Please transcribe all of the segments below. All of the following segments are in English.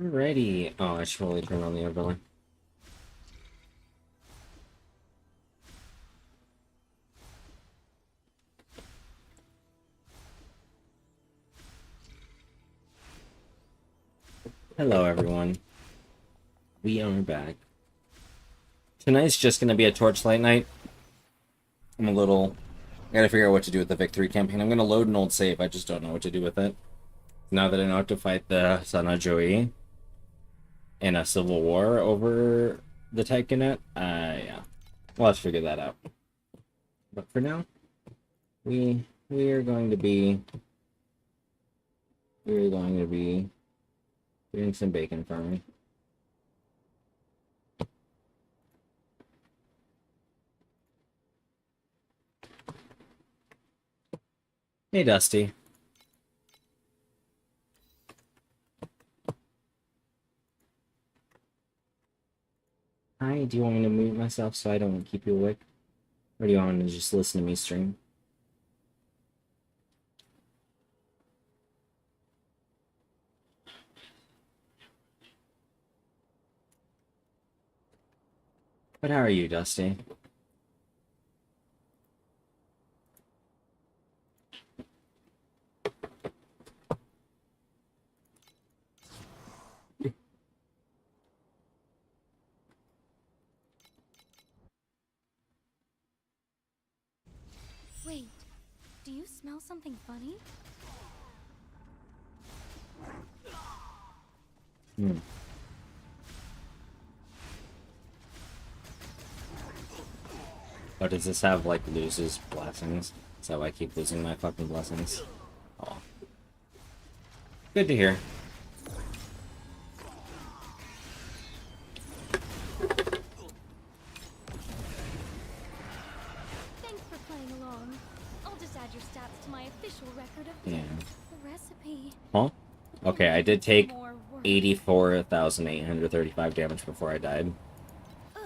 Alrighty. Oh, I should probably turn on the overlay. Hello, everyone. We are back. Tonight's just gonna be a Torchlight night. I gotta figure out what to do with the Victory campaign. I'm gonna load an old save. I just don't know what to do with it. Now that I know how to fight the Sana Joey in a civil war over the Tyconet, yeah. We'll have to figure that out. But for now, we are going to be doing some bacon farming. Hey, Dusty. Hi, do you want me to mute myself so I don't keep you awake? Or do you want to just listen to me stream? But how are you, Dusty? Wait, do you smell something funny? Hmm. Oh, does this have, like, loses blessings? Is that why I keep losing my fucking blessings? Oh. Good to hear. Thanks for playing along. I'll just add your stats to my official record of Yeah. the recipe. Huh? Okay, I did take More work. 84,835 damage before I died.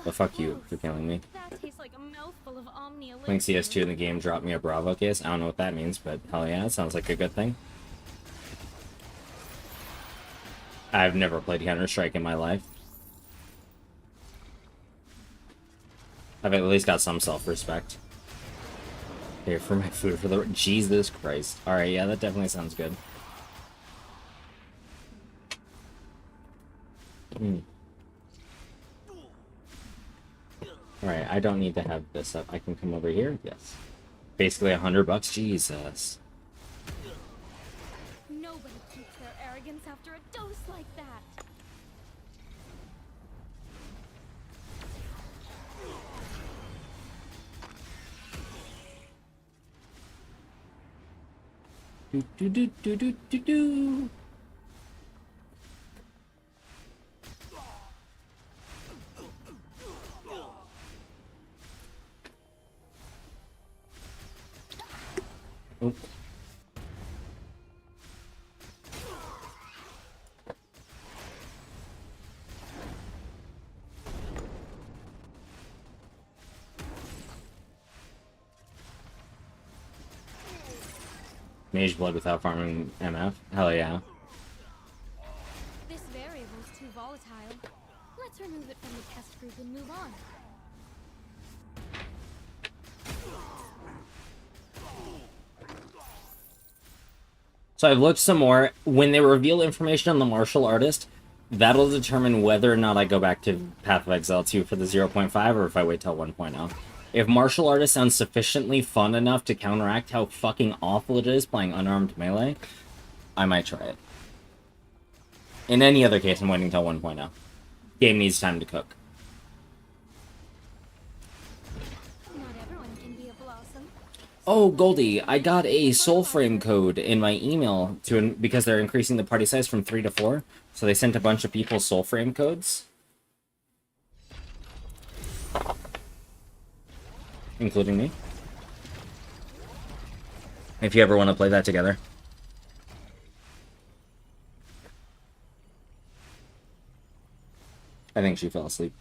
But fuck you for killing me. That tastes like a mouthful of Omni Playing elixir. CS2 in the game dropped me a Bravo case. I don't know what that means, but hell yeah, it sounds like a good thing. I've never played Counter-Strike in my life. I've at least got some self-respect. Here for my food for the... Jesus Christ. Alright, yeah, that definitely sounds good. Alright, I don't need to have this up. I can come over here? Yes. Basically $100? Jesus. Nobody keeps their arrogance after a dose like that. Do do do do do do do. Oh. Mage Blood without farming MF? Hell yeah. This variable's too volatile. Let's remove it from the test group and move on. So I've looked some more. When they reveal information on the martial artist, that'll determine whether or not I go back to Path of Exile 2 for the 0.5 or if I wait till 1.0. If martial artist sounds sufficiently fun enough to counteract how fucking awful it is playing unarmed melee, I might try it. In any other case, I'm waiting till 1.0. Game needs time to cook. Not everyone can be a blossom. Oh, Goldie, I got a Soulframe code in my email because they're increasing the party size from 3 to 4. So they sent a bunch of people Soulframe codes. Including me. If you ever want to play that together. I think she fell asleep.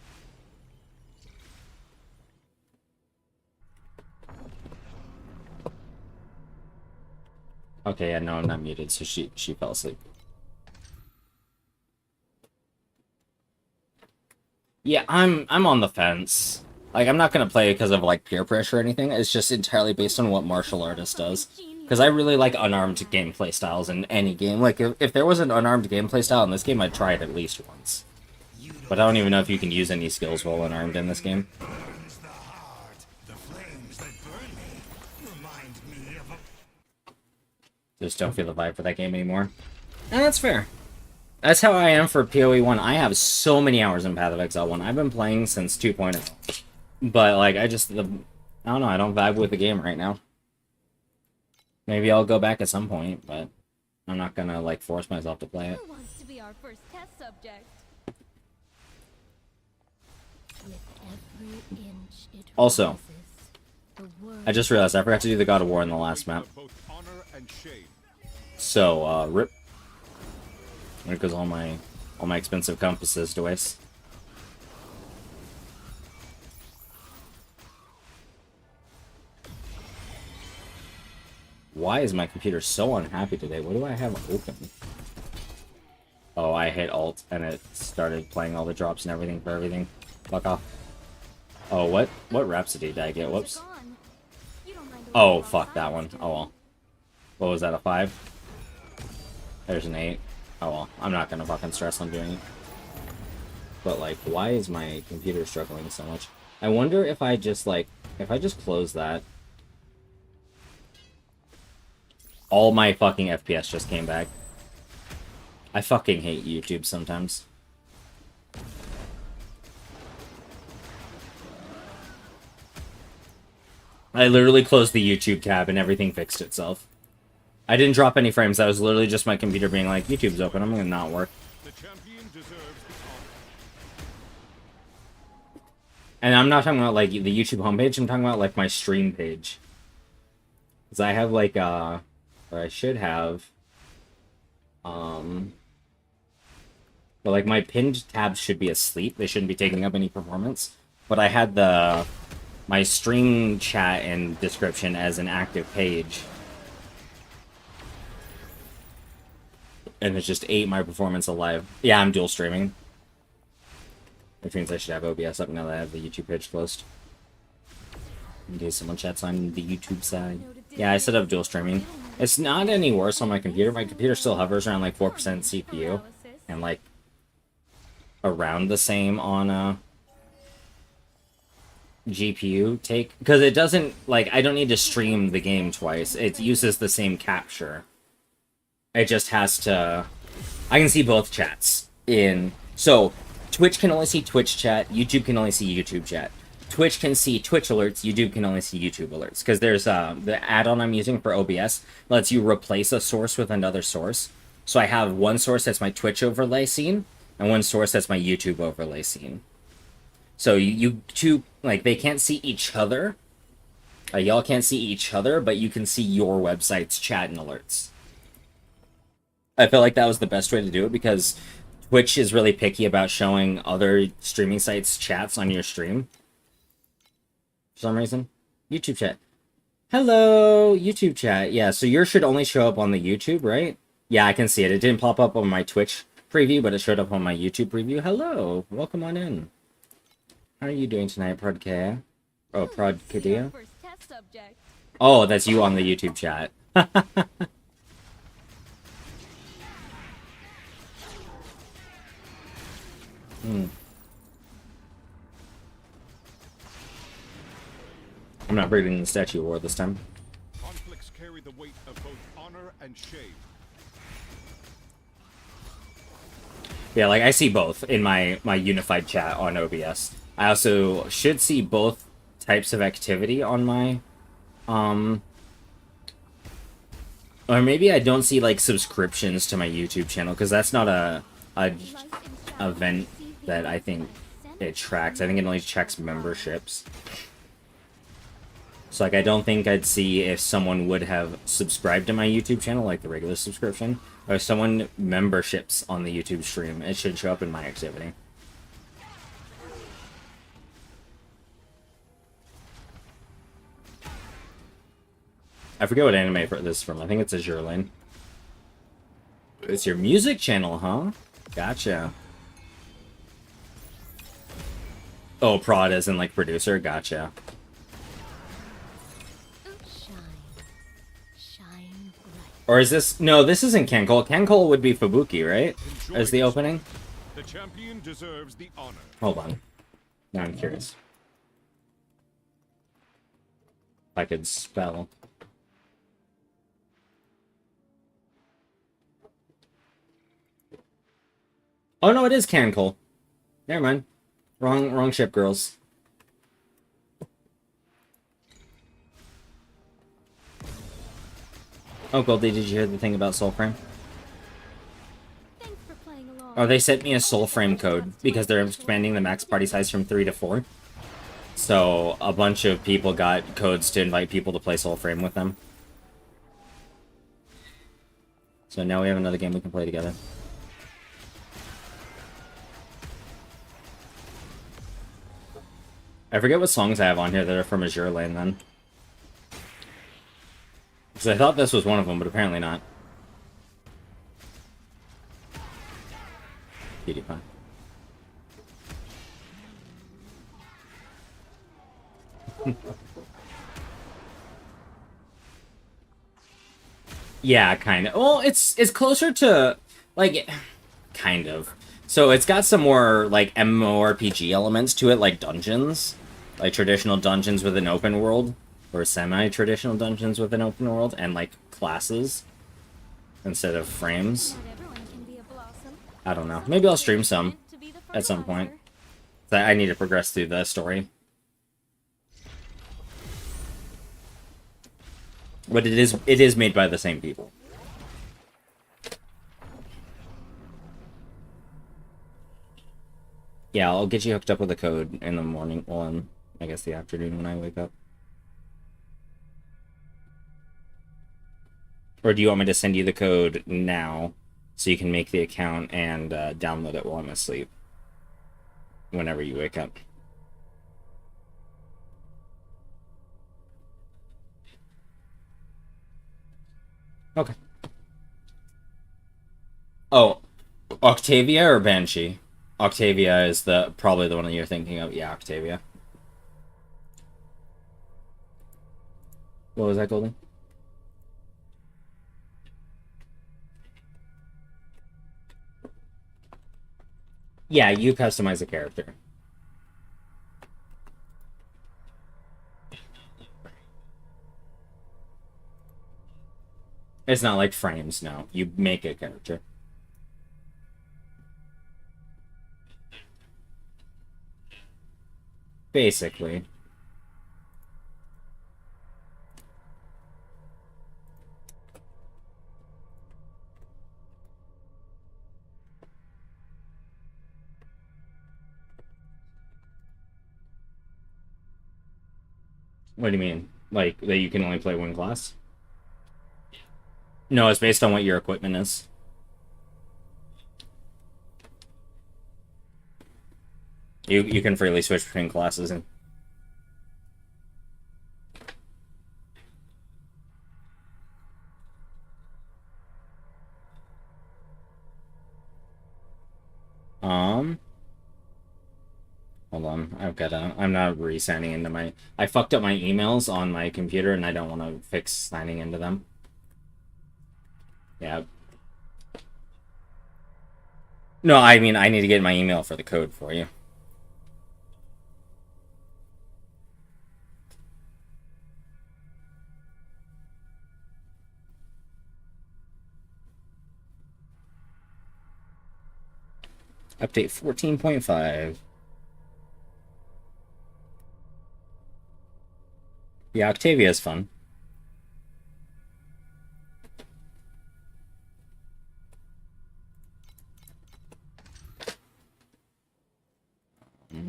Okay, yeah, no, I'm not muted, so she fell asleep. Yeah, I'm on the fence. Like, I'm not gonna play because of like peer pressure or anything. It's just entirely based on what martial artist does. Because I really like unarmed gameplay styles in any game. Like, if there was an unarmed gameplay style in this game, I'd try it at least once. But I don't even know if you can use any skills while unarmed in this game. Burns the heart. The flames that burn me remind me of a Just don't feel the vibe for that game anymore. And that's fair. That's how I am for PoE 1. I have so many hours in Path of Exile 1. I've been playing since 2.0. But, like, I don't know, I don't vibe with the game right now. Maybe I'll go back at some point, but I'm not gonna, like, force myself to play it. Who wants to be our first test subject? With every inch it Also, rises, the word I just realized I forgot to do the God of War in the last map. Both honor and shame. So, rip. There goes all my expensive compasses to waste. Why is my computer so unhappy today? What do I have open? Oh, I hit Alt and it started playing all the drops and everything for everything. Fuck off. Oh, what Rhapsody did I get? Whoops. gone. You don't mind a Oh, little fuck that silence, one. do Oh you? well. What was that, a 5? There's an 8. Oh well. I'm not gonna fucking stress on doing it. But, like, why is my computer struggling so much? I wonder if I just, like, if I just close that. All my fucking FPS just came back. I fucking hate YouTube sometimes. I literally closed the YouTube tab and everything fixed itself. I didn't drop any frames. That was literally just my computer being like, YouTube's open, I'm gonna not work. The champion deserves the honor. And I'm not talking about, like, the YouTube homepage, I'm talking about, like, my stream page. Because I have, like, or I should have, but, like, my pinned tabs should be asleep. They shouldn't be taking up any performance. But I had my stream chat and description as an active page. And it just ate my performance alive. Yeah, I'm dual streaming. Which means I should have OBS up now that I have the YouTube page closed. In case someone chats on the YouTube side. Yeah, I set up dual streaming. It's not any worse on my computer. My computer still hovers around like 4% CPU. And like around the same on GPU take. Because it doesn't, like, I don't need to stream the game twice. It uses the same capture. It just has to... I can see both chats in... So, Twitch can only see Twitch chat, YouTube can only see YouTube chat. Twitch can see Twitch alerts, YouTube can only see YouTube alerts. Because there's the add-on I'm using for OBS lets you replace a source with another source. So I have one source that's my Twitch overlay scene, and one source that's my YouTube overlay scene. So you two, like, they can't see each other. Y'all can't see each other, but you can see your website's chat and alerts. I felt like that was the best way to do it because Twitch is really picky about showing other streaming sites' chats on your stream. For some reason. YouTube chat. Hello, YouTube chat. Yeah, so yours should only show up on the YouTube, right? Yeah, I can see it. It didn't pop up on my Twitch preview, but it showed up on my YouTube preview. Hello, welcome on in. How are you doing tonight, Prodkea? Oh, Prodkea? First test subject. Oh, that's you on the YouTube chat. I'm not breaking the Statue of War this time. Conflicts carry the weight of both honor and shame. Yeah, like, I see both in my unified chat on OBS. I also should see both types of activity on my, or maybe I don't see, like, subscriptions to my YouTube channel, because that's not a event that I think it tracks. I think it only checks memberships. So, like, I don't think I'd see if someone would have subscribed to my YouTube channel, like the regular subscription, or if someone memberships on the YouTube stream. It should show up in my activity. I forget what anime this is from. I think it's Azure Lane. It's your music channel, huh? Gotcha. Oh, prod as in like producer. Gotcha. Shine. Shine bright. Or is this? No, this isn't Kenkole. Kenkole would be Fubuki, right? Enjoy As the this opening. fight. The champion deserves the honor. Hold on. Now I'm curious. If I could spell. Oh no, it is Kenkole. Never mind. Wrong ship, girls. Oh, Goldie, did you hear the thing about Soulframe? Thanks for playing along. Oh, they sent me a Soulframe code because they're expanding the max party size from 3 to 4. So a bunch of people got codes to invite people to play Soulframe with them. So now we have another game we can play together. I forget what songs I have on here that are from Azure Lane then. Because I thought this was one of them, but apparently not. PewDiePie. Yeah, kind of. Well, it's closer to, like, kind of. So it's got some more, like, MMORPG elements to it, like dungeons. Like traditional dungeons with an open world. Or semi-traditional dungeons with an open world. And, like, classes. Instead of frames. Not everyone can be a blossom. I don't know. Maybe I'll stream some Meant to be the at some point. fertilizer. I need to progress through the story. But it is made by the same people. Yeah, I'll get you hooked up with a code in the morning, well, in, I guess the afternoon when I wake up. Or do you want me to send you the code now so you can make the account and download it while I'm asleep? Whenever you wake up. Okay. Oh, Octavia or Banshee? Octavia is probably the one that you're thinking of. Yeah, Octavia. What was that, Golden? Yeah, you customize the character. It's not like frames, no. You make a character. Basically. What do you mean? Like, that you can only play one class? No, it's based on what your equipment is. You can freely switch between classes and... Hold on, I'm not re-signing into my... I fucked up my emails on my computer and I don't want to fix signing into them. Yeah. No, I mean, I need to get my email for the code for you. Update 14.5. Yeah, Octavia is fun.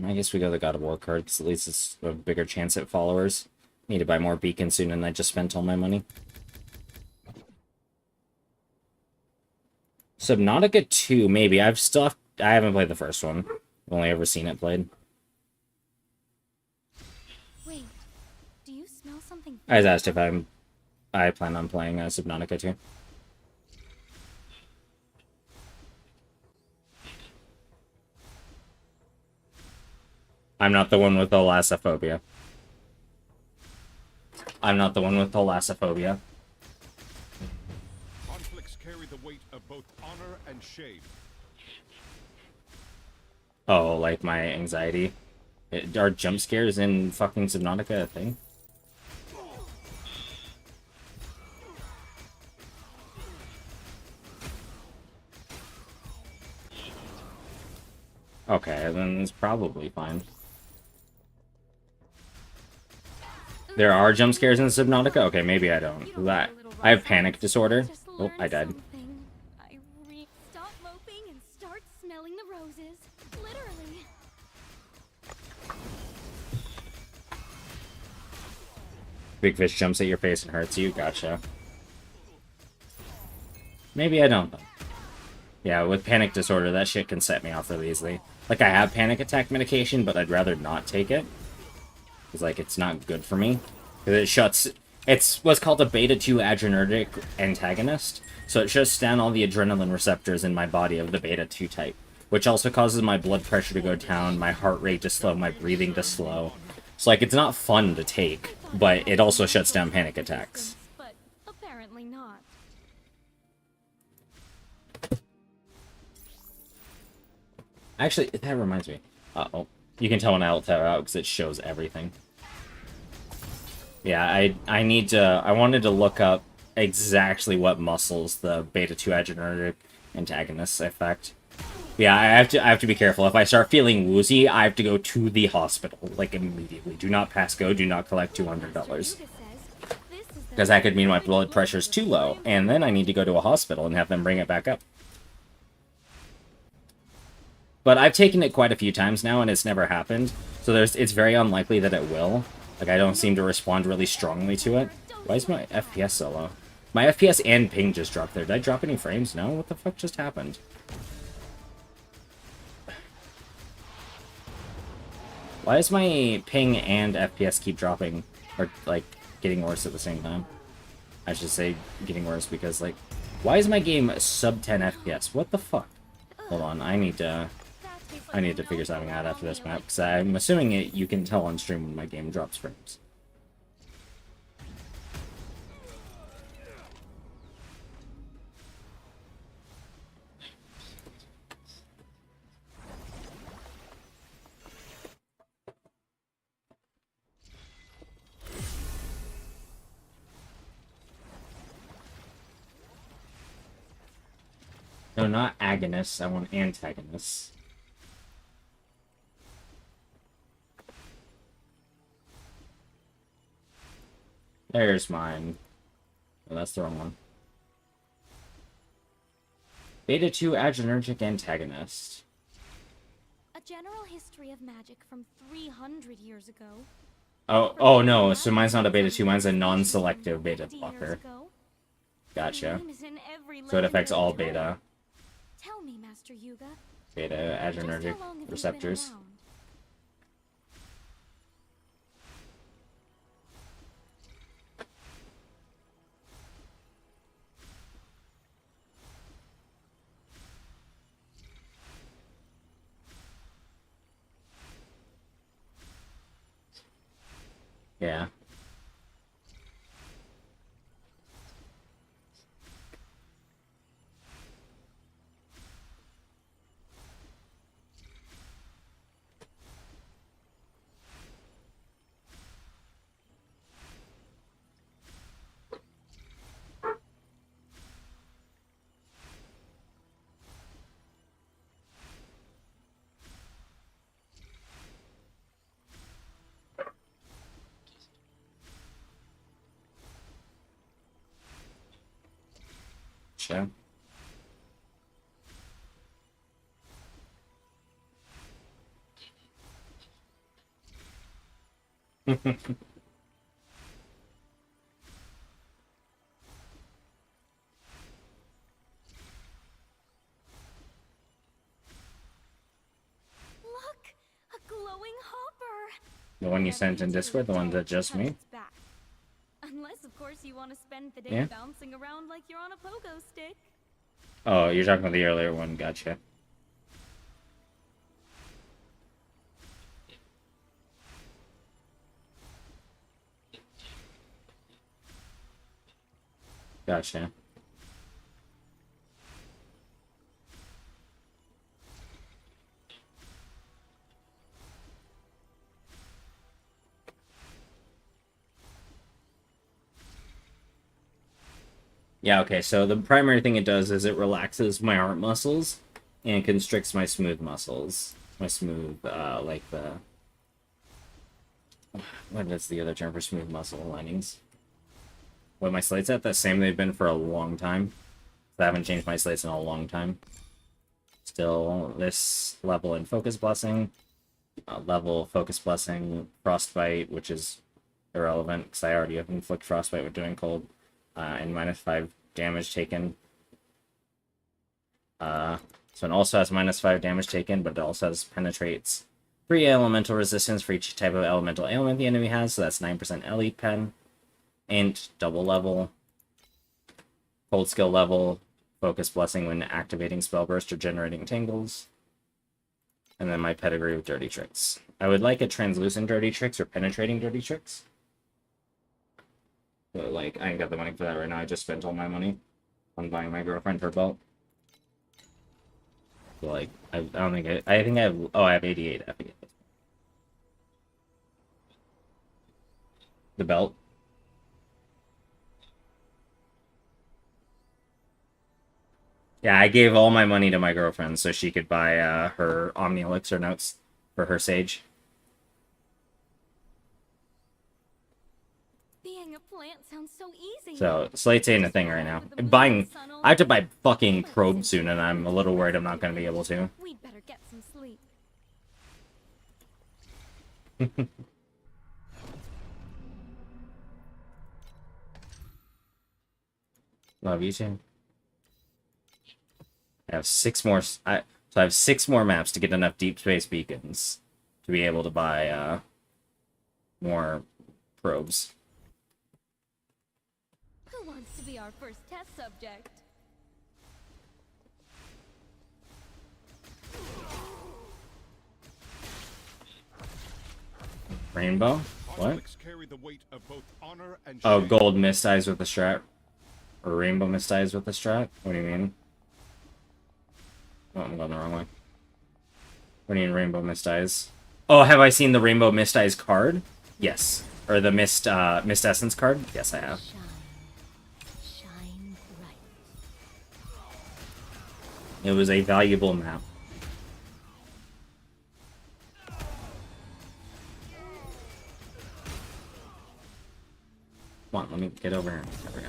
I guess we go the God of War card, because at least it's a bigger chance at followers. Need to buy more beacons soon, and I just spent all my money. Subnautica 2, maybe. I haven't played the first one. I've only ever seen it played. Wait, do you smell something? I was asked if I plan on playing Subnautica 2. I'm not the one with thalassophobia. I'm not the one with thalassophobia. Conflicts carry the weight of both honor and shame. Oh, like my anxiety. Are jump scares in fucking Subnautica a thing? Okay, then it's probably fine. There are jump scares in Subnautica? Okay, maybe I don't. I have panic disorder. Oh, I died. Stop moping and start smelling the roses. Literally. Big fish jumps at your face and hurts you. Gotcha. Maybe I don't, though. Yeah, with panic disorder, that shit can set me off really easily. Like, I have panic attack medication, but I'd rather not take it. Because, like, it's not good for me. Because it's what's called a beta-2 adrenergic antagonist. So it shuts down all the adrenaline receptors in my body of the beta-2 type. Which also causes my blood pressure to go down, my heart rate to slow, my breathing to slow. So, like, it's not fun to take, but it also shuts down panic attacks. But apparently not. Actually, that reminds me. Uh-oh. You can tell when I alt tab out because it shows everything. Yeah, I need to... I wanted to look up exactly what muscles the beta-2 adrenergic antagonists affect. Yeah, I have to be careful. If I start feeling woozy, I have to go to the hospital, like, immediately. Do not pass go, do not collect $200. Because that could mean my blood pressure's too low, and then I need to go to a hospital and have them bring it back up. But I've taken it quite a few times now, and it's never happened. So it's very unlikely that it will. Like, I don't seem to respond really strongly to it. Why is my FPS so low? My FPS and ping just dropped there. Did I drop any frames? No? What the fuck just happened? Why does my ping and FPS keep dropping? Or, like, getting worse at the same time? I should say getting worse because, like... Why is my game sub 10 FPS? What the fuck? Hold on, I need to figure something out after this map, because I'm assuming you can tell on stream when my game drops frames. No, not agonists, I want antagonists. There's mine. Oh, that's the wrong one. Beta-2 adrenergic antagonist. A general history of magic from 300 years ago. Oh no, so mine's not a beta-2, mine's a non-selective beta blocker. Gotcha. So it affects all beta. Tell me, Master Yuga. Beta adrenergic receptors. Yeah. Sure. Look, a glowing hopper. The one you sent in Discord, the one that just me? Unless, of course, you want to spend the day Yeah. bouncing around like you're on a pogo stick. Oh, you're talking about the earlier one, gotcha. Gotcha. Yeah, okay, so the primary thing it does is it relaxes my arm muscles and constricts my smooth muscles. My smooth, like the... What is the other term for smooth muscle linings? What my slates at? The same they've been for a long time. I haven't changed my slates in a long time. Still, this level in Focus Blessing. Level Focus Blessing, Frostbite, which is irrelevant because I already have inflict Frostbite with doing cold. And -5 damage taken. So it also has -5 damage taken, but it also has penetrates 3 elemental resistance for each type of elemental ailment the enemy has, so that's 9% LE pen. Int, double level. Cold skill level, Focus Blessing when activating spell burst or generating tingles. And then my pedigree with Dirty Tricks. I would like a translucent Dirty Tricks or penetrating Dirty Tricks. But, like, I ain't got the money for that right now. I just spent all my money on buying my girlfriend her belt. So, like, I don't think I think I have... Oh, I have 88. I forget this. The belt. Yeah, I gave all my money to my girlfriend so she could buy her Omni Elixir notes for her Sage. Being a plant sounds so easy. So, Slate's ain't a thing right now. I have to buy fucking Probe soon, and I'm a little worried I'm not going to be able to. We'd better get some sleep. Love you too. I have 6 more... So I have 6 more maps to get enough deep space beacons to be able to buy more probes. Who wants to be our first test subject? Rainbow? What? Conflicts carry the weight of both honor and Oh, shame. gold mist eyes with the strat. Or rainbow mist eyes with the strat? What do you mean? Oh, I'm going the wrong way. What do you mean rainbow mist eyes? Oh, have I seen the rainbow mist eyes card? Yes. Or the mist essence card? Yes, I have. Shine bright. It was a valuable map. Come on, let me get over here. There we go.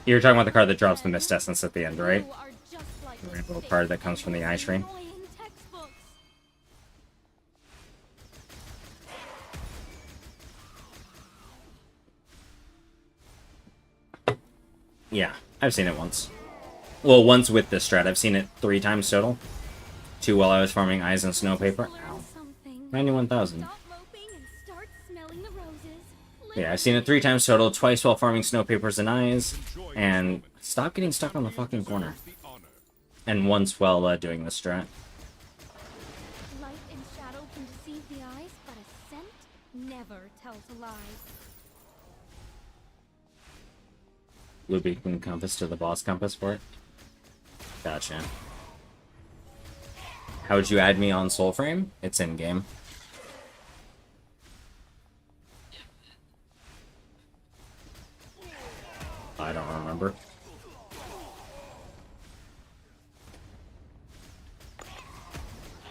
You're talking about the card that drops the mist essence at the end, right? You are just like The those rainbow fake card that comes from the ice cream. annoying textbooks. Yeah, I've seen it once. Well, once with this strat. I've seen it 3 times total. 2 while I was farming eyes and snow paper. Ow. Learn something. 91,000. Stop moping and start smelling the roses. Yeah, I've seen it 3 times total, twice while farming snow papers and eyes, and stop getting stuck on the fucking corner. The honor. And once while doing the strat. Light and shadow can deceive the eyes, but a scent never tells a lie. Looping compass to the boss compass for it. Gotcha. How would you add me on Soulframe? It's in game. I don't remember.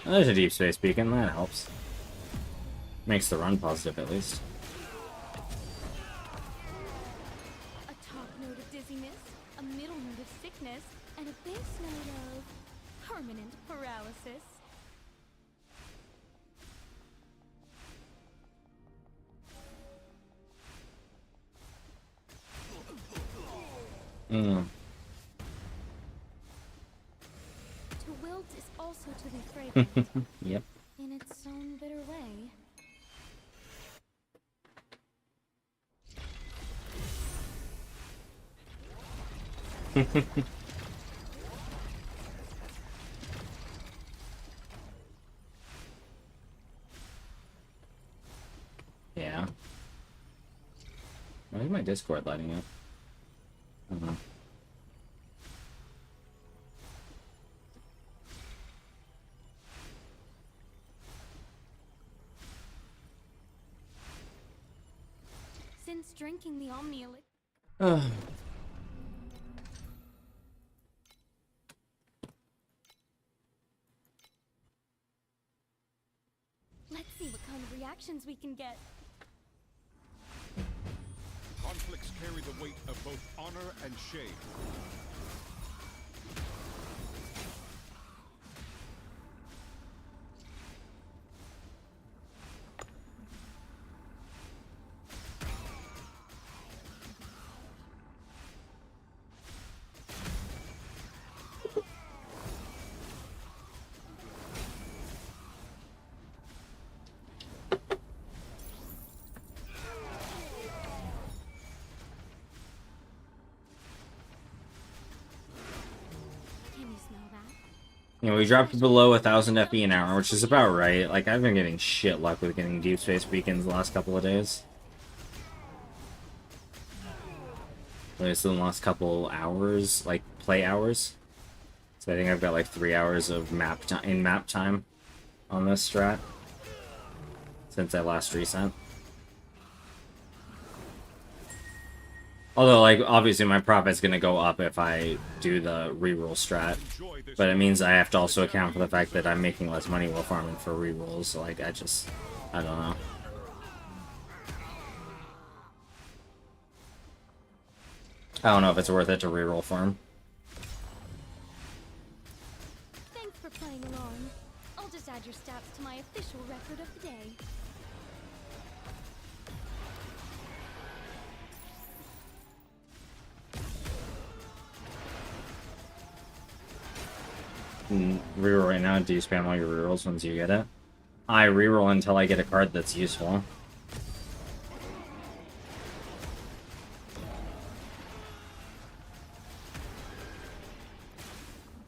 Oh, there's a deep space beacon, that helps. Makes the run positive at least. A top note of dizziness, a middle note of sickness, and a base note of permanent paralysis. Mm. To wilt is also to be fragrant, Yep. in its own bitter way. Yeah. Why is my Discord lighting up? Mhm. Since drinking the Omni Elixir, Ugh. let's see what kind of reactions we can get. Conflicts carry the weight of both honor and shame. Can you smell that? You know, we dropped below 1,000 FP an hour, which is about right. Like, I've been getting shit luck with getting Deep Space Beacons the last couple of days. At least in the last couple hours, like, play hours. So I think I've got like 3 hours of map time on this strat since I last reset. Although, like, obviously my profit's gonna go up if I do the reroll strat. Enjoy this But it means I have to also account for the fact that I'm making less money while farming for rerolls. So, like, I don't know. I don't know if it's worth it to reroll farm. Thanks for playing along. I'll just add your stats to my official record of the day. Reroll right now. Do you spam all your rerolls once you get it? I reroll until I get a card that's useful.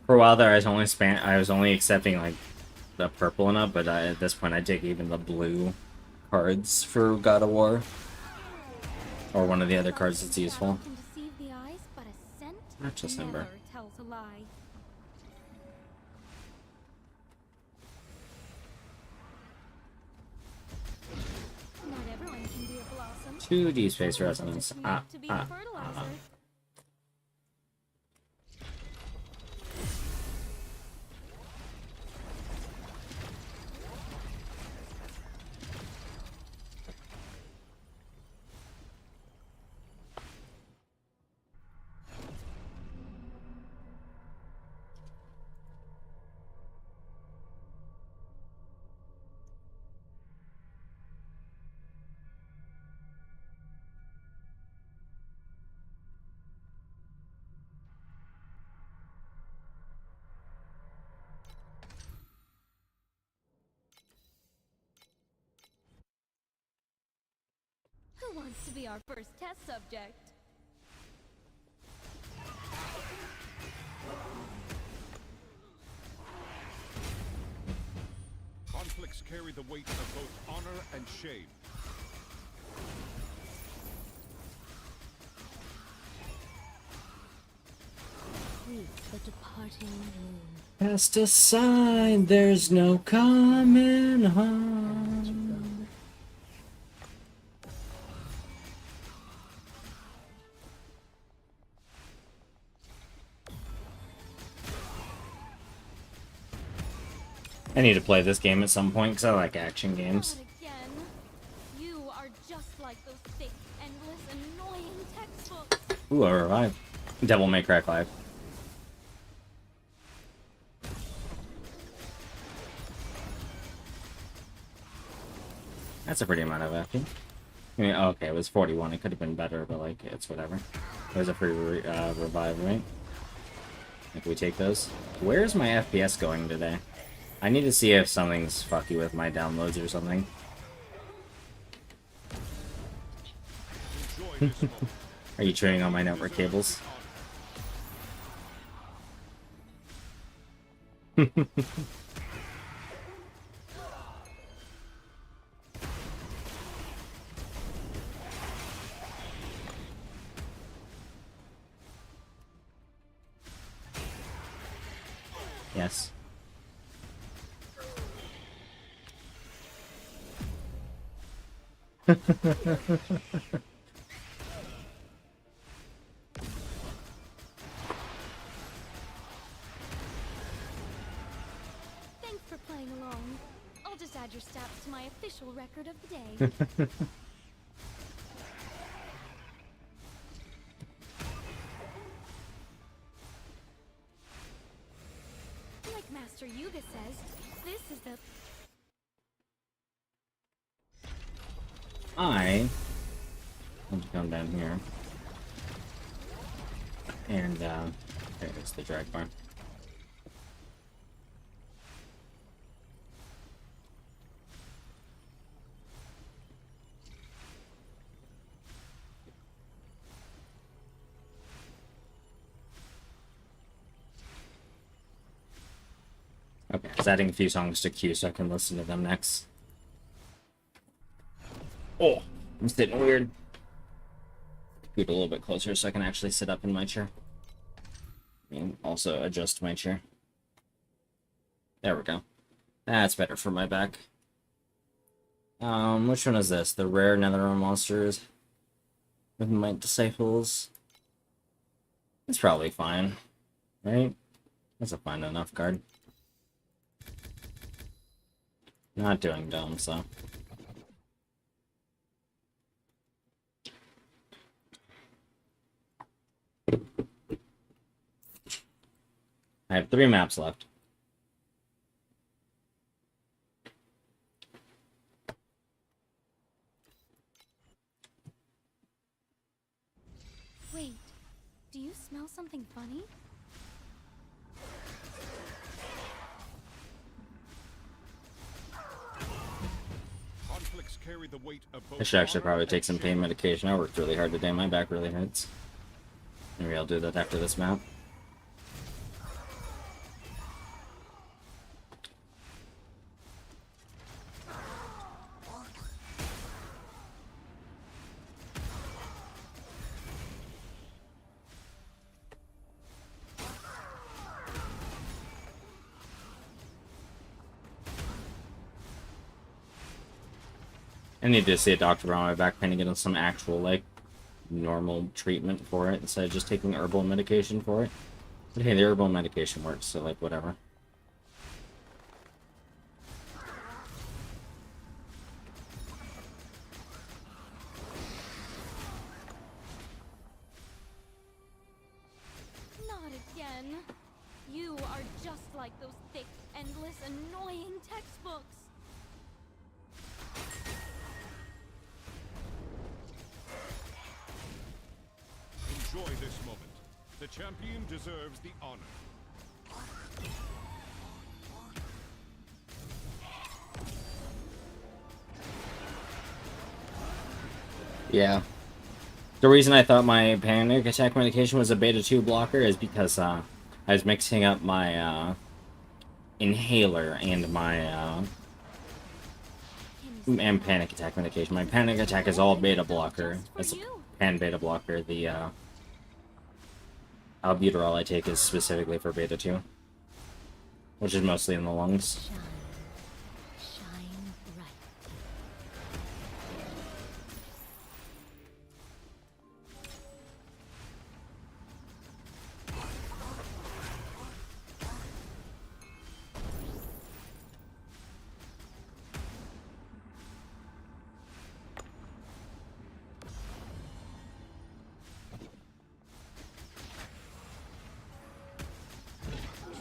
For a while there, I was only accepting like the purple and up, but at this point, I take even the blue cards for God of War, or one of the other cards that's useful. Can deceive the eyes, but a scent Not just never Ember. tells a lie. Not everyone can be a blossom. 2 Deep Space Resonance. Just enough to be a fertilizer. Who wants to be our first test subject? Conflicts carry the weight of both honor and shame. Greet the departing moon. Cast aside, there's no coming home. I need to play this game at some point because I like action games. Not again. You are just like those thick, endless, annoying textbooks. Ooh, a revive. Devil May Cry 5. That's a pretty amount of FP. I mean, okay, it was 41. It could have been better, but like, it's whatever. It was a free revive, right? If we take those. Where's my FPS going today? I need to see if something's fucky with my downloads or something. Enjoy this moment. Are you trading on my network cables? Yes. Thanks for playing along. I'll just add your stats to my official record of the day. Like Master Yuga says, this is the I want to come down here. And, there's the drag bar. Okay, I was adding a few songs to queue so I can listen to them next. Oh, I'm sitting weird. Scoot a little bit closer so I can actually sit up in my chair. And also adjust my chair. There we go. That's better for my back. Which one is this? The rare Netherrealm monsters with my disciples. It's probably fine, right? That's a fine enough card. Not doing dumb, so. I have 3 maps left. Wait, do you smell something funny? Conflicts carry the weight of both I should actually honor probably and take some pain shame. medication. I worked really hard today. My back really hurts. Maybe I'll do that after this map. I need to see a doctor on my back pain to get some actual, like, normal treatment for it instead of just taking herbal medication for it. But hey, the herbal medication works, so, like, whatever. Not again. You are just like those thick, endless, annoying textbooks. Enjoy this moment. The champion deserves the honor. Yeah. The reason I thought my panic attack medication was a beta 2 blocker is because I was mixing up my inhaler and my and panic attack medication. My panic attack is all beta blocker. It's a pan beta blocker. The albuterol I take is specifically for beta 2, which is mostly in the lungs. Shine bright.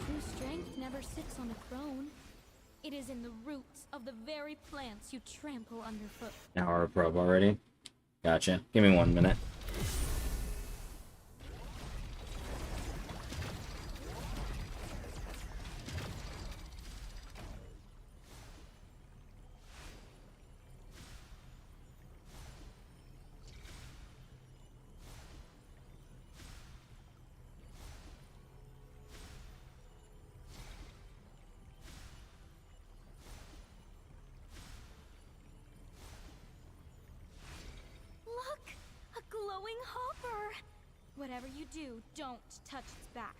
True strength never sits on a throne. It is in the roots of the very plants you trample underfoot. Hour of probe already. Gotcha. Give me 1 minute. Look! A glowing hopper! Whatever you do, don't touch its back.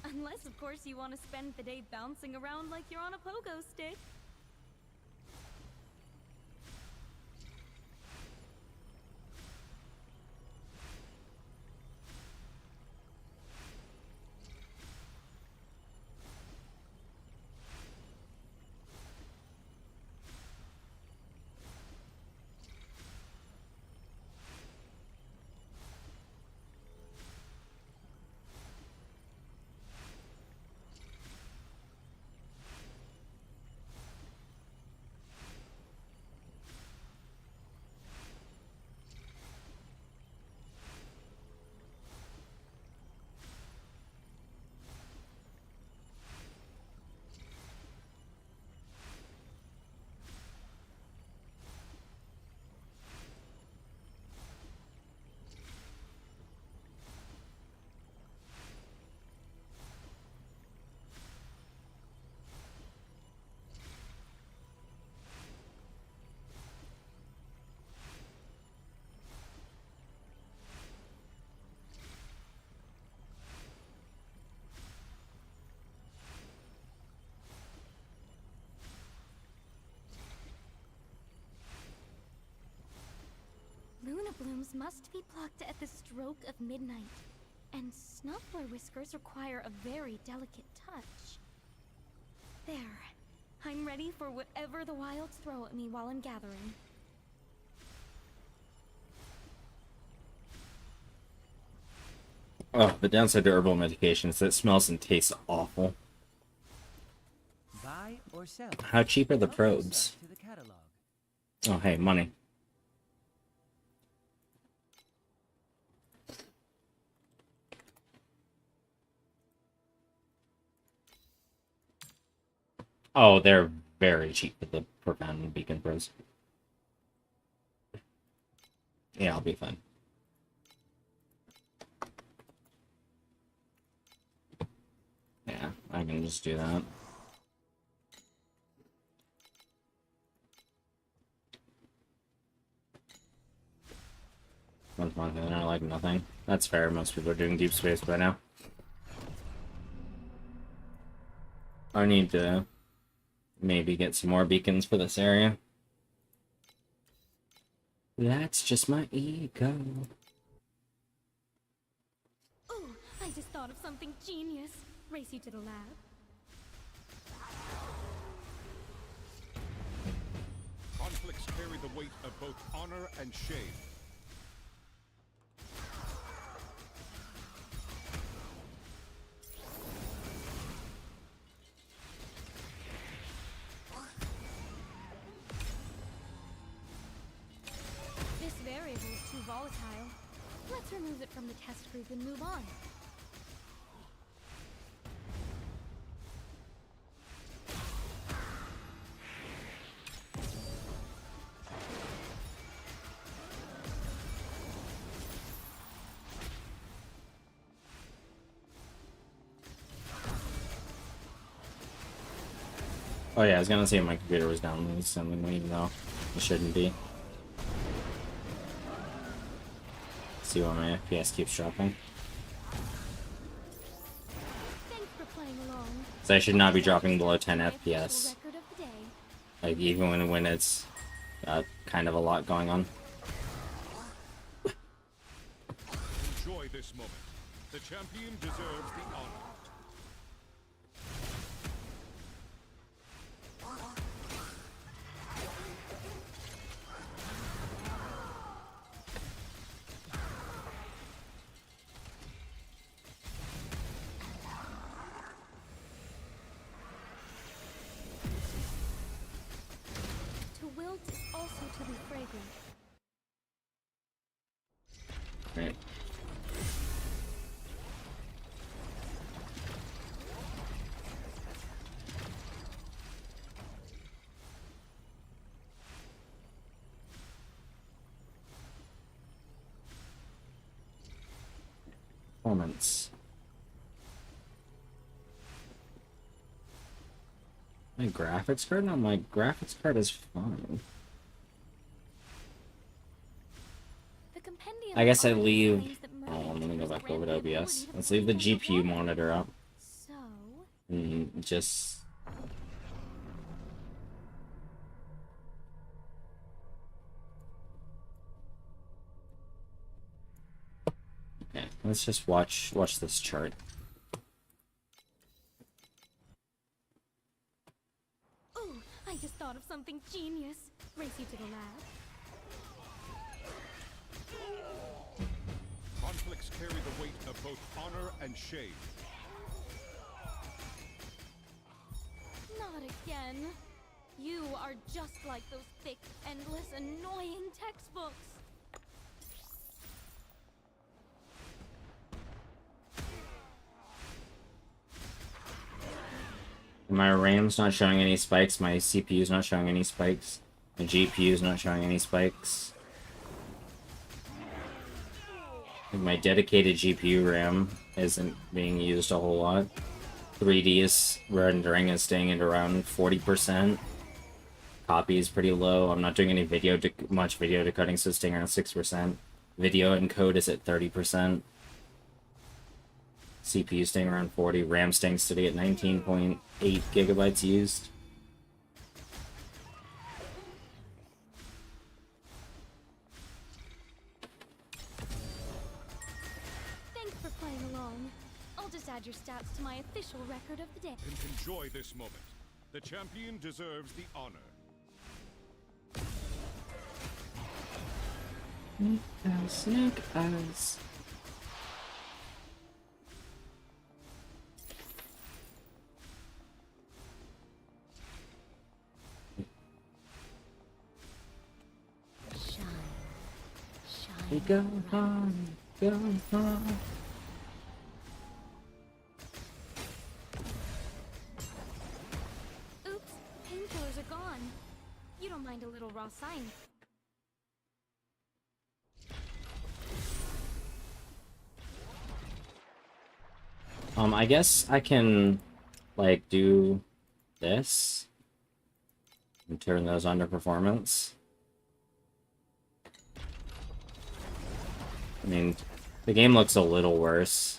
Unless, of course, you want to spend the day bouncing around like you're on a pogo stick. Luna blooms must be plucked at the stroke of midnight, and Snuffler whiskers require a very delicate touch. There. I'm ready for whatever the wilds throw at me while I'm gathering. Oh, the downside to herbal medication is that it smells and tastes awful. Buy or sell. How cheap are the Help probes? yourself to the catalog. Oh, hey, money. Oh, they're very cheap for the Profound Beacon Pros. Yeah, I'll be fine. Yeah, I can just do that. One's one thing, I like nothing. That's fair, most people are doing deep space by now. I need to maybe get some more beacons for this area. That's just my ego. Oh, I just thought of something genius. Race you to the lab. Conflicts carry the weight of both honor and shame. This variable is too volatile. Let's remove it from the test group and move on. Oh yeah, I was gonna say my computer was down something, even though it shouldn't be. See why my FPS keeps dropping. Thanks for playing along. So I should not be dropping below 10 My official FPS. record of the day. Like even when it's kind of a lot going on. Enjoy this moment. The champion deserves the honor. To wilt is also to be fragrant. Right. Performance. My graphics card? No, my graphics card is fine. The compendium I guess I already leave. claims that Oh, mermaids let me go possess back over to granted OBS. ability to Let's leave the fly GPU underwater. monitor up. Just okay, let's just watch this chart. Ooh, I just thought of something genius. Race you to the lab. Conflicts carry the weight of both honor and shame. Not again. You are just like those thick, endless, annoying textbooks. My RAM's not showing any spikes, my CPU's not showing any spikes, my GPU's not showing any spikes. My dedicated GPU RAM isn't being used a whole lot. 3D is rendering is staying at around 40%. Copy is pretty low. I'm not doing any much video decoding, so it's staying around 6%. Video encode is at 30%. CPU staying around 40. RAM staying steady at 19.8 gigabytes used. Thanks for playing along. I'll just add your stats to my official record of the day. Enjoy this moment. The champion deserves the honor. Snake eyes. Shine. We Shine. go on, go on. Oops, painkillers are gone. You don't mind a little raw sign. I guess I can, like, do this and turn those on to performance. I mean, the game looks a little worse.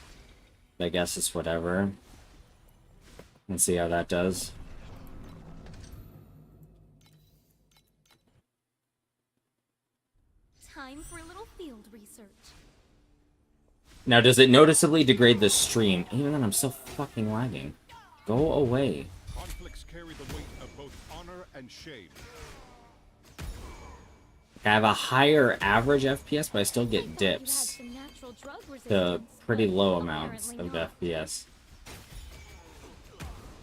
I guess it's whatever. Let's see how that does. Time for a little field research. Now, does it noticeably degrade the stream? Even then, I'm still fucking lagging. Go away. Conflicts carry the weight of both honor and shame. I have a higher average FPS, but I still I get thought you dips had some natural drug to resistance, pretty but low amounts of apparently not. FPS.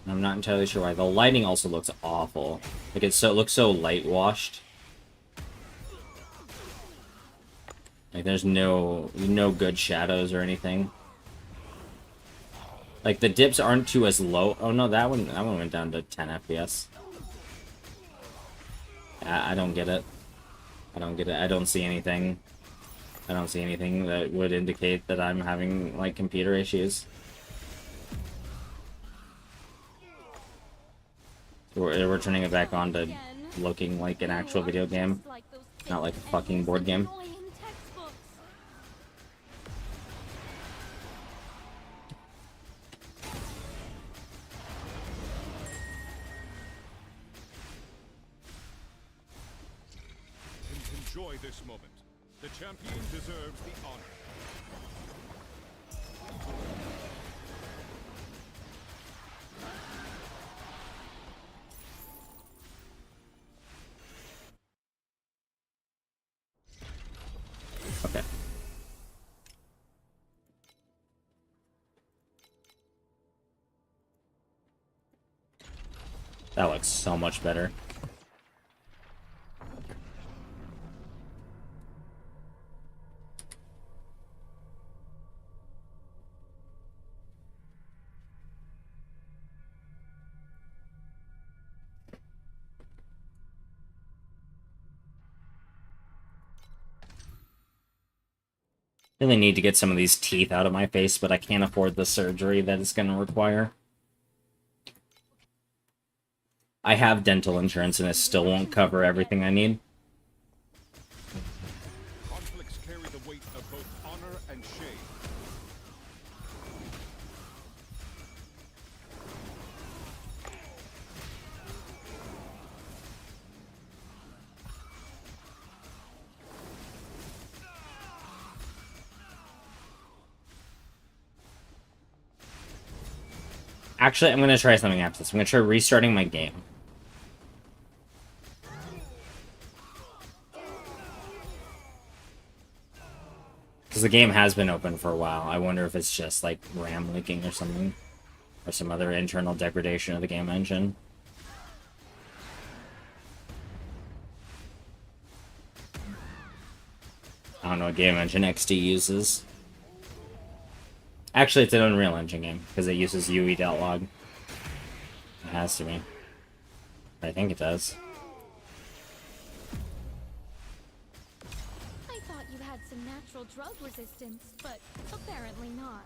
I'm not entirely sure why. The lighting also looks awful. Like, it looks so light washed. Like, there's no good shadows or anything. Like, the dips aren't too as low. Oh no, that one went down to 10 FPS. I don't get it. I don't get it. I don't see anything. I don't see anything that would indicate that I'm having, like, computer issues. We're turning it back on to looking like an actual video game, not like a fucking board game. Enjoy this moment. The champion deserves the honor. Okay. That looks so much better. Really need to get some of these teeth out of my face, but I can't afford the surgery that it's going to require. I have dental insurance and it still won't cover everything I need. Conflicts carry the weight of both honor and shame. Actually, I'm going to try something after this. I'm going to try restarting my game. Because the game has been open for a while. I wonder if it's just, like, RAM leaking or something. Or some other internal degradation of the game engine. I don't know what game engine XD uses. Actually, it's an Unreal Engine game, because it uses UE.log. It has to be. I think it does. I thought you had some natural drug resistance, but apparently not.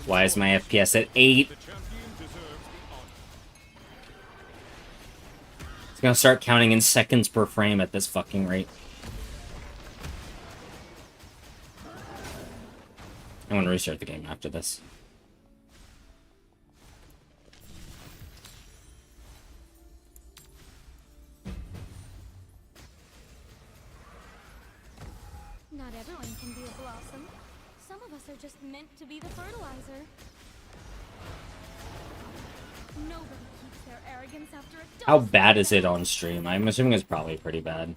Why is my FPS at 8? The champion deserves the honor. It's gonna start counting in seconds per frame at this fucking rate. I'm gonna restart the game after this. Not everyone can be a blossom. Some of us are just meant to be the fertilizer. Nobody keeps their arrogance after a How dust bad is it storm. on stream? I'm assuming it's probably pretty bad.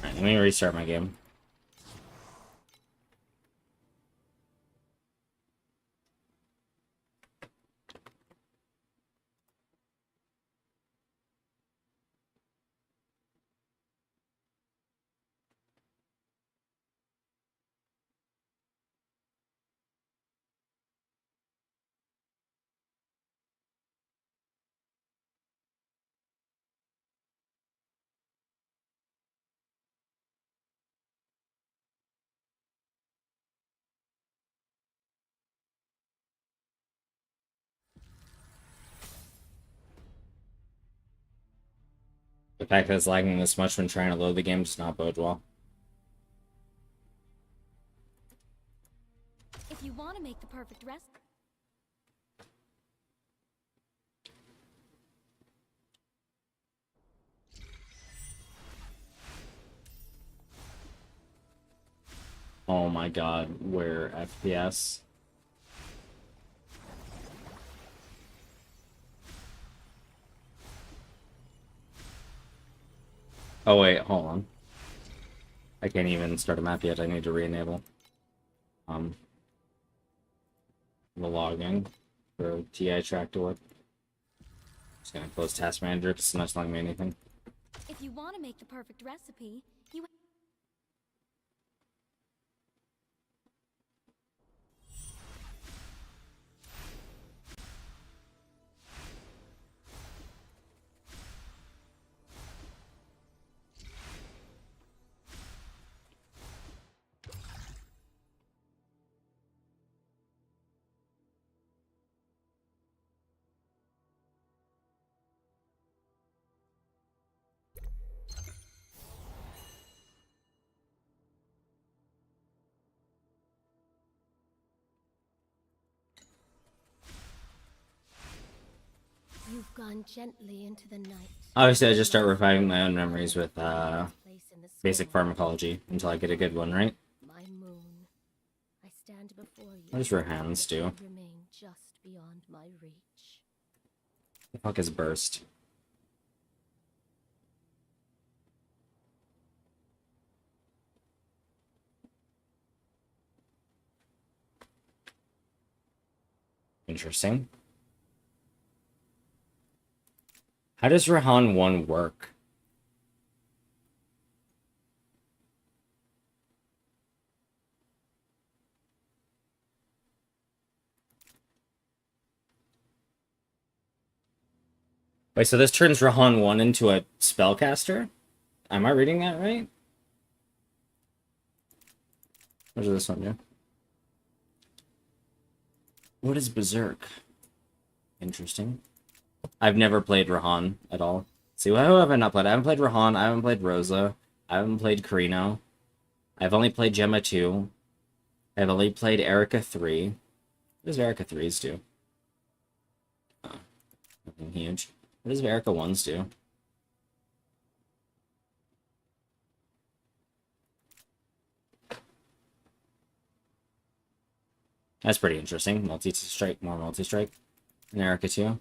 Alright, let me restart my game. The fact that it's lagging this much when trying to load the game does not bode well. If you want to make the perfect recipe, Oh my god, where FPS? Oh wait, hold on. I can't even start a map yet. I need to re-enable the login for TI track to work. Just gonna close Task Manager because it's not telling me anything. if you want to make the perfect recipe, you You've gone gently into the night. Obviously, I just start reviving my own memories with Place in the basic storm. pharmacology until I get a good one, right? My moon, I stand before you. What does Rahan's do? and remain just beyond my reach. The fuck is Burst? Interesting. How does Rahan 1 work? Wait, so this turns Rahan 1 into a spellcaster? Am I reading that right? What does this one do? What is Berserk? Interesting. I've never played Rahan at all. See, who have I not played? I haven't played Rahan, I haven't played Rosa, I haven't played Carino. I've only played Gemma 2. I've only played Erica 3. What does Erica 3's do? Oh, nothing huge. What does Erica 1's do? That's pretty interesting. Multi-strike, more multi-strike. And Erica 2.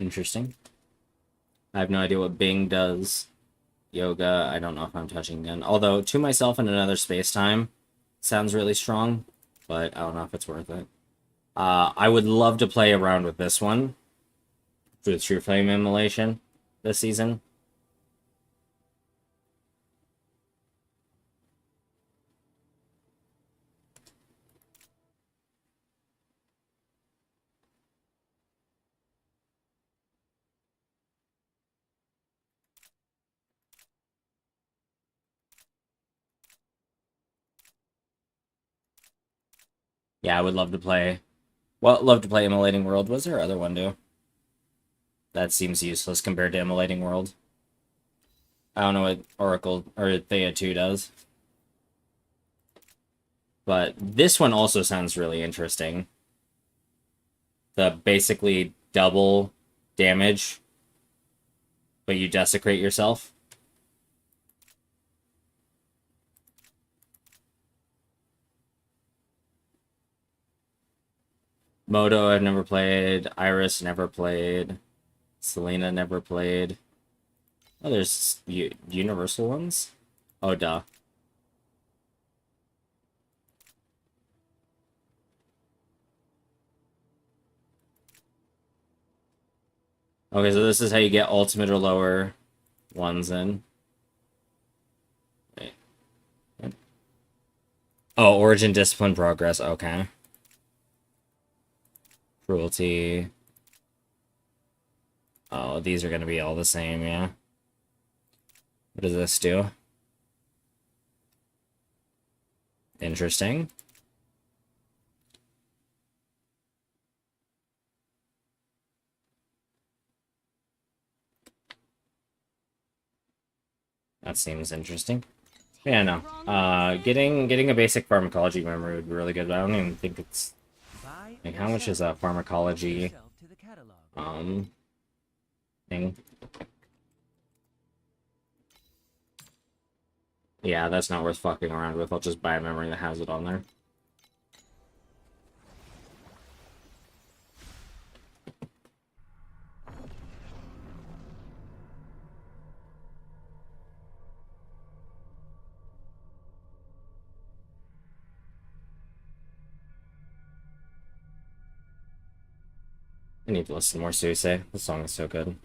Interesting. I have no idea what Bing does. Yoga, I don't know if I'm touching again. Although, To Myself in Another Space-Time sounds really strong, but I don't know if it's worth it. I would love to play around with this one for the True Flame Immolation this season. Yeah, I would love to play. Well, love to play Immolating World. What's their other one do? That seems useless compared to Immolating World. I don't know what Oracle or Thea 2 does. But this one also sounds really interesting. The basically double damage, but you desecrate yourself. Moto, I've never played. Iris, never played. Selena, never played. Oh, there's universal ones? Oh, duh. Okay, so this is how you get ultimate or lower ones in. Wait. What? Oh, Origin, Discipline, Progress. Okay. Cruelty. Oh, these are going to be all the same, yeah. What does this do? Interesting. That seems interesting. Yeah, no. Getting a basic pharmacology memory would be really good, but I don't even think it's... Like, how much is a pharmacology thing? Yeah, that's not worth fucking around with. I'll just buy a memory that has it on there. I need to listen more to Suisei. The song is so good.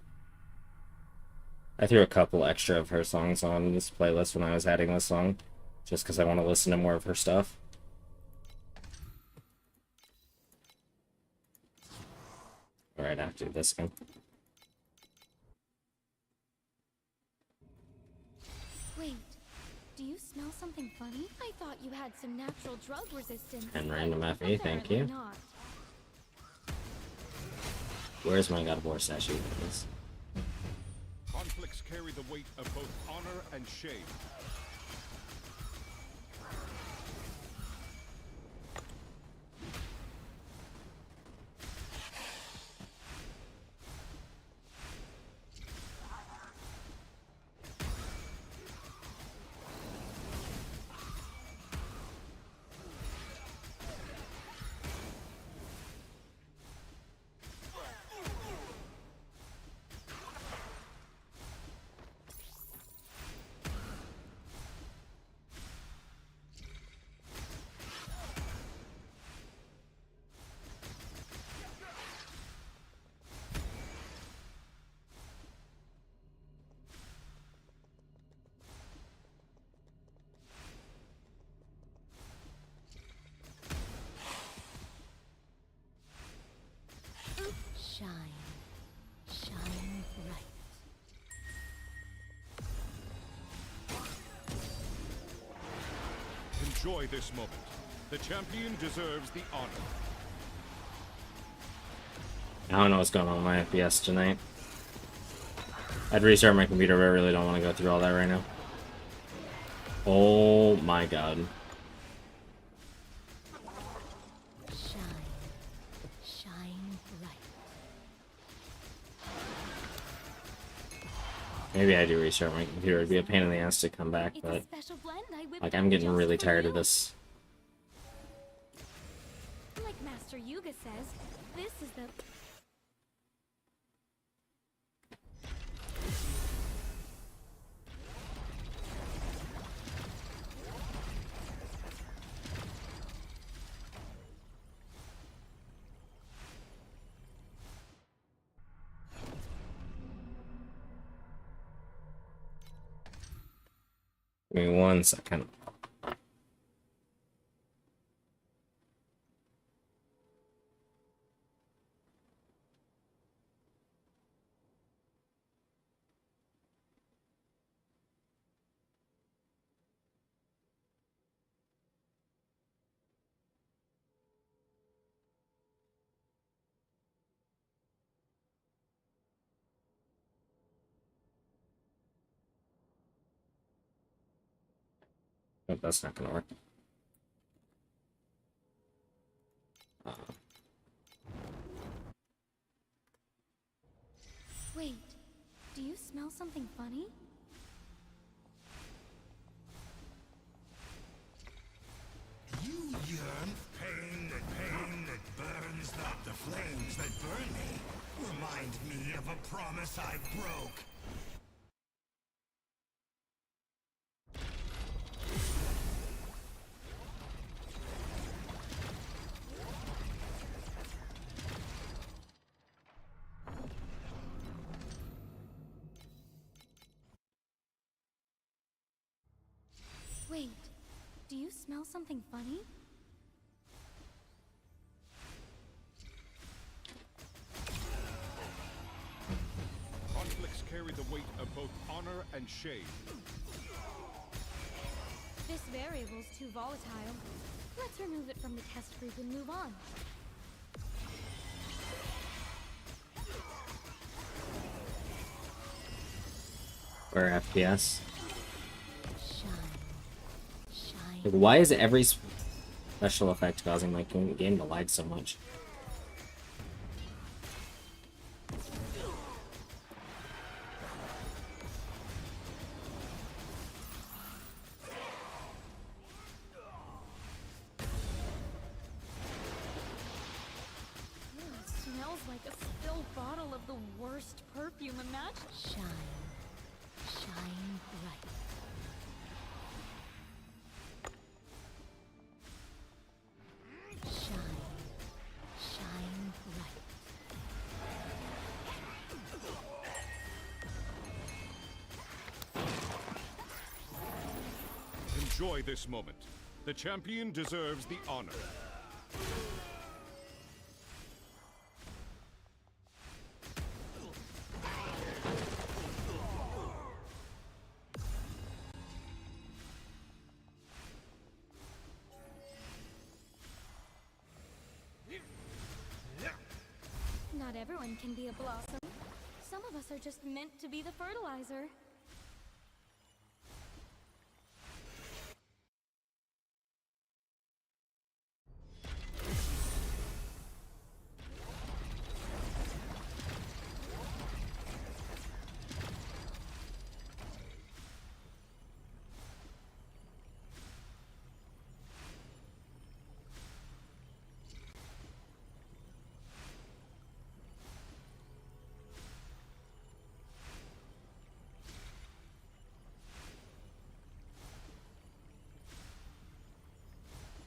I threw a couple extra of her songs on this playlist when I was adding this song, just because I want to listen to more of her stuff. Alright, after this one. Wait, do you smell something funny? I thought you had some natural drug resistance. And random FE, thank you. Not. Where's my God of War statue? Please? Conflicts carry the weight of both honor and shame. Shine bright. Enjoy this moment. The champion deserves the honor. I don't know what's going on with my FPS tonight. I'd restart my computer, but I really don't want to go through all that right now. Oh my god. Shine. Shine bright. Maybe I do restart my computer. It'd be a pain in the ass to come back, It's a but special blend I whipped like up I'm getting just really for tired of you. this. Like Master Yuga says, this is the... Give me 1 second. Nope, that's not gonna work. Wait, do you smell something funny? You yearn pain that burns the flames that burn me. Remind me of a promise I broke. Wait, do you smell something funny? Conflicts carry the weight of both honor and shame. This variable's too volatile. Let's remove it from the test group and move on. Or FPS. Shine. Shine. Like, why is every special effect causing my game to lag so much? Smells like a spilled bottle of the worst perfume imaginable. Shine. Shine bright. Shine. Shine bright. Enjoy this moment. The champion deserves the honor. Not everyone can be a blossom. Some of us are just meant to be the fertilizer.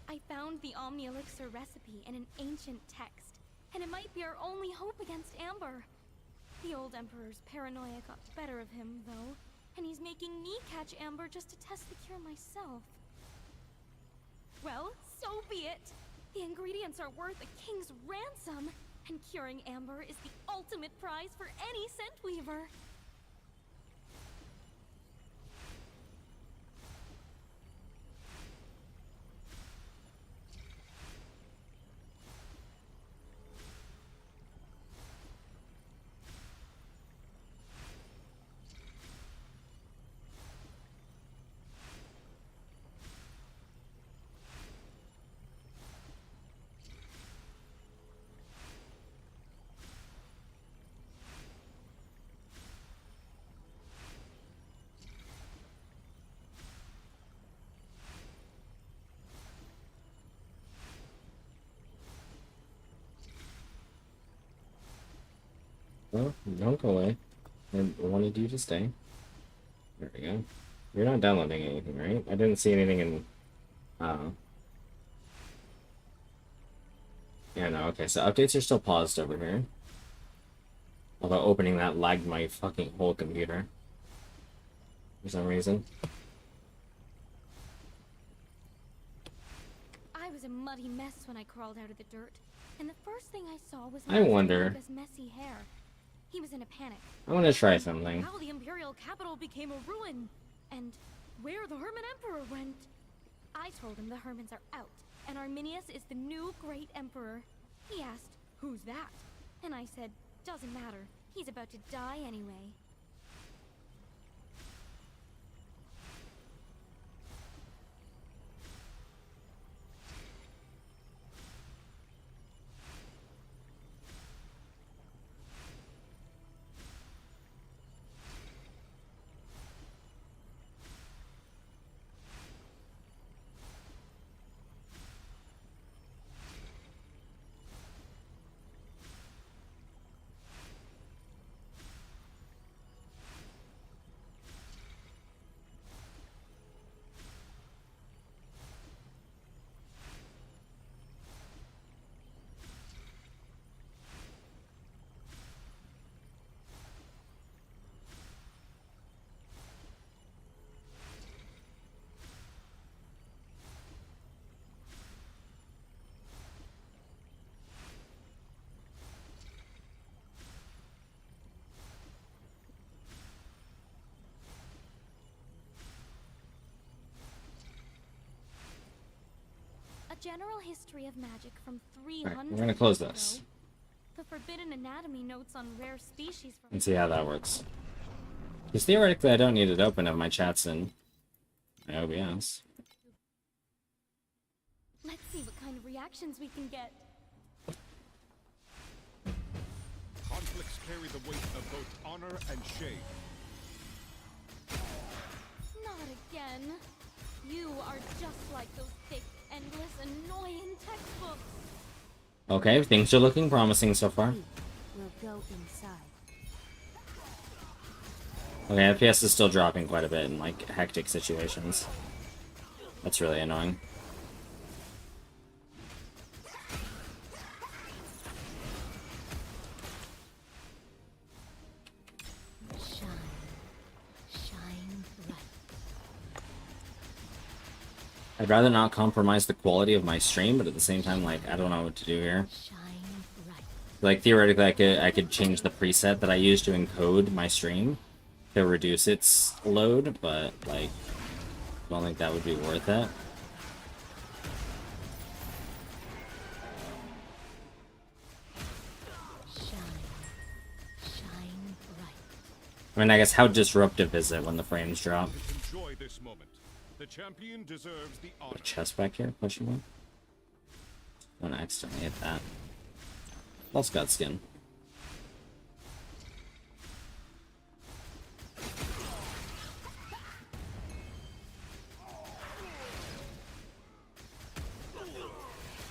I found the Omni Elixir recipe in an ancient text, and it might be our only hope against Amber. The old Emperor's paranoia got the better of him, though, and he's making me catch Amber just to test the cure myself. Well, so be it! The ingredients are worth a king's ransom, and curing Amber is the ultimate prize for any scent weaver. Oh, don't go away. I wanted you to stay. There we go. You're not downloading anything, right? I didn't see anything in... Yeah, no, okay, so updates are still paused over here. Although opening that lagged my fucking whole computer. For some reason. I was a muddy mess when I crawled out of the dirt, and the first thing I saw was I wonder. Master's messy hair. He was in a panic. I want to try something. How the Imperial capital became a ruin, and where the Herman Emperor went. I told him the Hermans are out, and Arminius is the new great emperor. He asked, "Who's that?" And I said, "Doesn't matter. He's about to die anyway." A general history of magic from 300 Alright, we're gonna close years this. ago. The Forbidden Anatomy notes on rare species from And see how that works. Because theoretically I don't need it open if my chat's in my OBS. Let's see what kind of reactions we can get. Conflicts carry the weight of both honor and shame. Not again. You are just like those thick, endless, annoying textbooks. Okay, things are looking promising so far. We'll go inside. Okay, FPS is still dropping quite a bit in like hectic situations. That's really annoying. Shine. Shine bright. I'd rather not compromise the quality of my stream, but at the same time, like, I don't know what to do here. Shine bright. Like, theoretically, I could change the preset that I use to encode my stream to reduce its load, but, like, I don't think that would be worth it. Shine. Shine bright. I mean, I guess how disruptive is it when the frames drop? Enjoy this moment. The champion deserves the honor. Chest back here, pushing one. Don't accidentally hit that. Plus got skin.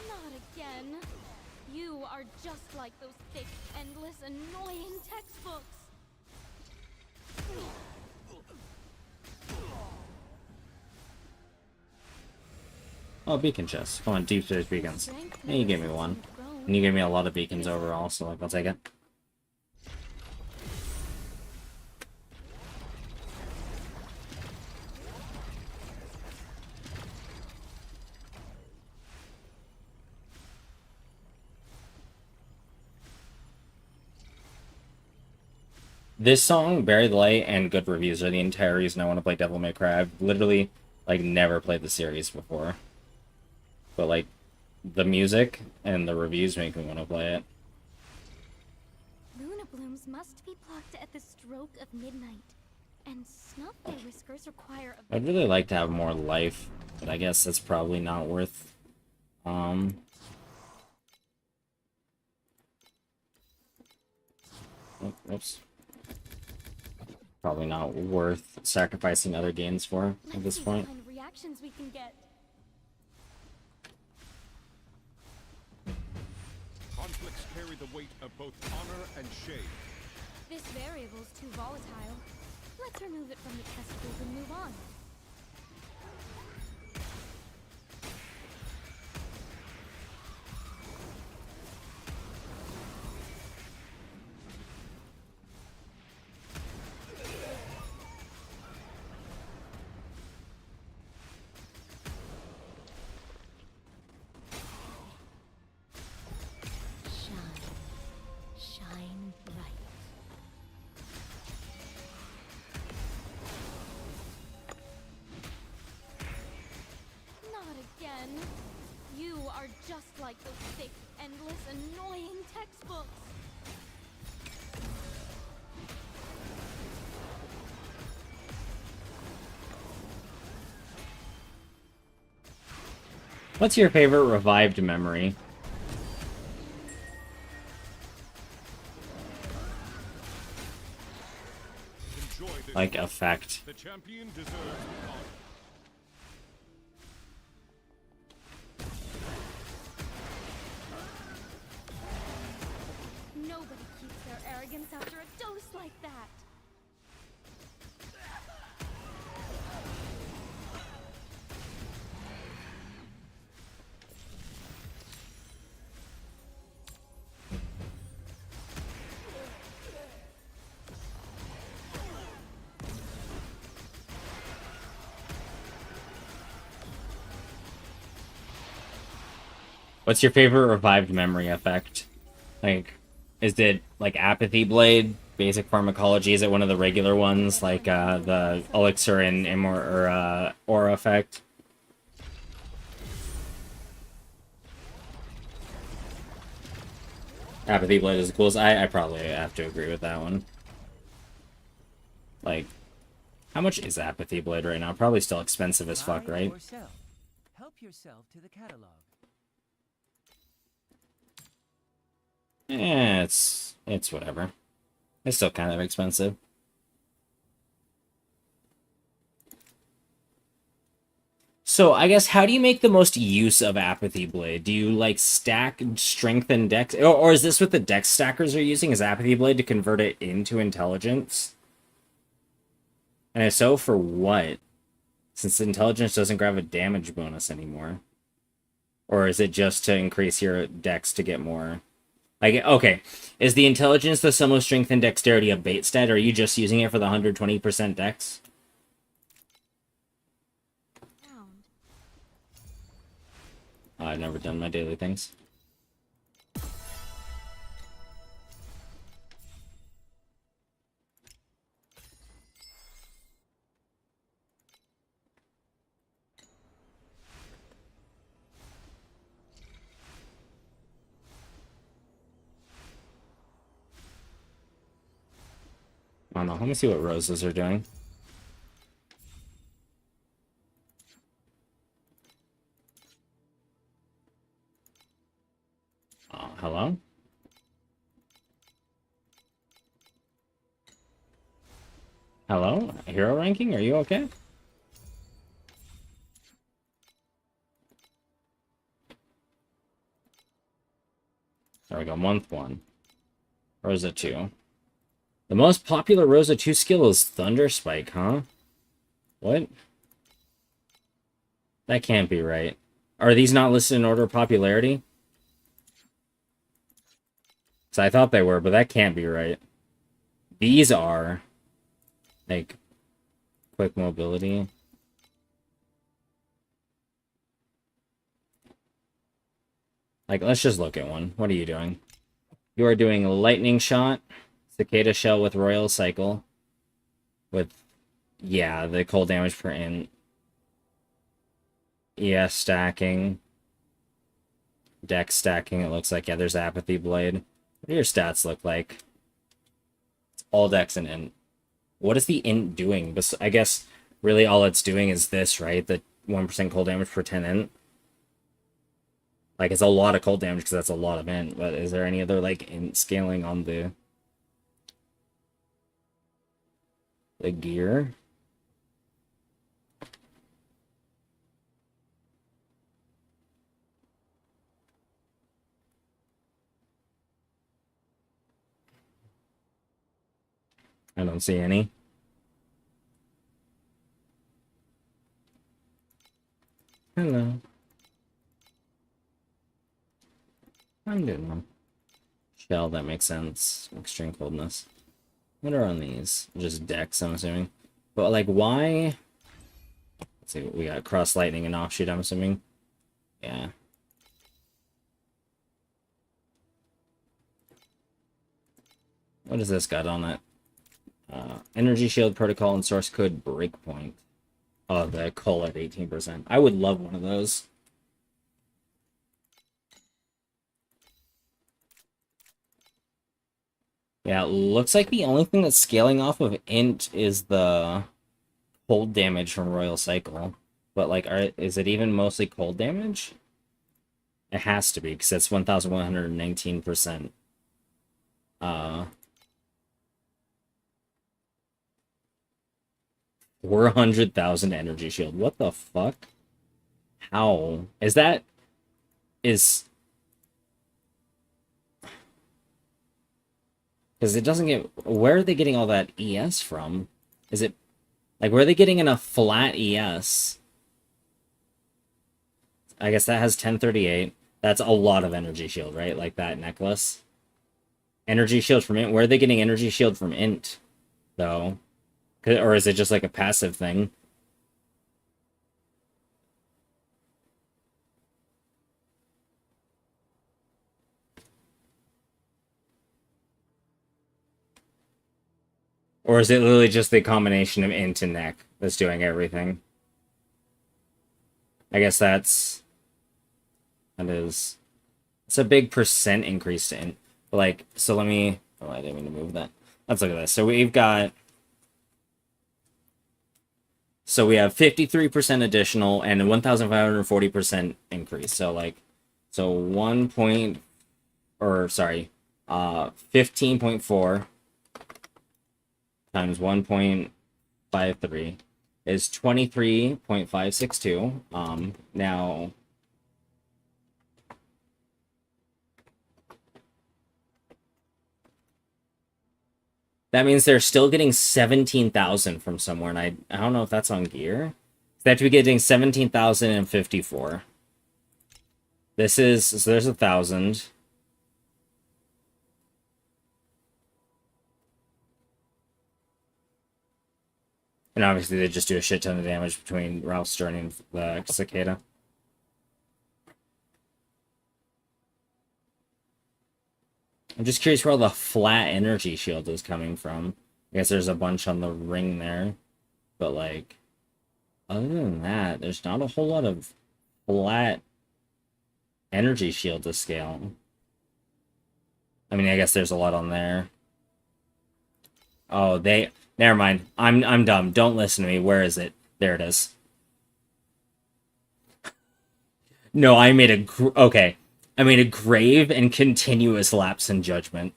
Not again. You are just like those thick, endless, annoying textbooks. Oh, beacon chest. Come on, deep search beacons. And you gave me one. And you gave me a lot of beacons overall, so like, I'll take it. This song, Bury the Light, and good reviews are the entire reason I want to play Devil May Cry. I've literally, like, never played the series before. But, like, the music and the reviews make me want to play it. Luna blooms must be plucked at the stroke of midnight, and snuff their whiskers require a I'd really like to have more life, but I guess that's probably not worth, oh, whoops. Probably not worth sacrificing other gains for at this point. Let's see what kind of reactions we can get. Conflicts carry the weight of both honor and shame. This variable's too volatile. Let's remove it from the test tube and move on. Shine bright. Not again. You are just like those thick, endless, annoying textbooks. What's your favorite revived memory? Enjoy this Like, moment. effect. The champion deserves the honor. Nobody keeps their arrogance after a dose like that. What's your favorite revived memory effect? Like, is it like Apathy Blade, basic pharmacology? Is it one of the regular ones, like the Elixir and Aura effect? Apathy Blade is the coolest. I probably have to agree with that one. Like, how much is Apathy Blade right now? Probably still expensive as fuck, Buy right? or sell. Help yourself to the catalog. It's whatever. It's still kind of expensive. So I guess how do you make the most use of Apathy Blade? Do you like stack strength and dex, or is this what the dex stackers are using? Is Apathy Blade to convert it into intelligence? And if so, for what? Since intelligence doesn't grab a damage bonus anymore. Or is it just to increase your dex to get more? Like, okay, is the intelligence the sum of strength and dexterity a bait stat, or are you just using it for the 120% dex? Found. I've never done my daily things. I don't know. Let me see what roses are doing. Hello? Hello? Hero ranking? Are you okay? There we go. Month 1. Rosa 2. The most popular Rosa 2 skill is Thunder Spike, huh? What? That can't be right. Are these not listed in order of popularity? So I thought they were, but that can't be right. These are, like, quick mobility. Like, let's just look at one. What are you doing? You are doing Lightning Shot, Cicada Shell with Royal Cycle, with, yeah, the cold damage per int. ES stacking. Dex stacking, it looks like. Yeah, there's Apathy Blade. What do your stats look like? It's all Dex and int. What is the int doing? I guess really all it's doing is this, right? The 1% cold damage per 10 int. Like, it's a lot of cold damage because that's a lot of int, but is there any other, like, int scaling on the gear? I don't see any. Hello. I'm doing them. Shell, that makes sense. Extreme coldness. What are on these? Just decks, I'm assuming. But, like, why? Let's see, we got cross lightning and offshoot, I'm assuming. Yeah. What does this got on it? Energy shield protocol and source code breakpoint. Oh, the cull at 18%. I would love one of those. Yeah, it looks like the only thing that's scaling off of int is the cold damage from Royal Cycle. But, like, is it even mostly cold damage? It has to be, because it's 1,119%. 400,000 energy shield. What the fuck? How? Is... Because it doesn't get... Where are they getting all that ES from? Is it... Like, where are they getting in a flat ES? I guess that has 1038. That's a lot of energy shield, right? Like that necklace. Energy shield from int. Where are they getting energy shield from int, though? Or is it just like a passive thing? Or is it literally just the combination of int and neck that's doing everything? I guess that is... It's a big percent increase to int. But like, so let me... Oh, I didn't mean to move that. Let's look at this. So we've got... So we have 53% additional and a 1,540% increase. So like, so 15.4 times 1.53 is 23.562. Now, that means they're still getting 17,000 from somewhere, and I don't know if that's on gear. They have to be getting 17,054. This is, so there's 1,000. And obviously they just do a shit ton of damage between Ralph's Journey and the Cicada. I'm just curious where all the flat energy shield is coming from. I guess there's a bunch on the ring there. But, like, other than that, there's not a whole lot of flat energy shield to scale. I mean, I guess there's a lot on there. Oh, never mind. I'm dumb. Don't listen to me. Where is it? There it is. No, I made a... Okay. I made a grave and continuous lapse in judgment.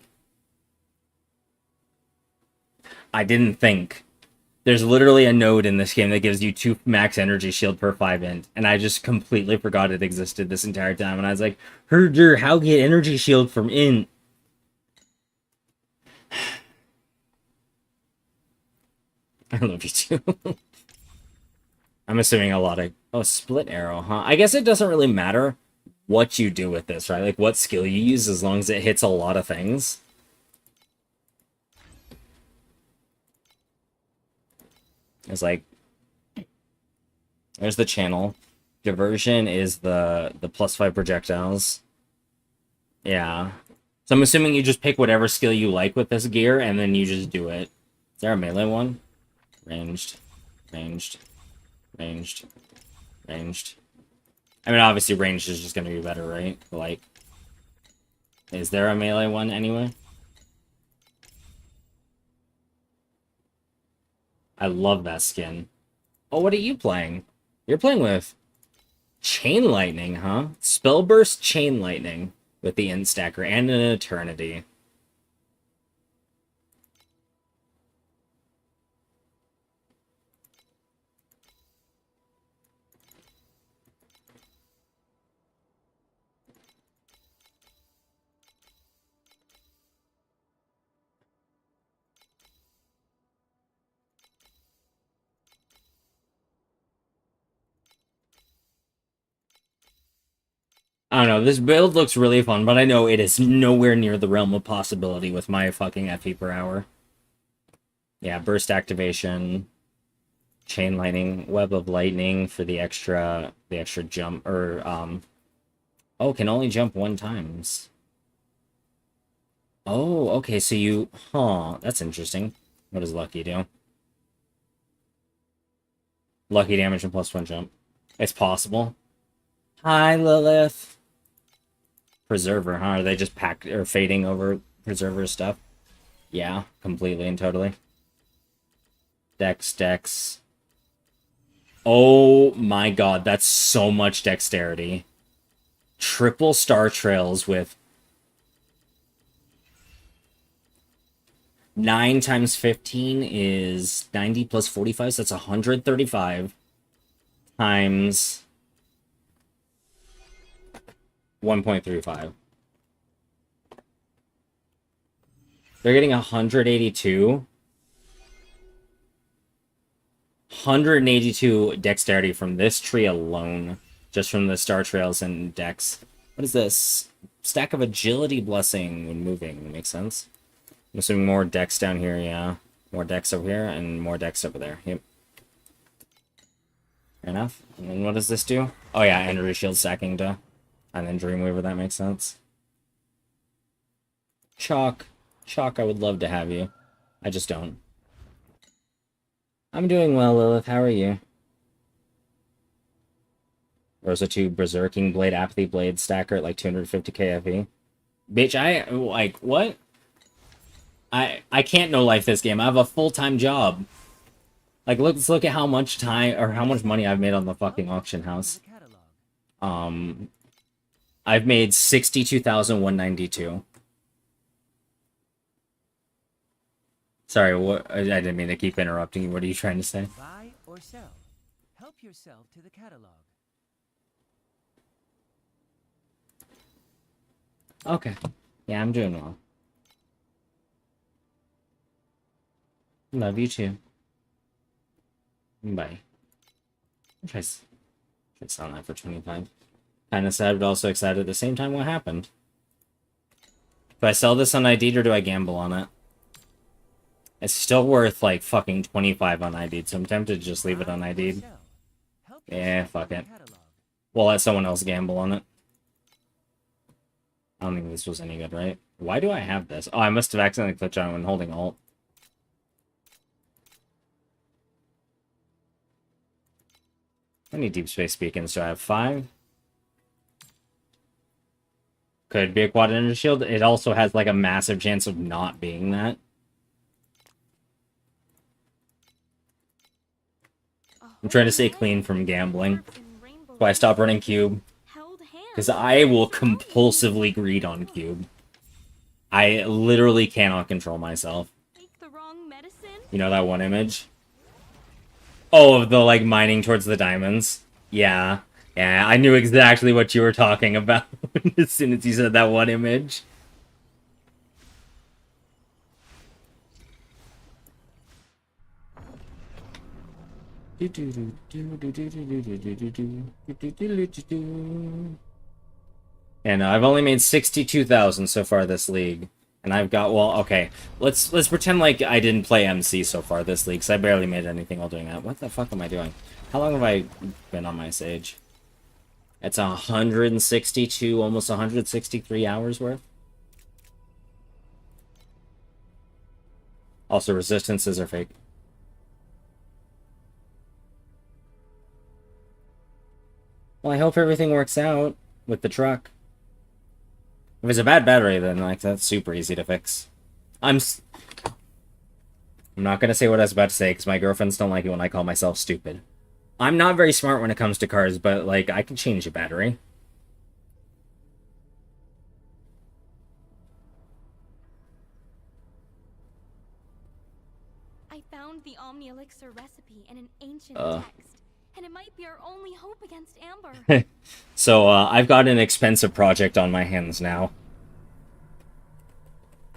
I didn't think. There's literally a node in this game that gives you 2 max energy shield per 5 int, and I just completely forgot it existed this entire time, and I was like, Herder, how get energy shield from int? I love you too. I'm assuming a lot of... Oh, split arrow, huh? I guess it doesn't really matter what you do with this, right? Like, what skill you use, as long as it hits a lot of things. It's like... There's the channel. Diversion is the +5 projectiles. Yeah. So I'm assuming you just pick whatever skill you like with this gear, and then you just do it. Is there a melee one? Ranged. Ranged. Ranged. Ranged. I mean, obviously, ranged is just going to be better, right? But, like, is there a melee one anyway? I love that skin. Oh, what are you playing? You're playing with Chain Lightning, huh? Spellburst Chain Lightning with the Instacker and an Eternity. know, this build looks really fun, but I know it is nowhere near the realm of possibility with my fucking FP per hour. Yeah, burst activation, chain lightning, web of lightning for the extra jump, or, oh, can only jump 1 times. Oh, okay, so you, that's interesting. What does Lucky do? Lucky damage and +1 jump. It's possible. Hi, Lilith. Preserver, huh? Are they just fading over Preserver stuff? Yeah, completely and totally. Dex. Oh my god, that's so much dexterity. Triple Star Trails with 9 times 15 is 90 plus 45, so that's 135 times 1.35. They're getting 182. 182 dexterity from this tree alone. Just from the Star Trails and Dex. What is this? Stack of Agility Blessing when moving. Makes sense. I'm assuming more Dex down here, yeah. More Dex over here, and more Dex over there. Yep. Fair enough. And then what does this do? Oh yeah, Energy Shield stacking to... And then Dreamweaver, that makes sense. Chalk, I would love to have you. I just don't. I'm doing well, Lilith. How are you? Rosa 2 Berserking Blade, Apathy Blade Stacker at like 250k FE. Bitch, I, like, what? I can't no-life this game. I have a full-time job. Like, let's look at how much time, or how much money I've made on the fucking auction house. I've made 62,192. Sorry, what? I didn't mean to keep interrupting you. What are you trying to say? Buy or sell. Help yourself to the catalog. Okay. Yeah, I'm doing well. Love you too. Bye. Try selling that for 25. Kinda sad, but also excited at the same time. What happened? Do I sell this on ID or do I gamble on it? It's still worth like fucking 25 on ID, so I'm tempted to just leave it on ID. Yeah, fuck it. We'll let someone else gamble on it. I don't think this was any good, right? Why do I have this? Oh, I must have accidentally clicked on it when holding Alt. How many Deep Space Beacons do I have? 5? Could be a Quad Energy Shield. It also has like a massive chance of not being that. I'm trying to stay clean from gambling. That's why I stopped running Cube. Because I will compulsively greed on Cube. I literally cannot control myself. You know that one image? Oh, of the, like, mining towards the diamonds. Yeah. Yeah, I knew exactly what you were talking about as soon as you said that one image. And I've only made 62,000 so far this league. And I've got, well, okay. Let's pretend like I didn't play MC so far this league, because I barely made anything while doing that. What the fuck am I doing? How long have I been on my Sage? It's 162, almost 163 hours worth. Also, resistances are fake. Well, I hope everything works out with the truck. If it's a bad battery, then, like, that's super easy to fix. I'm not gonna say what I was about to say, because my girlfriends don't like it when I call myself stupid. I'm not very smart when it comes to cars, but, like, I can change a battery. I found the Omni Elixir recipe in an ancient text, and it might be our only hope against Amber. So, I've got an expensive project on my hands now.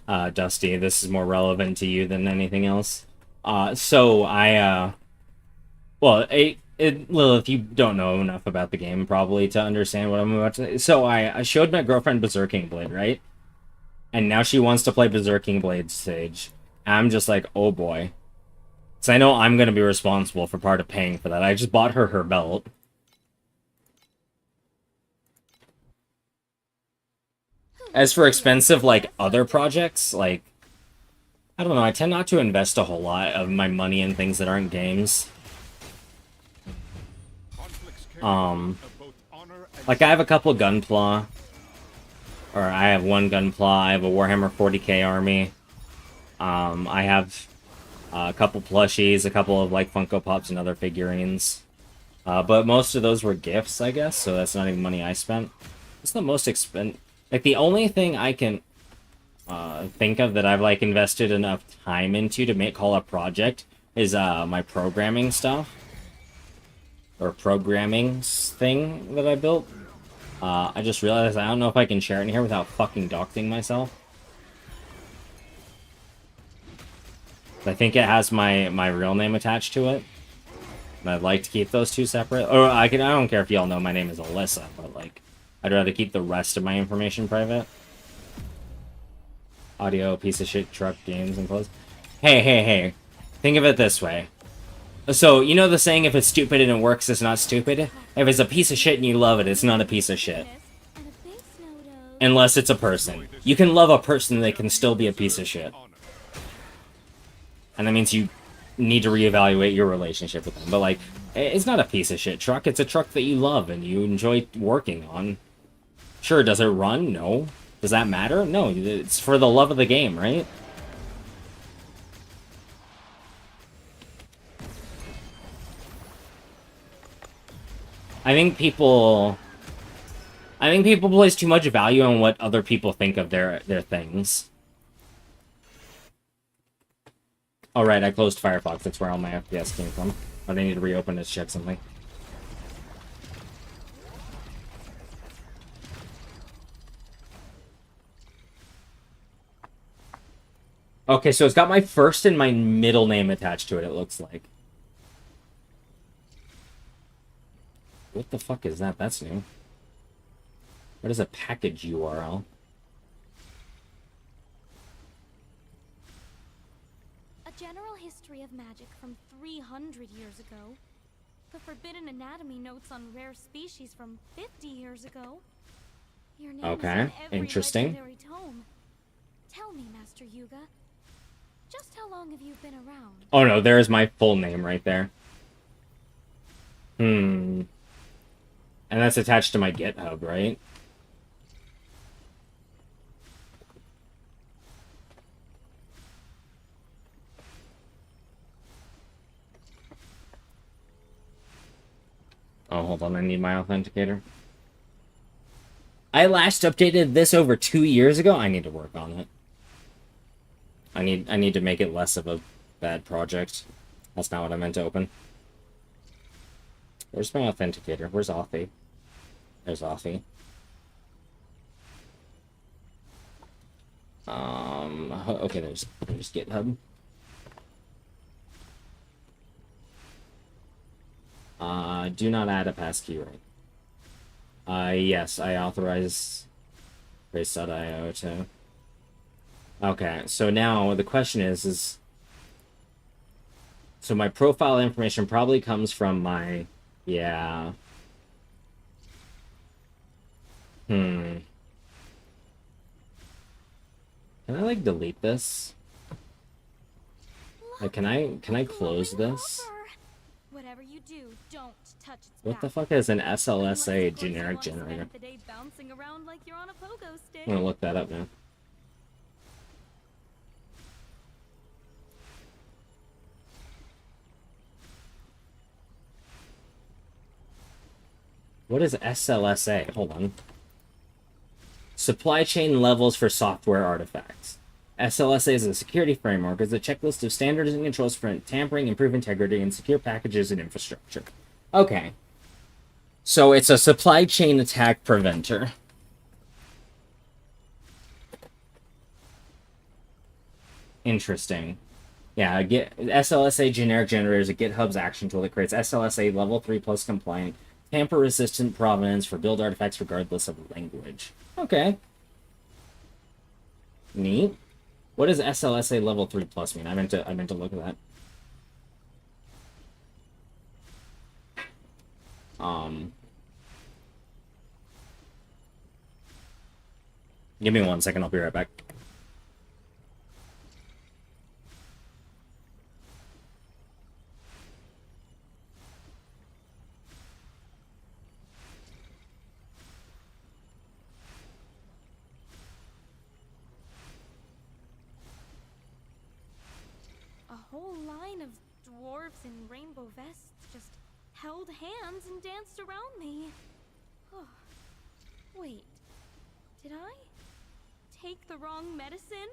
Dusty, this is more relevant to you than anything else. Well, Lilith, you don't know enough about the game probably to understand what I'm about to say. So I showed my girlfriend Berserking Blade, right? And now she wants to play Berserking Blade stage. And I'm just like, oh boy. So I know I'm going to be responsible for part of paying for that. I just bought her belt. As for expensive, like, other projects, like, I don't know, I tend not to invest a whole lot of my money in things that aren't games. Like, I have a couple Gunpla. Or I have one Gunpla, I have a Warhammer 40k army. I have a couple plushies, a couple of, like, Funko Pops and other figurines. But most of those were gifts, I guess, so that's not even money I spent. It's the most expensive... Like, the only thing I can think of that I've, like, invested enough time into to call a project is my programming stuff. Or programming thing that I built. I just realized I don't know if I can share it in here without fucking doxing myself. I think it has my real name attached to it. And I'd like to keep those two separate. Or I don't care if y'all know my name is Alyssa, but, like, I'd rather keep the rest of my information private. Audio, piece of shit, truck, games, and clothes. Hey. Think of it this way. So, you know the saying, if it's stupid and it works, it's not stupid? If it's a piece of shit and you love it, it's not a piece of shit. Unless it's a person. You can love a person, they can still be a piece of shit. And that means you need to reevaluate your relationship with them. But, like, it's not a piece of shit truck. It's a truck that you love and you enjoy working on. Sure, does it run? No. Does that matter? No, it's for the love of the game, right? I think people place too much value on what other people think of their things. Oh, right, I closed Firefox. That's where all my FPS came from. Oh, they need to reopen this, check something. Okay, so it's got my first and my middle name attached to it, it looks like. What the fuck is that? That's new. What is a package URL? A general history of magic from 300 years ago. The Forbidden Anatomy notes on rare species from 50 years ago. Your name is in every interesting. legendary tome. Tell me, Master Yuga, just how long have you been around? Oh no, there is my full name right there. And that's attached to my GitHub, right? Oh, hold on, I need my authenticator. I last updated this over 2 years ago. I need to work on it. I need to make it less of a bad project. That's not what I meant to open. Where's my authenticator? Where's Authy? There's Authy. Okay, there's GitHub. Do not add a passkey, right? Yes, I authorize Race.io to... Okay, so now the question is... So my profile information probably comes from my... Yeah... Can I, like, delete this? Like, can I close this? Whatever you do, don't touch its What the back. fuck is an Unless, SLSA of course, you generic want to spend generator? the day bouncing around like you're on a pogo stick. I'm gonna look that up now. What is SLSA? Hold on. Supply chain levels for software artifacts. SLSA is a security framework. It's a checklist of standards and controls for tampering, improve integrity, and secure packages and infrastructure. Okay. So it's a supply chain attack preventer. Interesting. Yeah, get SLSA generic generator is a GitHub's action tool that creates SLSA level 3 plus compliant, tamper resistant provenance for build artifacts regardless of language. Okay. Neat. What does SLSA level 3 plus mean? I meant to look at that. Give me 1 second, I'll be right back. A whole line of dwarves in rainbow vests just held hands and danced around me. Oh, wait, did I take the wrong medicine?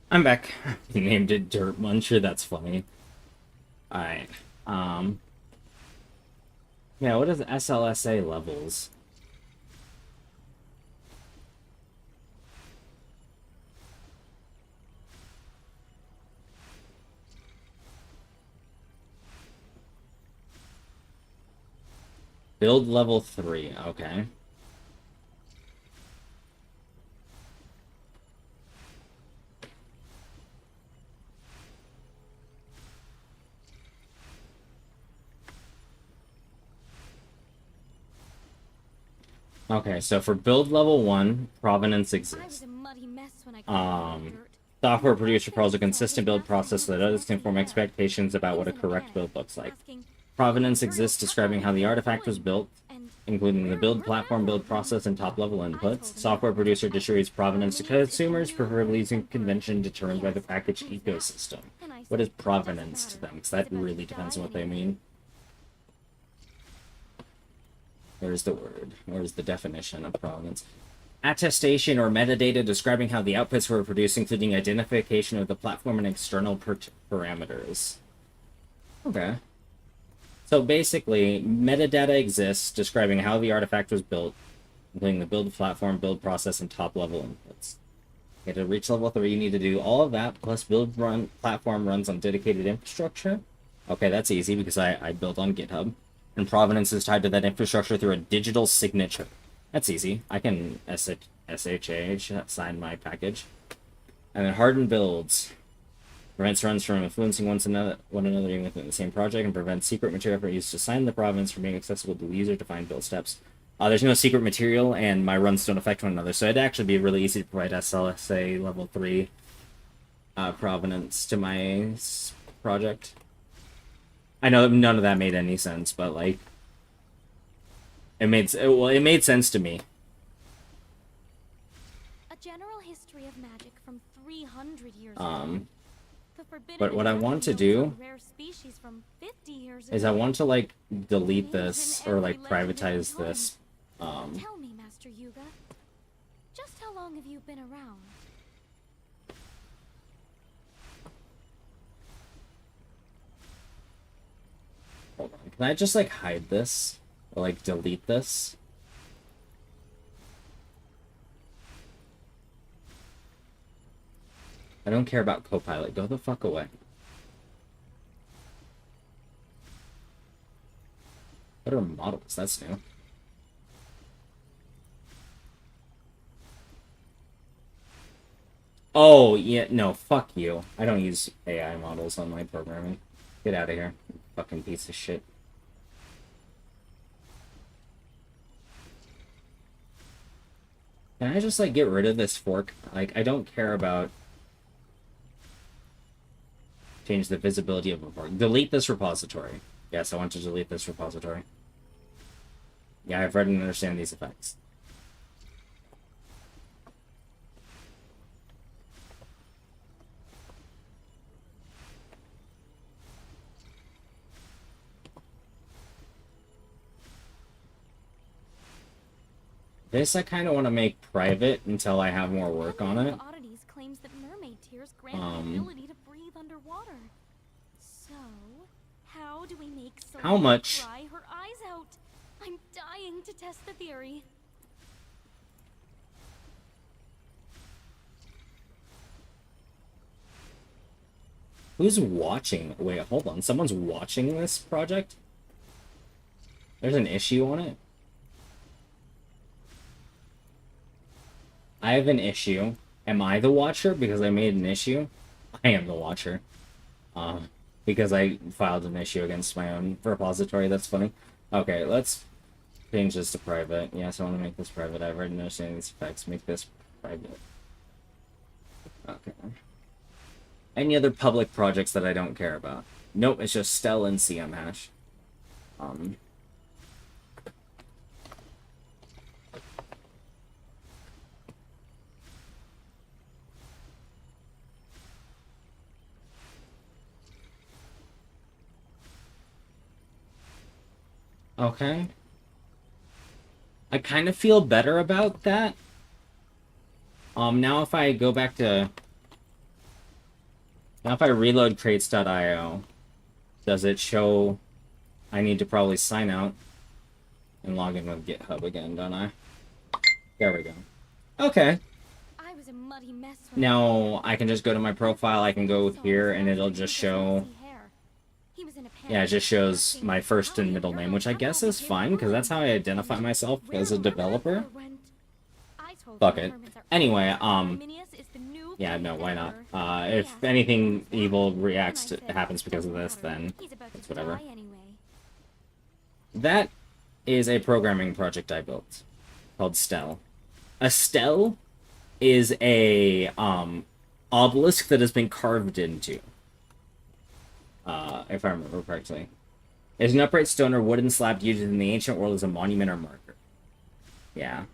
I'm back. He named it Dirt Muncher, that's funny. Alright. Yeah, what is SLSA levels? Build level 3, okay. Okay, so for build level 1, provenance I was exists. a muddy mess when I got dirt. Software producer follows a consistent build process so that others can form expectations about what a correct build looks like. Provenance exists, describing how the artifact was built, including the build platform, build process, and top-level inputs. Software producer distributes provenance to consumers, preferably using convention determined by the package ecosystem. What is provenance to them? Because that really depends on what they mean. Where's the word? Where's the definition of provenance? Attestation or metadata describing how the outputs were produced, including identification of the platform and external parameters. Okay. So basically, metadata exists describing how the artifact was built, including the build platform, build process, and top-level inputs. Okay, to reach level 3, you need to do all of that, plus platform runs on dedicated infrastructure. Okay, that's easy because I built on GitHub. And provenance is tied to that infrastructure through a digital signature. That's easy. I can SHH, sign my package. And then hardened builds. Prevents runs from influencing one another even within the same project, and prevents secret material for use to sign the provenance from being accessible to the user-defined build steps. There's no secret material, and my runs don't affect one another, so it'd actually be really easy to provide SLSA level 3 provenance to my project. I know none of that made any sense, but like, it made sense to me. A general history of magic from 300 years ago. But what I want to do is I want to like delete this or like privatize this. Tell me, Master Yuga, just how long have you been around? Hold on. Can I just like hide this or like delete this? I don't care about Copilot. Go the fuck away. What are models? That's new. Oh, yeah, no, fuck you. I don't use AI models on my programming. Get out of here, you fucking piece of shit. Can I just, like, get rid of this fork? Like, I don't care about... Change the visibility of a fork. Delete this repository. Yes, I want to delete this repository. Yeah, I've read and understand these effects. This I kind of want to make private until I have more work on it. Oddities claims that mermaid tears grant the ability to breathe underwater. So, how do we make Selena How much? cry her eyes out? I'm dying to test the theory. Who's watching? Wait, hold on. Someone's watching this project? There's an issue on it? I have an issue. Am I the watcher because I made an issue? I am the watcher. Because I filed an issue against my own repository. That's funny. Okay, let's change this to private. Yes, I want to make this private. I've already understanding these effects. Make this private. Okay. Any other public projects that I don't care about? Nope, it's just Stell and CM hash. Okay. I kind of feel better about that. Now if I go back to... Now if I reload crates.io, does it show... I need to probably sign out and log in with GitHub again, don't I? There we go. Okay. I was a muddy mess when Now I can just go to my profile, I can go here, and it'll just show... He was in a panic. Yeah, it just shows my first and middle name, which I guess is fine, because that's how I identify myself as a developer. Fuck it. Anyway, yeah, no, why not? If anything evil reacts to happens because of this, then it's whatever. That is a programming project I built called Stell. A Stell is a obelisk that has been carved into. If I remember correctly. It's an upright stone or wooden slab used in the ancient world as a monument or marker. Yeah.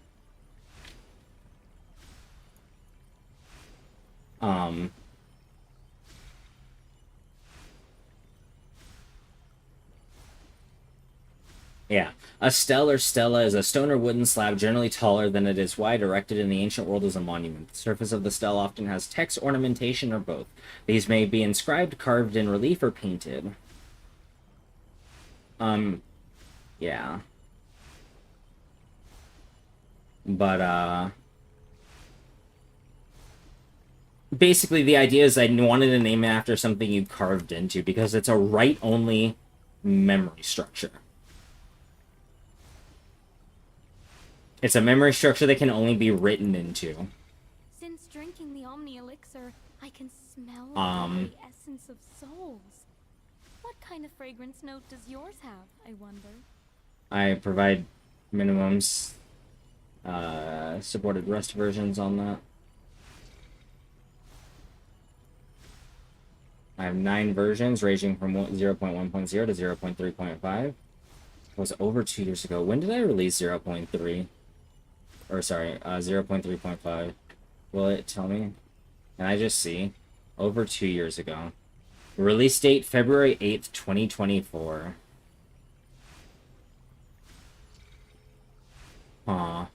Yeah. A stele or stela is a stone or wooden slab generally taller than it is wide, erected in the ancient world as a monument. The surface of the stele often has text, ornamentation, or both. These may be inscribed, carved in relief, or painted. Yeah. But, basically, the idea is I wanted to name it after something you carved into, because it's a write-only memory structure. It's a memory structure that can only be written into. Since drinking the Omni Elixir, I can smell the very essence of souls. What kind of fragrance note does yours have, I wonder? I provide minimums, supported Rust versions on that. I have 9 versions, ranging from 0.1.0 to 0.3.5. It was over 2 years ago. When did I release 0.3? Or sorry, 0.3.5. Will it tell me? Can I just see? Over 2 years ago. Release date, February 8th, 2024. Huh.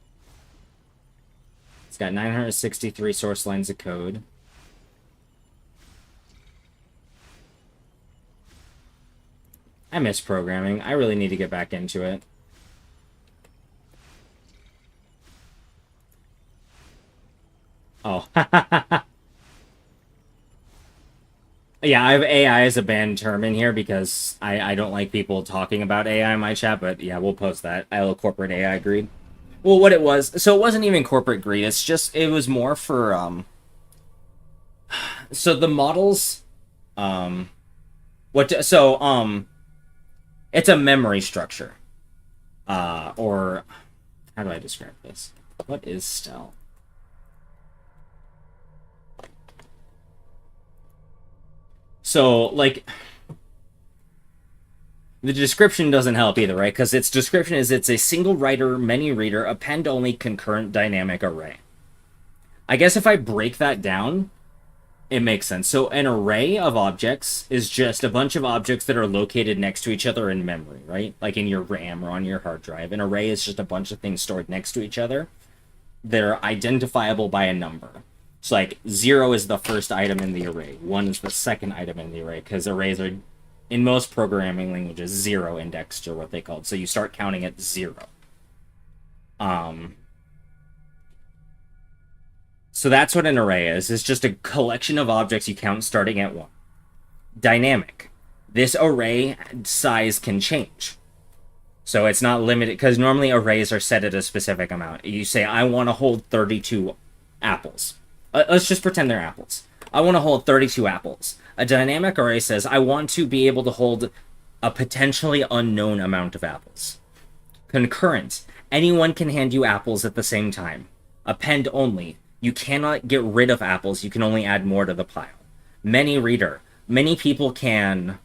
It's got 963 source lines of code. I miss programming. I really need to get back into it. Oh. Yeah, I have AI as a banned term in here because I don't like people talking about AI in my chat, but yeah, we'll post that. I'll corporate AI greed. Well, what it was, so it wasn't even corporate greed, it's just, it was more for, so the models, it's a memory structure. Or, how do I describe this? What is Stell? So, like, the description doesn't help either, right? Because its description is it's a single writer, many reader, append-only concurrent dynamic array. I guess if I break that down, it makes sense. So an array of objects is just a bunch of objects that are located next to each other in memory, right? Like in your RAM or on your hard drive. An array is just a bunch of things stored next to each other. they're identifiable by a number. So like 0 is the first item in the array, 1 is the second item in the array, because arrays are, in most programming languages, 0 indexed, or what they call it. So you start counting at 0. So that's what an array is. It's just a collection of objects you count starting at 1. Dynamic. This array size can change. So it's not limited, because normally arrays are set at a specific amount. You say, I want to hold 32 apples. Let's just pretend they're apples. I want to hold 32 apples. A dynamic array says, I want to be able to hold a potentially unknown amount of apples. Concurrent. Anyone can hand you apples at the same time. Append only. You cannot get rid of apples. You can only add more to the pile. Many reader. Many people can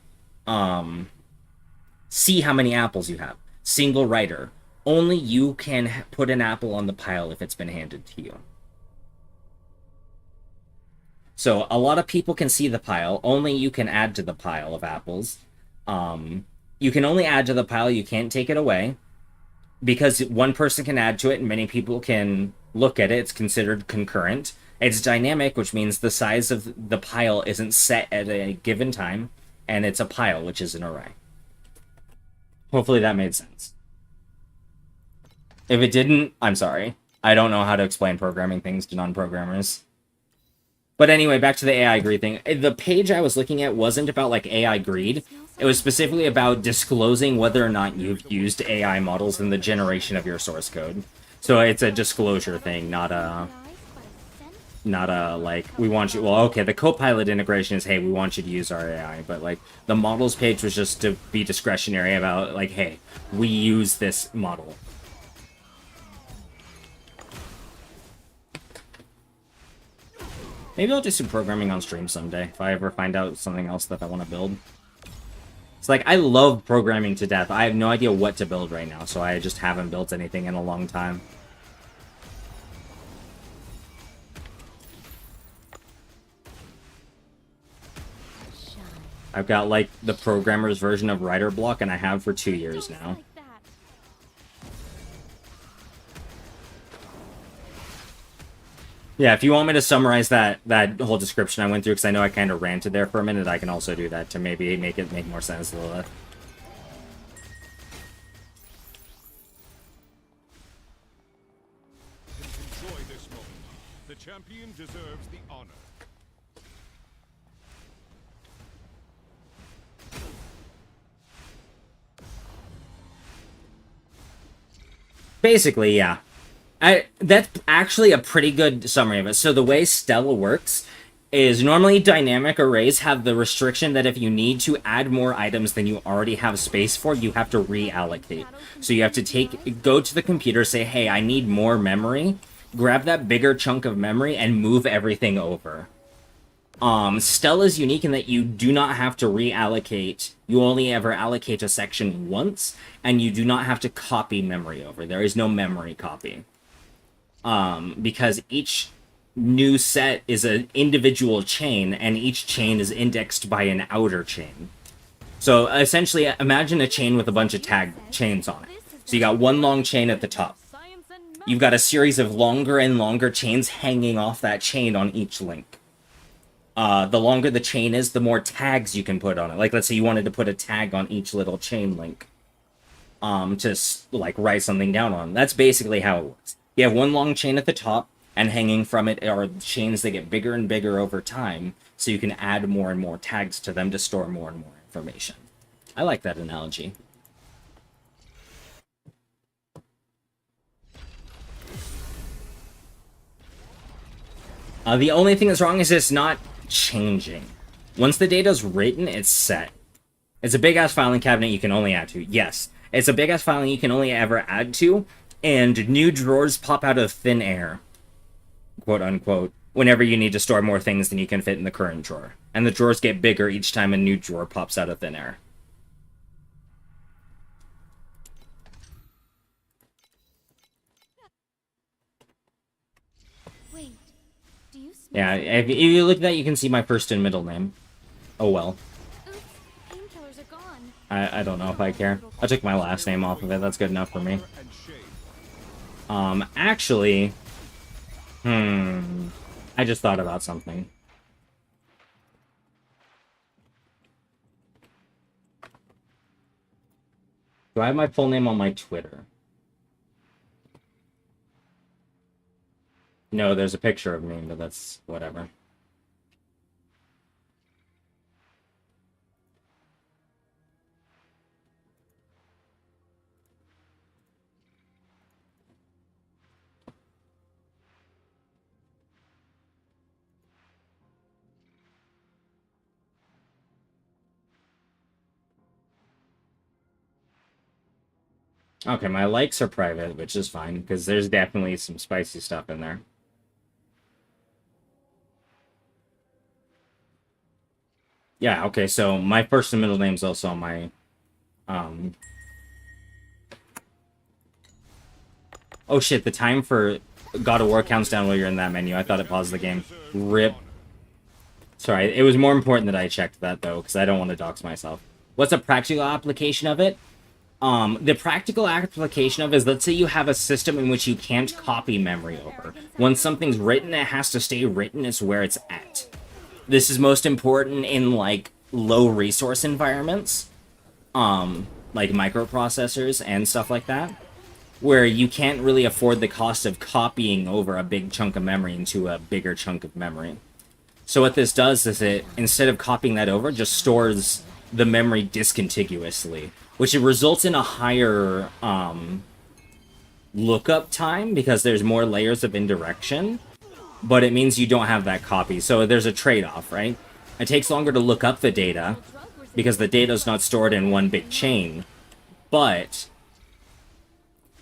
see how many apples you have. Single writer. Only you can put an apple on the pile if it's been handed to you. So a lot of people can see the pile. Only you can add to the pile of apples. You can only add to the pile. You can't take it away. Because one person can add to it and many people can look at it. It's considered concurrent. It's dynamic, which means the size of the pile isn't set at a given time. And it's a pile, which is an array. Hopefully that made sense. If it didn't, I'm sorry. I don't know how to explain programming things to non-programmers. But anyway, back to the AI greed thing. The page I was looking at wasn't about, like, AI greed. It was specifically about disclosing whether or not you've used AI models in the generation of your source code. So it's a disclosure thing, not a, like, we want you, well, okay, the Copilot integration is, hey, we want you to use our AI, but, like, the models page was just to be discretionary about, like, hey, we use this model. Maybe I'll do some programming on stream someday, if I ever find out something else that I want to build. It's like, I love programming to death. I have no idea what to build right now, so I just haven't built anything in a long time. I've got, like, the programmer's version of Writer Block, and I have for 2 years now. Yeah, if you want me to summarize that whole description I went through, because I know I kind of ranted there for a minute, I can also do that to maybe make it make more sense, Lilith. Enjoy this moment. The champion deserves the honor. Basically, yeah. That's actually a pretty good summary of it. So the way Stella works is normally dynamic arrays have the restriction that if you need to add more items than you already have space for, you have to reallocate. So you have to go to the computer, say, hey, I need more memory, grab that bigger chunk of memory, and move everything over. Stella's unique in that you do not have to reallocate. You only ever allocate a section once, and you do not have to copy memory over. There is no memory copy. Because each new set is an individual chain, and each chain is indexed by an outer chain. So essentially, imagine a chain with a bunch of tag chains on it. So you got one long chain at the top. You've got a series of longer and longer chains hanging off that chain on each link. The longer the chain is, the more tags you can put on it. Like, let's say you wanted to put a tag on each little chain link. To, like, write something down on. That's basically how it works. You have one long chain at the top, and hanging from it are chains that get bigger and bigger over time, so you can add more and more tags to them to store more and more information. I like that analogy. The only thing that's wrong is it's not changing. Once the data's written, it's set. It's a big-ass filing cabinet you can only add to. Yes, it's a big-ass filing you can only ever add to, and new drawers pop out of thin air, quote-unquote, whenever you need to store more things than you can fit in the current drawer. And the drawers get bigger each time a new drawer pops out of thin air. Wait, do you smell Yeah, if you look at that, you can see my first and middle name. Oh well. Oops, painkillers are gone. I don't know if I care. I took my last name off of it, that's good enough for me. And shame. Actually, I just thought about something. Do I have my full name on my Twitter? No, there's a picture of me, but that's whatever. Okay, my likes are private, which is fine, because there's definitely some spicy stuff in there. Yeah, okay, so my first and middle name's also on my, Oh shit, the time for God of War counts down while you're in that menu. I thought it paused the game. RIP. Sorry, it was more important that I checked that, though, because I don't want to dox myself. What's a practical application of it? The practical application of it is, let's say you have a system in which you can't copy memory over. Once something's written, it has to stay written as where it's at. This is most important in, like, low resource environments, like microprocessors and stuff like that, where you can't really afford the cost of copying over a big chunk of memory into a bigger chunk of memory. So what this does is it, instead of copying that over, just stores the memory discontiguously, which results in a higher lookup time because there's more layers of indirection, but it means you don't have that copy. So there's a trade-off, right? It takes longer to look up the data because the data is not stored in one big chain, but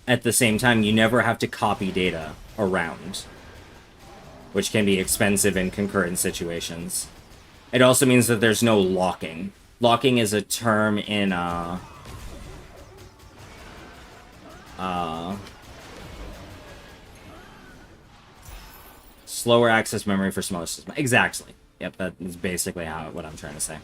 at the same time, you never have to copy data around, which can be expensive in concurrent situations. It also means that there's no locking. Locking is a term in slower access memory for smaller systems. Exactly. Yep, that is basically what I'm trying to say.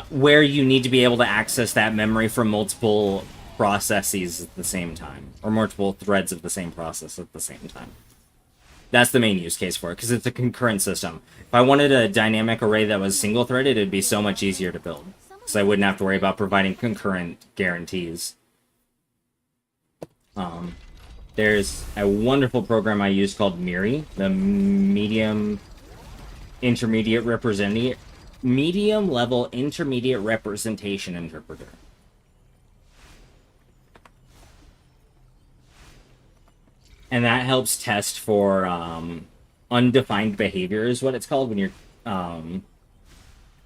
Where you need to be able to access that memory from multiple processes at the same time, or multiple threads of the same process at the same time. That's the main use case for it, because it's a concurrent system. If I wanted a dynamic array that was single-threaded, it'd be so much easier to build, because I wouldn't have to worry about providing concurrent guarantees. There's a wonderful program I use called MIRI, the Medium Level Intermediate Representation Interpreter. And that helps test for undefined behavior is what it's called, when your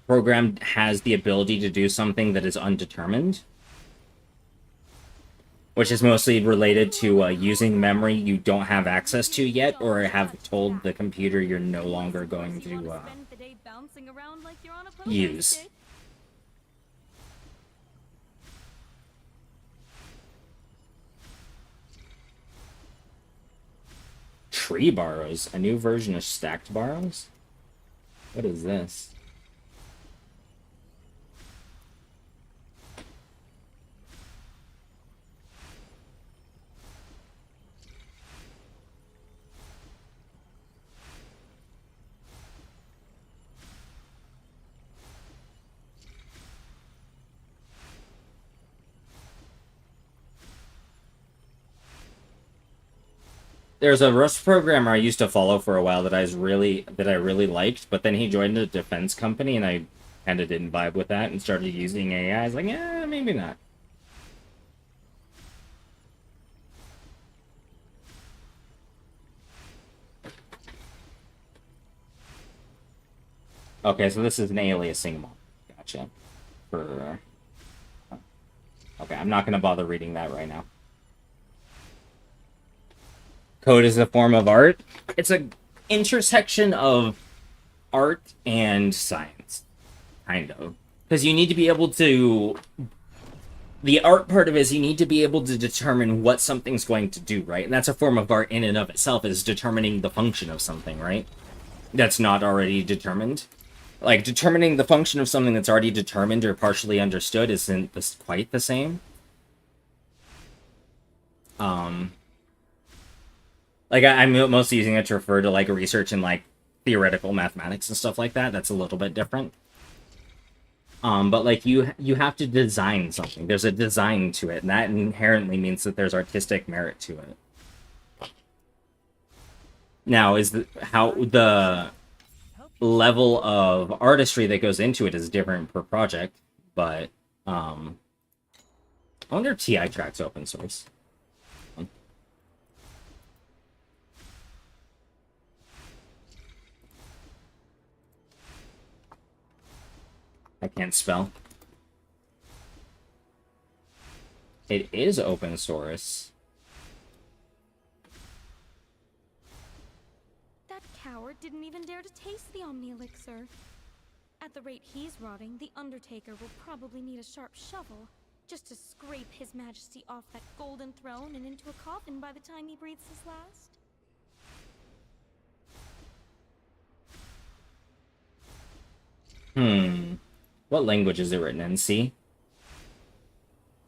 program has the ability to do something that is undetermined, which is mostly related to using memory you don't have access to yet, or have told the computer you're no longer going to use. Tree Borrows, a new version of Stacked Borrows? What is this? There's a Rust programmer I used to follow for a while that I really liked, but then he joined a defense company and I kind of didn't vibe with that and started using AI. I was like, yeah, maybe not. Okay, so this is an aliasing model. Gotcha. Okay, I'm not going to bother reading that right now. Code is a form of art. It's an intersection of art and science, kind of. Because you need to be able to... The art part of it is you need to be able to determine what something's going to do, right? And that's a form of art in and of itself, is determining the function of something, right? That's not already determined. Like, determining the function of something that's already determined or partially understood isn't quite the same. Like, I'm mostly using it to refer to, like, research and, like, theoretical mathematics and stuff like that. That's a little bit different. But, like, you have to design something. There's a design to it, and that inherently means that there's artistic merit to it. Now, how the level of artistry that goes into it is different per project, but, I wonder if TI Track's open source. I can't spell. It is open source. That coward didn't even dare to taste the Omni Elixir. At the rate he's rotting, the Undertaker will probably need a sharp shovel just to scrape His Majesty off that golden throne and into a coffin by the time he breathes his last. What language is it written in? C?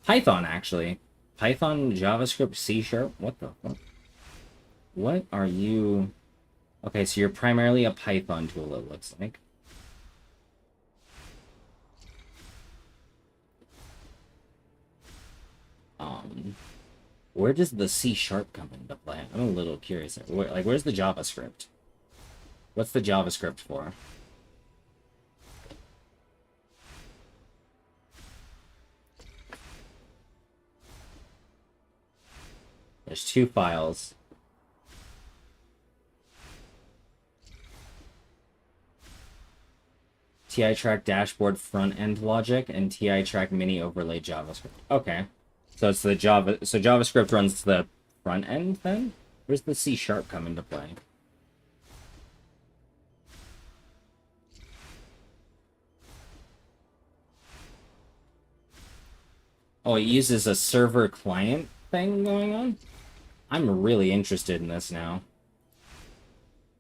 Python, actually. Python, JavaScript, C#. What the fuck? What are you... Okay, so you're primarily a Python tool, it looks like. Where does the C# come into play? I'm a little curious. Where's the JavaScript? What's the JavaScript for? There's two files. TI Track dashboard front end logic and TI Track mini overlay JavaScript. Okay. So it's the so JavaScript runs the front end then? Where's the C# come into play? Oh, it uses a server client thing going on? I'm really interested in this now.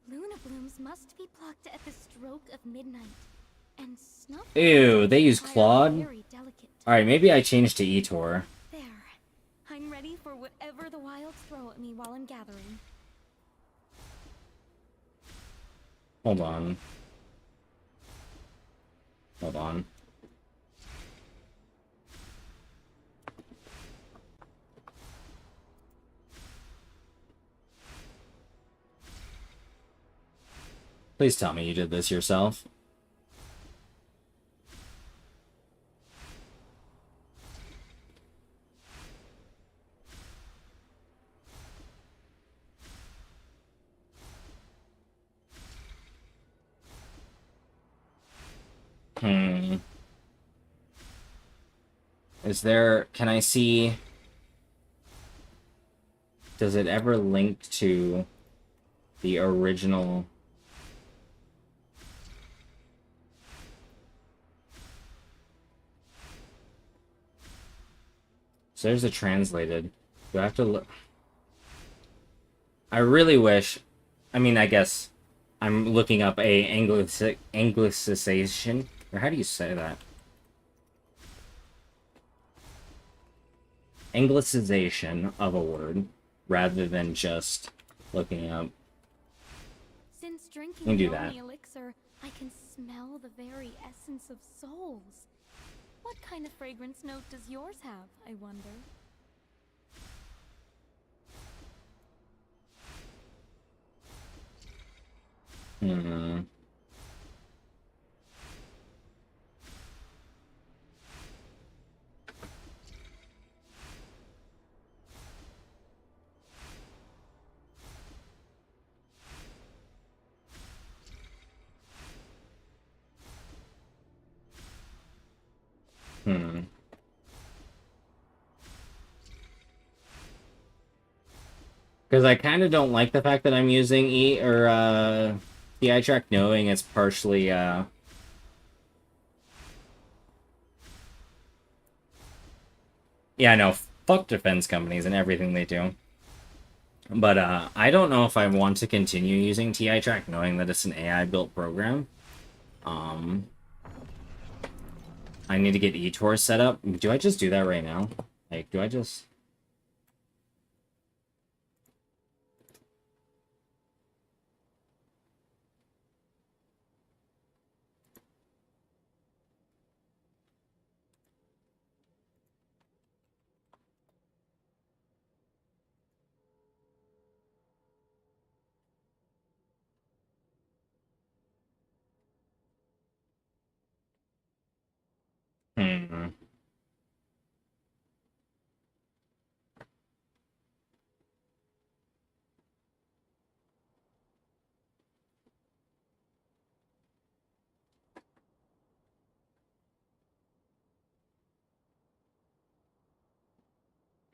Luna blooms must be plucked at the stroke of midnight. And snuff. Ew, they use Claude? Very delicate. Alright, maybe I changed to Etor. There. I'm ready for whatever the wilds throw at me while I'm gathering. Hold on. Hold on. Please tell me you did this yourself. Is there... Can I see... Does it ever link to the original... So there's a translated. Do I have to look? I really wish... I mean, I guess I'm looking up a anglicization. Or how do you say that? Anglicization of a word, rather than just looking up. Since You drinking can do the that. Omni Elixir, I can smell the very essence of souls. What kind of fragrance note does yours have, I wonder? Because I kind of don't like the fact that I'm using TI Track, knowing it's partially, Yeah, no, fuck defense companies and everything they do. But, I don't know if I want to continue using TI Track, knowing that it's an AI-built program. I need to get eTor set up. Do I just do that right now? Like, do I just...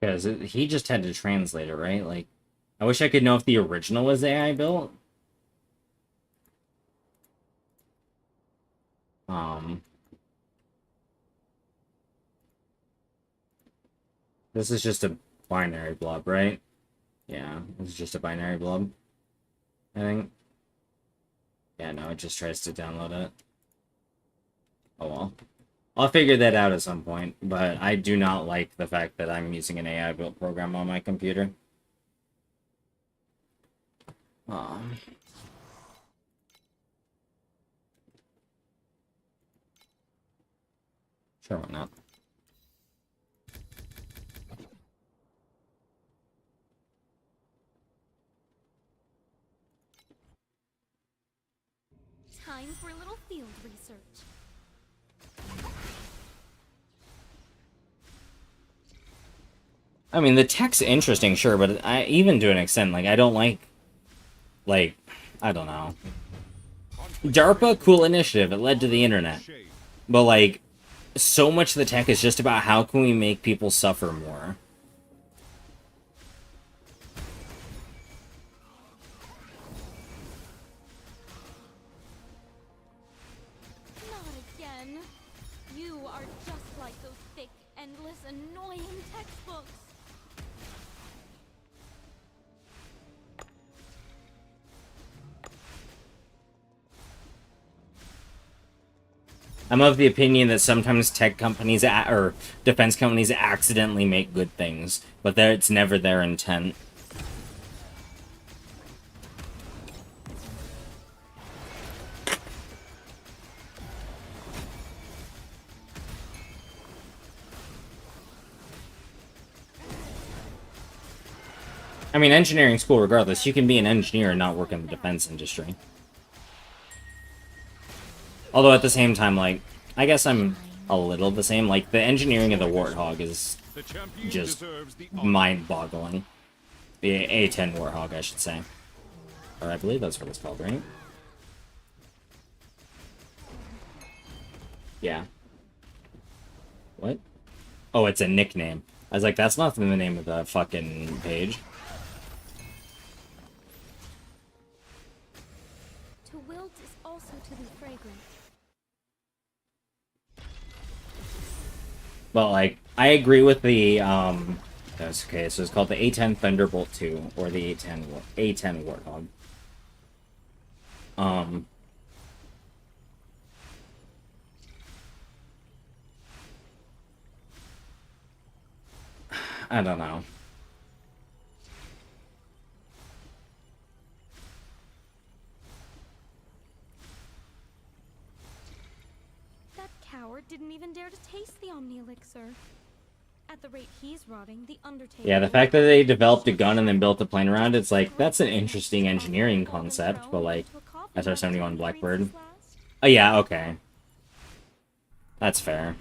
Because he just had to translate it, right? Like, I wish I could know if the original was AI built. Um, this is just a binary blob, right? Yeah, this is just a binary blob, I think. Yeah, no, it just tries to download it. Oh well. I'll figure that out at some point, but I do not like the fact that I'm using an AI built program on my computer. Um, sure, why not? Time for a little field research. I mean, the tech's interesting, sure, but even to an extent, like, I don't like, I don't know. DARPA, cool initiative, it led to the internet. Shade. But, like, so much of the tech is just about how can we make people suffer more. Not again. You are just like those thick, endless, annoying textbooks. I'm of the opinion that sometimes tech companies or defense companies accidentally make good things, but that it's never their intent. I mean, engineering school, regardless, you can be an engineer and not work in the defense industry. Although at the same time, like, I guess I'm a little the same. Like, the engineering of the Warthog is The champion just deserves the honor. mind-boggling. The A10 Warthog, I should say. Or I believe that's what it's called, right? Yeah. What? Oh, it's a nickname. I was like, that's not the name of the fucking page. To wilt is also to be fragrant. But, like, I agree with the, that's okay, so it's called the A10 Thunderbolt 2, or the A10 Warthog. I don't know. That coward didn't even dare to taste the Omni Elixir. At the rate he's rotting, the Undertaker... Yeah, the fact that they developed a gun and then built a plane around it's like, that's an interesting engineering concept, but like, SR-71 Blackbird. Oh yeah, okay. That's fair.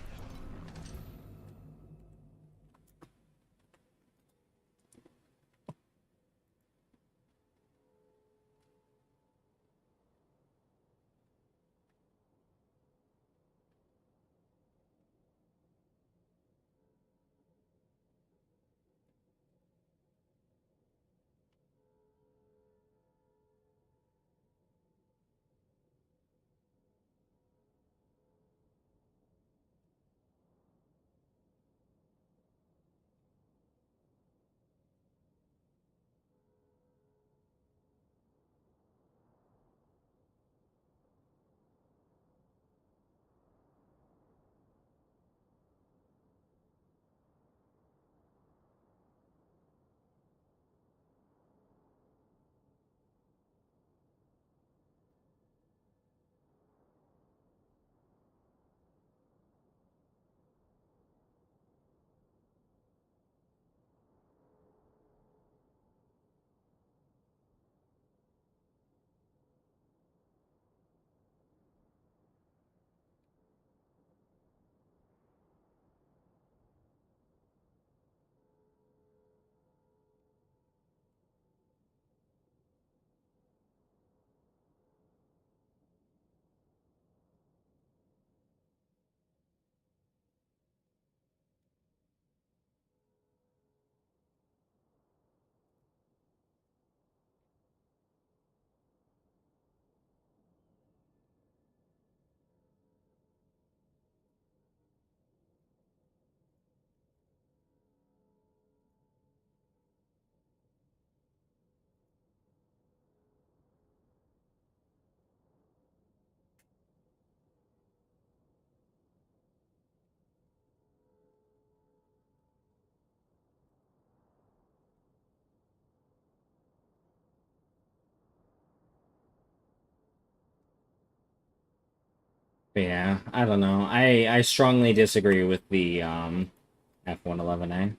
But yeah, I don't know. I strongly disagree with the F-111A.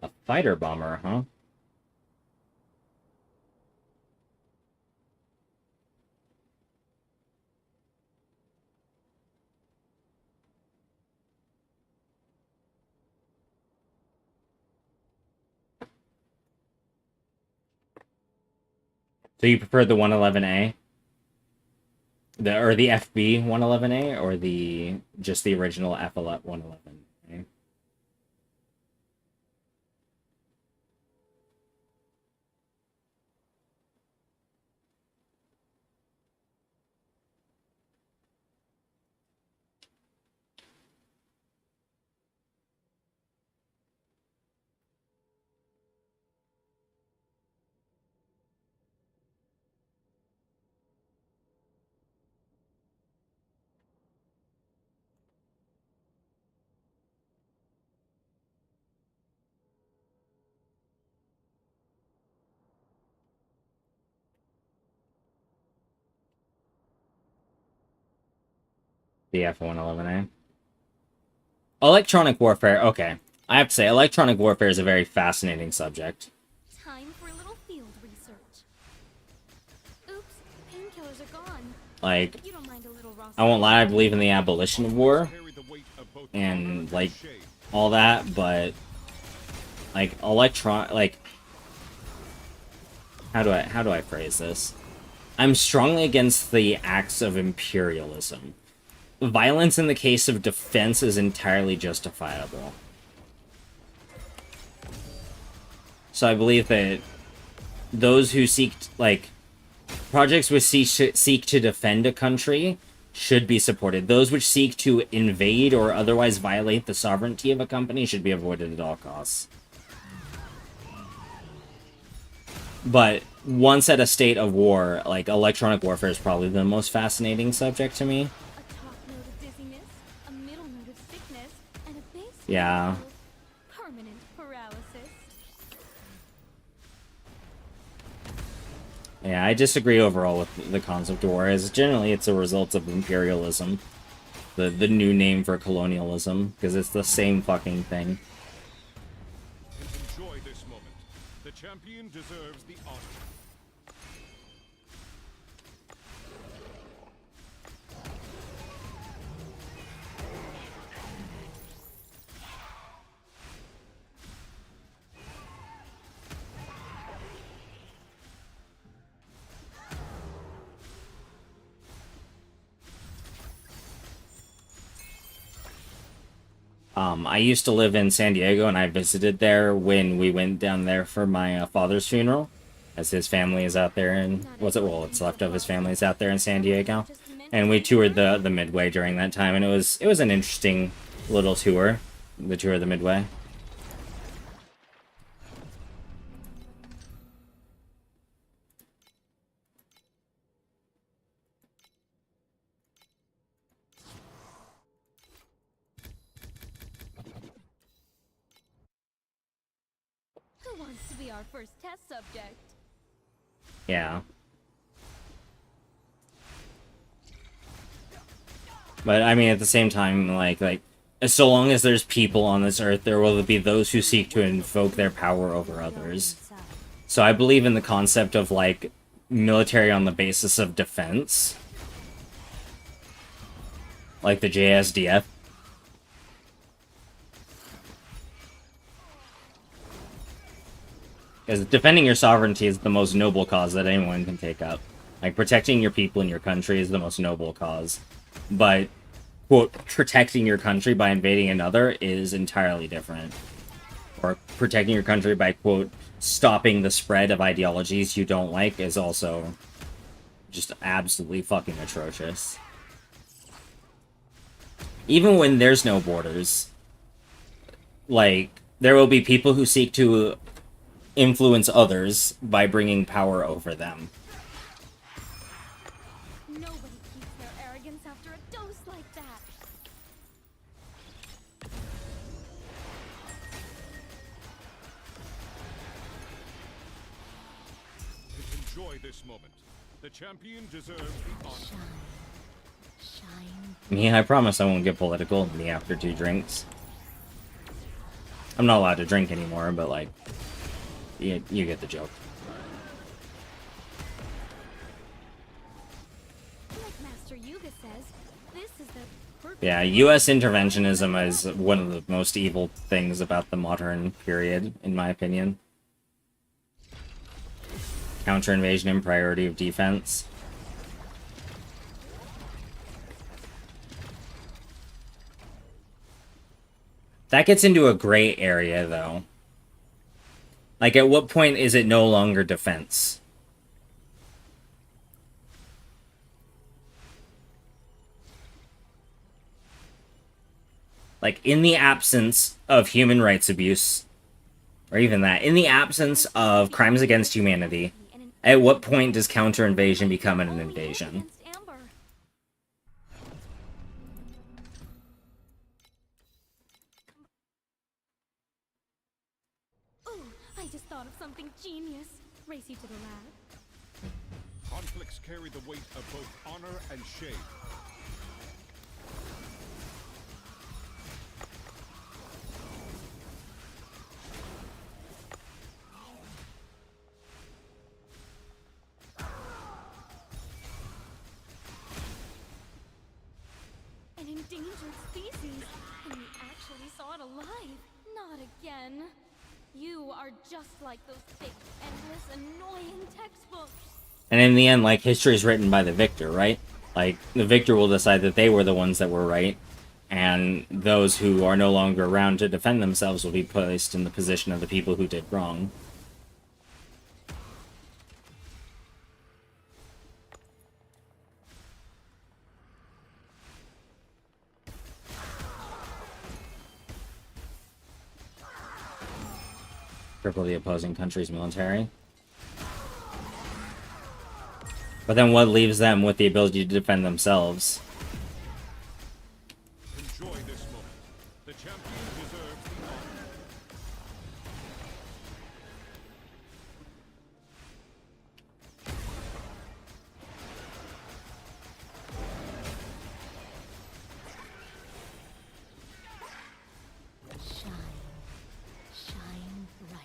A fighter bomber, huh? So you prefer the 111A? The FB 111A or the just the original F111A? The F111A. Electronic warfare, okay. I have to say, electronic warfare is a very fascinating subject. Time for a little field research. Oops, painkillers are gone. Like, You don't mind a little raw. I won't lie, I believe in the abolition of war Carry the weight of both and, honor like, shame. all that, but, like, how do I phrase this? I'm strongly against the acts of imperialism. Violence in the case of defense is entirely justifiable. So I believe that those who projects which seek to defend a country should be supported. Those which seek to invade or otherwise violate the sovereignty of a company should be avoided at all costs. But once at a state of war, like, electronic warfare is probably the most fascinating subject to me. A top note of dizziness, a middle note of sickness, and a base Yeah. note of permanent paralysis. Yeah, I disagree overall with the concept of war, as generally it's a result of imperialism. The new name for colonialism, because it's the same fucking thing. Enjoy this moment. The champion deserves the honor. I used to live in San Diego, and I visited there when we went down there for my father's funeral, as his family is out there, and what's left of his family is out there in San Diego, and we toured the Midway during that time, and it was an interesting little tour, the tour of the Midway. Who wants to be our first test subject? Yeah. But I mean, at the same time, like so long as there's people on this earth, there will be those who seek to invoke their power over others. So I believe in the concept of, like, military on the basis of defense. Like the JSDF. Because defending your sovereignty is the most noble cause that anyone can take up. Like, protecting your people and your country is the most noble cause. But, quote, protecting your country by invading another is entirely different. Or protecting your country by, quote, stopping the spread of ideologies you don't like is also just absolutely fucking atrocious. Even when there's no borders, like, there will be people who seek to influence others by bringing power over them. Nobody keeps their arrogance after a dose like that. Enjoy this moment. The champion deserves the honor. Shine. Me, I promise I won't get political. Me after 2 drinks. I'm not allowed to drink anymore, but like, you get the joke. Like Master Yuga says, this is the perfect Yeah, U.S. interventionism is one of the most evil things about the modern period, in my opinion. Counter-invasion and priority of defense. That gets into a gray area, though. Like, at what point is it no longer defense? Like, in the absence of human rights abuse, or even that, in the absence of crimes against humanity, at what point does counter-invasion become an invasion? against Amber. Ooh, I just thought of something genius. Race you to the lab. Conflicts carry the weight of both honor and shame. An endangered species, and you actually saw it alive. Not again. You are just like those thick, endless, annoying textbooks. And in the end, like, history is written by the victor, right? Like, the victor will decide that they were the ones that were right, and those who are no longer around to defend themselves will be placed in the position of the people who did wrong. Cripple the opposing country's military. But then what leaves them with the ability to defend themselves? Enjoy this moment. The champion deserves the honor. Shine. Shine bright.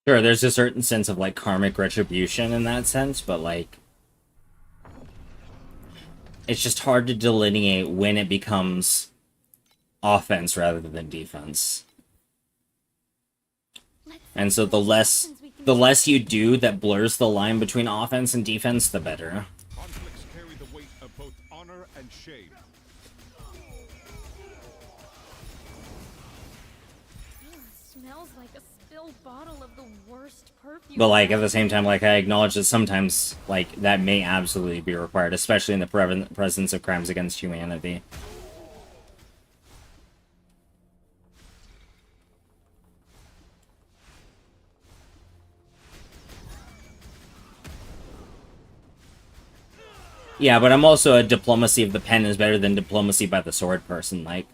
Sure, there's a certain sense of, like, karmic retribution in that sense, but, like, it's just hard to delineate when it becomes offense rather than defense. Let's And so see the what less options we can the take. less you do that blurs the line between offense and defense, the better. Conflicts carry the weight of both honor and shame. Ugh, smells like a spilled bottle of the worst perfume. But, like, at the same time, like, I acknowledge that sometimes, like, that may absolutely be required, especially in the presence of crimes against humanity. Yeah, but I'm also a diplomacy of the pen is better than diplomacy by the sword person. Like,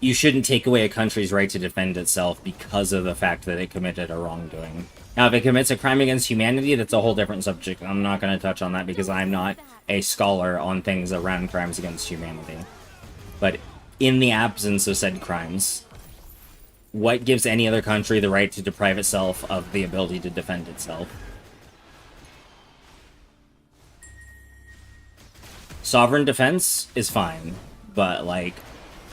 you shouldn't take away a country's right to defend itself because of the fact that it committed a wrongdoing. Now, if it commits a crime against humanity, that's a whole different subject. I'm not going to touch on that because I'm not a scholar on things around crimes against humanity. But in the absence of said crimes, what gives any other country the right to deprive itself of the ability to defend itself? Sovereign defense is fine, but, like,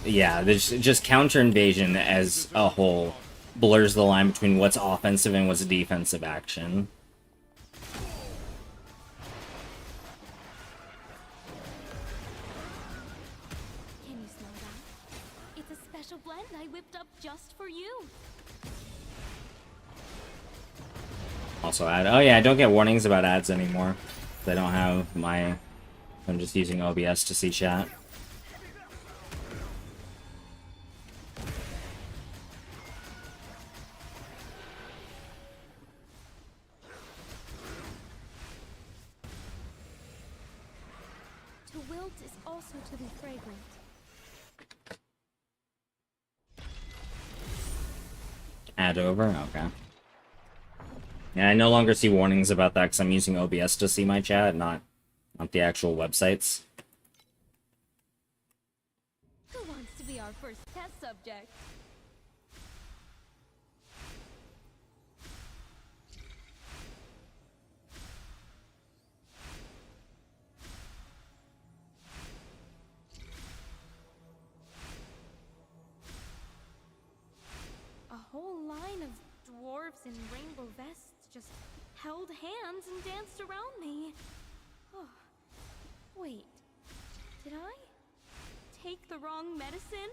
yeah, there's just counter-invasion as a whole blurs the line between what's offensive and what's defensive action. Can you smell that? It's a special blend I whipped up just for you. Also add. Oh yeah, I don't get warnings about ads anymore. I don't have my. I'm just using OBS to see chat. To wilt is also to be fragrant. Add over? Okay. Yeah, I no longer see warnings about that because I'm using OBS to see my chat, not the actual websites. Who wants to be our first test subject? A whole line of dwarves in rainbow vests just held hands and danced around me. Oh, wait. Did I take the wrong medicine?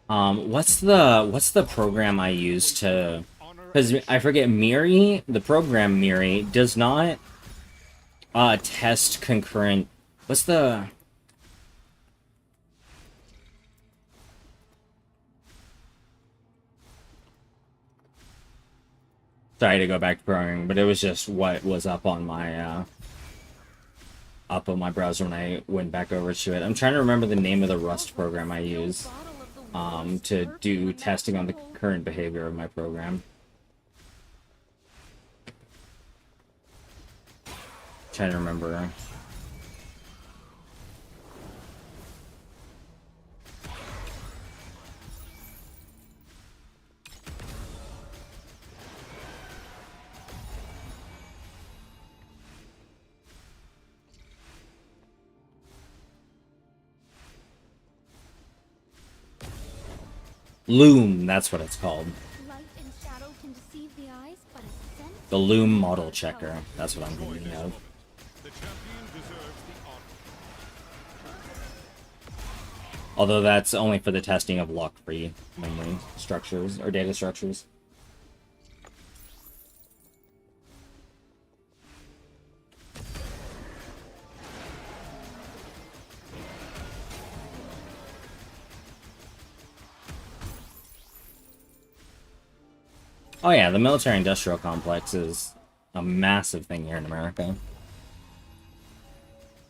What's the program I use to? Because I forget, Miri, the program Miri does not test concurrent. What's the? Sorry to go back to programming, but it was just what was up on my browser when I went back over to it. I'm trying to remember the name of the Rust program I use to do testing on the current behavior of my program. Trying to remember. Loom, that's what it's called. Light and shadow can deceive the eyes, but a sense The Loom model checker. That's what I'm thinking of. The champion deserves the honor. Although that's only for the testing of lock-free memory structures or data structures. Oh yeah, the military-industrial complex is a massive thing here in America.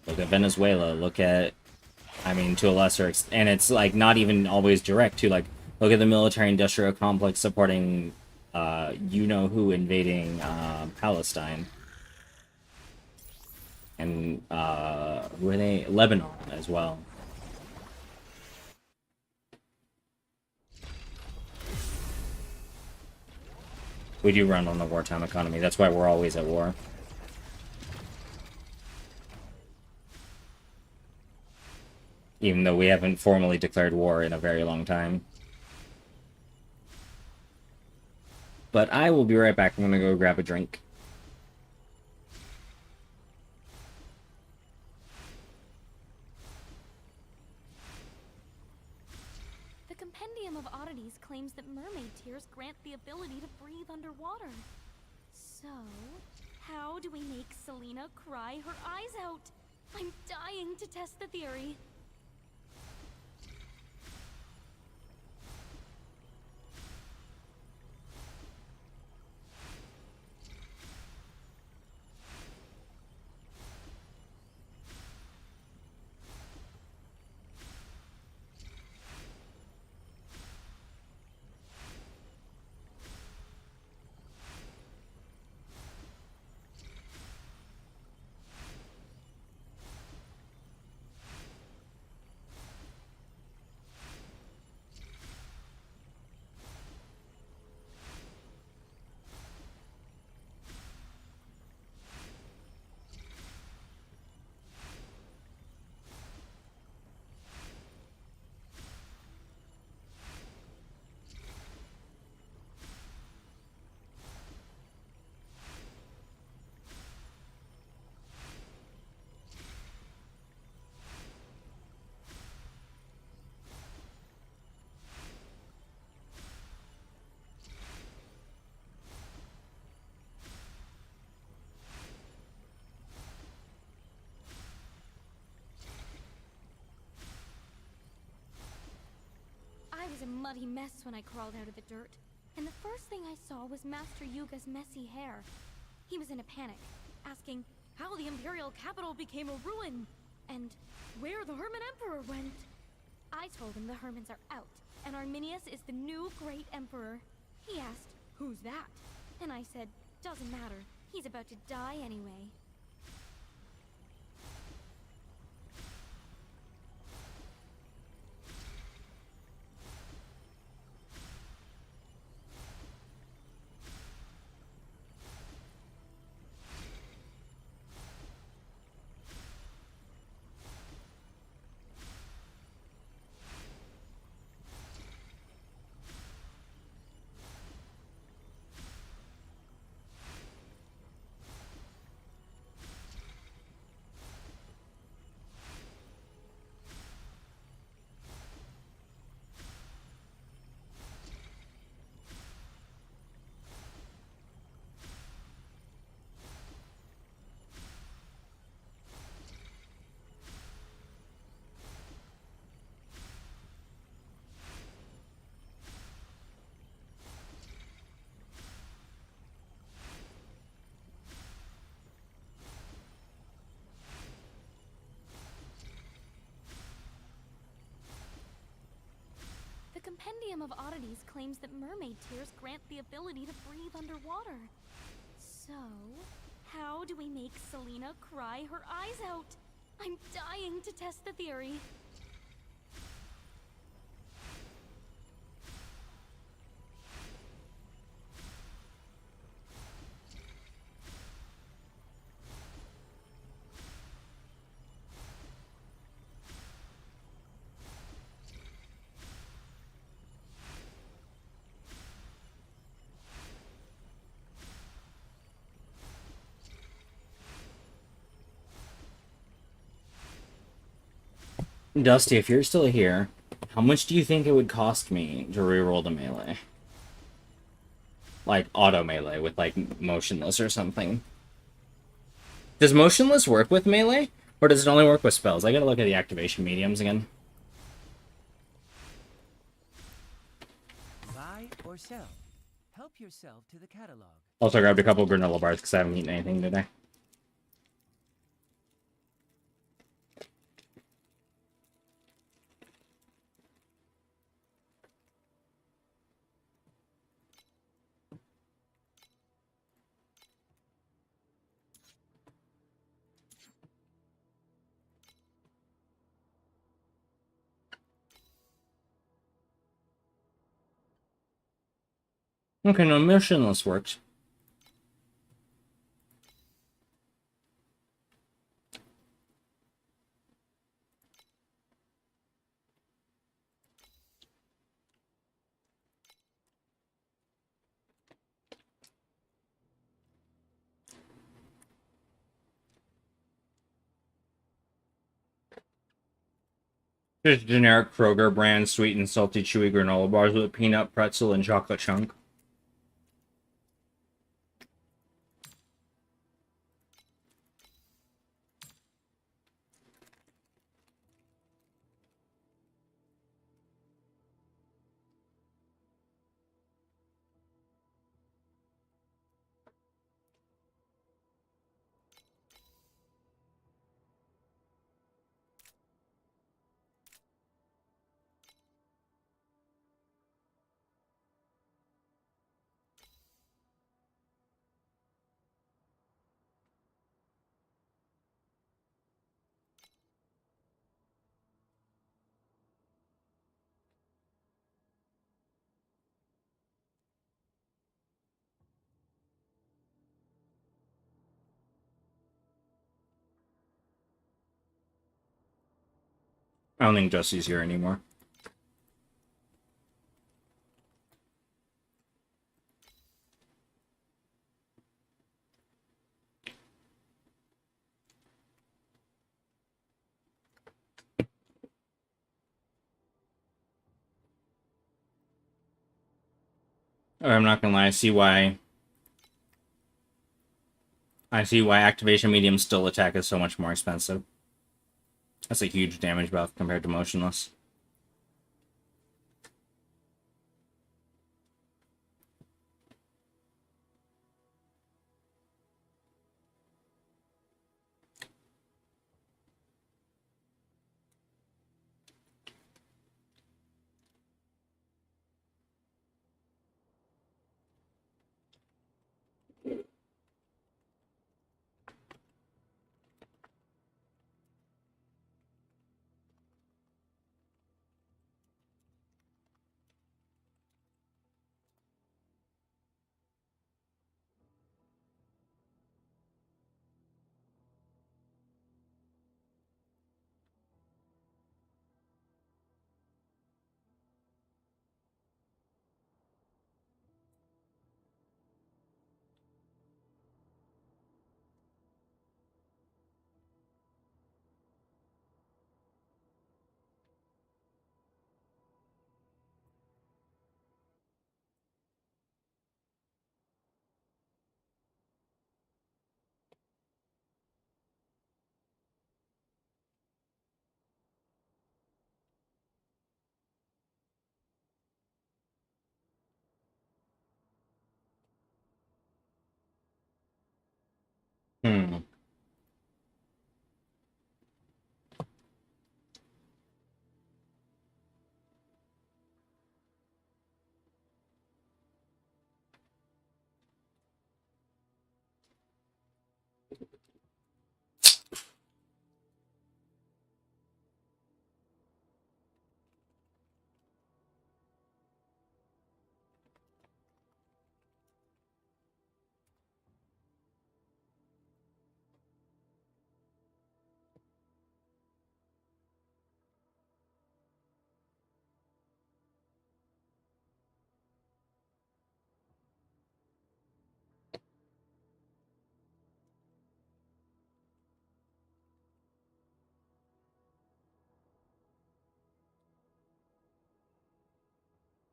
Look at Venezuela, look at, I mean, to a lesser extent, and it's like not even always direct to, like, look at the military-industrial complex supporting, you-know-who invading, Palestine. And, who are they? Lebanon as well. We do run on the wartime economy. That's why we're always at war. Even though we haven't formally declared war in a very long time. But I will be right back. I'm gonna go grab a drink. The Compendium of Oddities claims that mermaid tears grant the ability to breathe underwater. So, how do we make Selena cry her eyes out? I'm dying to test the theory. muddy mess when I crawled out of the dirt, and the first thing I saw was Master Yuga's messy hair. He was in a panic, asking how the Imperial capital became a ruin, and where the Herman Emperor went. I told him the Hermans are out, and Arminius is the new Great Emperor. He asked, "Who's that?" And I said, "Doesn't matter. He's about to die anyway." The Compendium of Oddities claims that mermaid tears grant the ability to breathe underwater. So, how do we make Selena cry her eyes out? I'm dying to test the theory. Dusty, if you're still here, how much do you think it would cost me to reroll the melee? Like, auto melee with, like, motionless or something. Does motionless work with melee? Or does it only work with spells? I gotta look at the activation mediums again. Buy or sell. Help yourself to the catalog. Also grabbed a couple granola bars because I haven't eaten anything today. Okay, no, motionless works. Just generic Kroger brand sweet and salty chewy granola bars with peanut, pretzel, and chocolate chunk. I don't think Jesse's here anymore. I'm not gonna lie, I see why activation medium still attack is so much more expensive. That's a huge damage buff compared to motionless.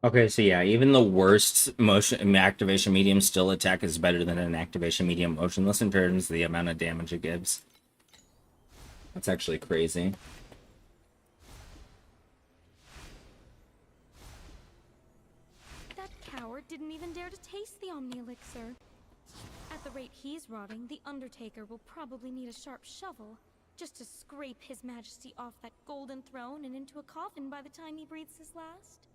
Okay, so yeah, even the worst motion activation medium still attack is better than an activation medium motionless in terms of the amount of damage it gives. That's actually crazy. That coward didn't even dare to taste the Omni Elixir. At the rate he's rotting, the Undertaker will probably need a sharp shovel just to scrape His Majesty off that golden throne and into a coffin by the time he breathes his last.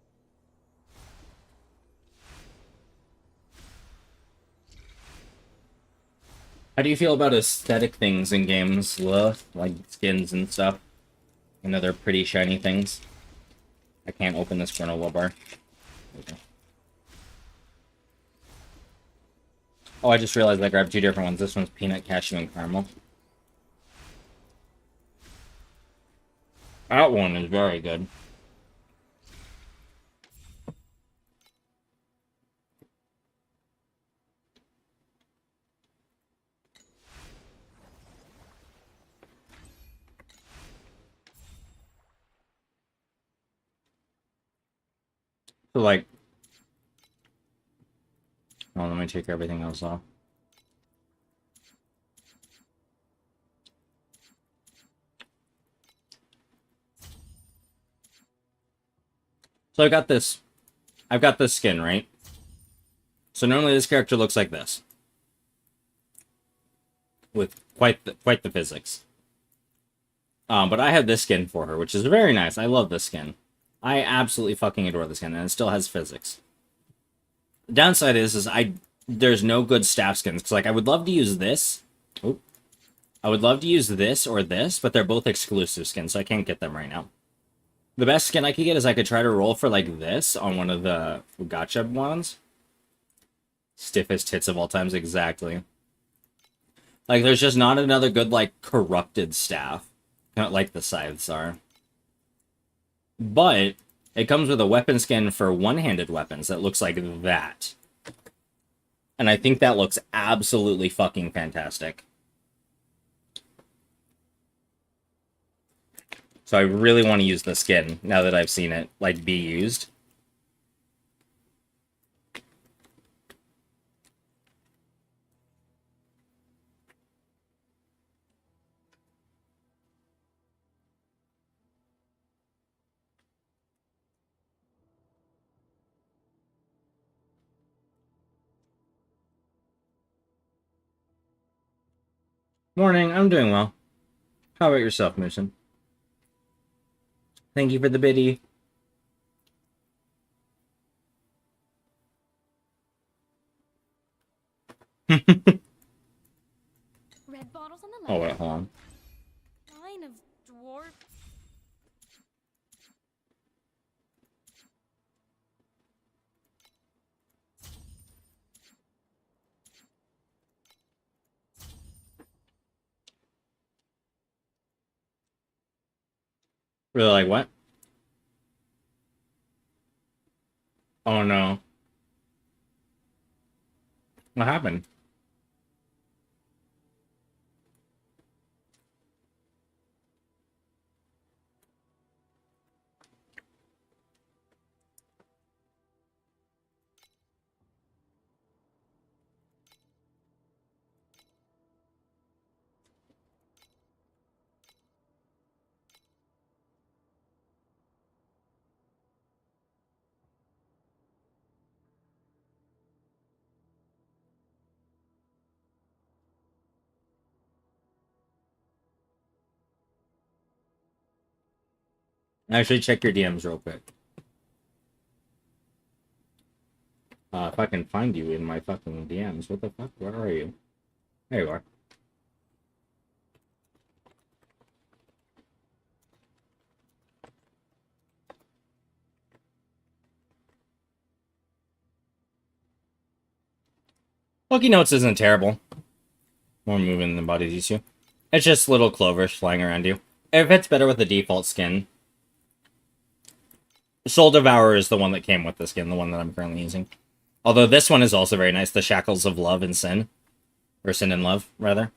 How do you feel about aesthetic things in games, Lilith? Like skins and stuff? I know they're pretty shiny things. I can't open this granola bar. Okay. Oh, I just realized I grabbed two different ones. This one's peanut, cashew, and caramel. That one is very good. So, like... Oh, let me take everything else off. So I've got this skin, right? So normally this character looks like this. With quite the physics. But I have this skin for her, which is very nice. I love this skin. I absolutely fucking adore this skin, and it still has physics. The downside is there's no good staff skins, because like I would love to use this. Oh. I would love to use this or this, but they're both exclusive skins, so I can't get them right now. The best skin I could get is I could try to roll for like this on one of the gacha ones. Stiffest tits of all times, exactly. Like, there's just not another good, like, corrupted staff. Not like the scythes are. But it comes with a weapon skin for one-handed weapons that looks like that. And I think that looks absolutely fucking fantastic. So I really want to use the skin, now that I've seen it, like, be used. Morning, I'm doing well. How about yourself, Moosin? Thank you for the biddy. Red bottles on the left. Oh, wait, hold on. Line of dwarf. Really, like, what? Oh, no. What happened? Actually, check your DMs real quick. If I can find you in my fucking DMs, what the fuck? Where are you? There you are. Lucky Notes isn't terrible. More moving than bodies used to. It's just little clovers flying around you. It fits better with the default skin. Soul Devourer is the one that came with the skin, the one that I'm currently using. Although this one is also very nice, the Shackles of Love and Sin. Or Sin and Love, rather.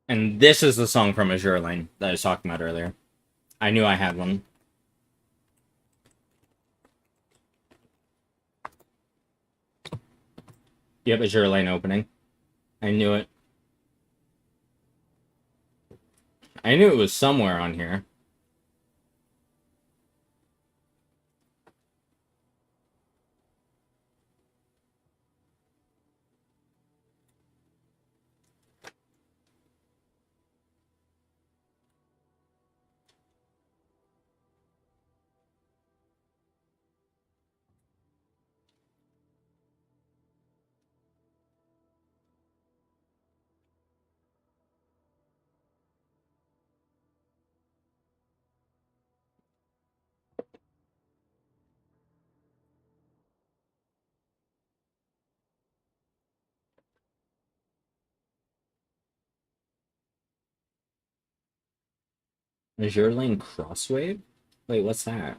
And this is the song from Azure Lane that I was talking about earlier. I knew I had one. Yep, Azure Lane opening. I knew it. I knew it was somewhere on here. Azure Lane Crosswave? Wait, what's that?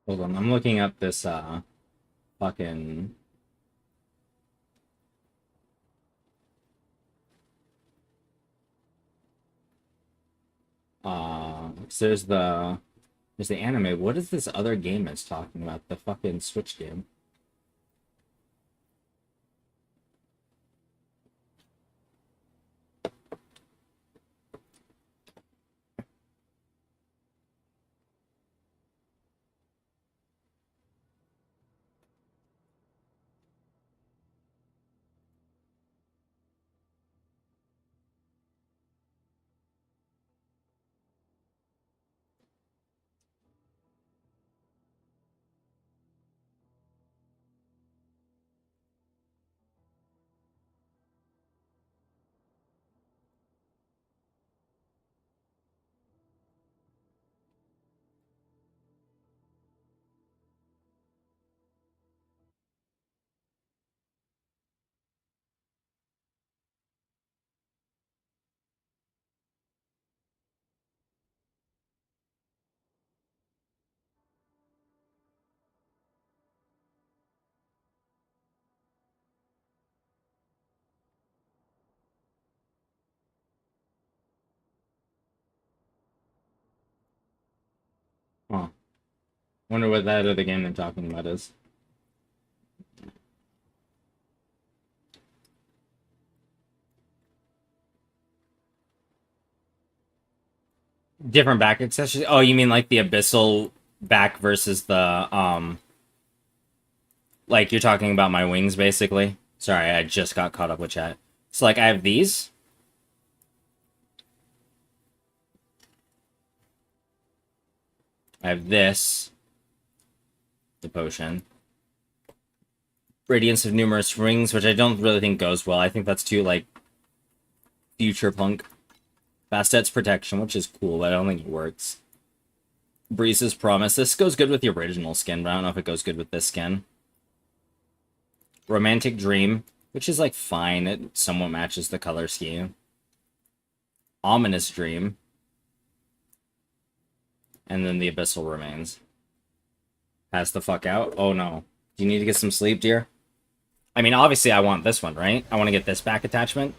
Hold on, I'm looking up this fucking so there's the anime. What is this other game it's talking about? The fucking Switch game. Huh. Wonder what that other game they're talking about is. Different back accessories. Oh, you mean like the abyssal back versus the like you're talking about my wings basically? Sorry, I just got caught up with chat. So like I have these. I have this. The potion. Radiance of Numerous Rings, which I don't really think goes well. I think that's too like future punk. Bastet's Protection, which is cool, but I don't think it works. Breeze's Promise. This goes good with the original skin, but I don't know if it goes good with this skin. Romantic Dream, which is like fine. It somewhat matches the color scheme. Ominous Dream. And then the Abyssal Remains. Pass the fuck out. Oh no. Do you need to get some sleep, dear? I mean, obviously I want this one, right? I want to get this back attachment.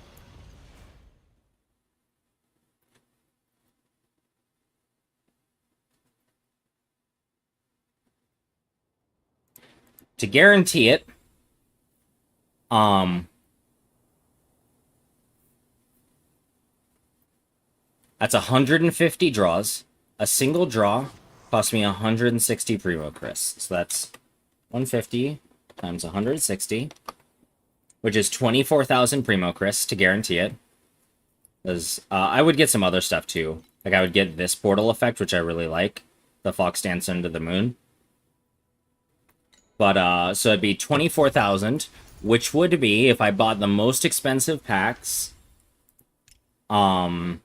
To guarantee it, that's 150 draws. A single draw cost me 160 Primo Chris. So that's 150 times 160, which is 24,000 Primo Chris to guarantee it. Because I would get some other stuff too. Like I would get this portal effect, which I really like. The Fox Dance Under the Moon. But, so it'd be 24,000, which would be, if I bought the most expensive packs, $400.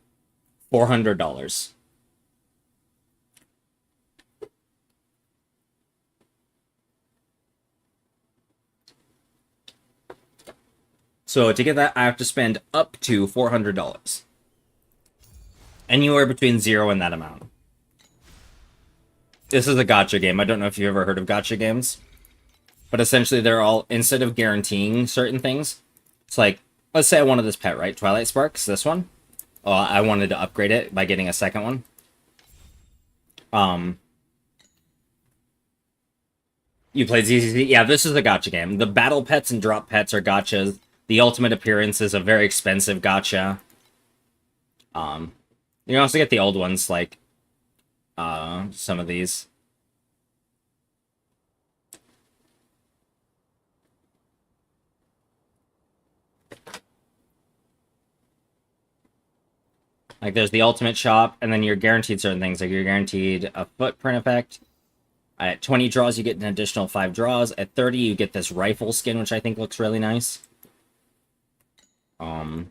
So to get that, I have to spend up to $400. Anywhere between 0 and that amount. This is a gacha game. I don't know if you've ever heard of gacha games. But essentially, they're all, instead of guaranteeing certain things, it's like, let's say I wanted this pet, right? Twilight Sparks, this one. I wanted to upgrade it by getting a second one. You played ZZZ? Yeah, this is a gacha game. The battle pets and drop pets are gachas. The ultimate appearance is a very expensive gacha. You can also get the old ones, like, some of these. Like, there's the ultimate shop, and then you're guaranteed certain things. Like, you're guaranteed a footprint effect. At 20 draws, you get an additional 5 draws. At 30, you get this rifle skin, which I think looks really nice. More.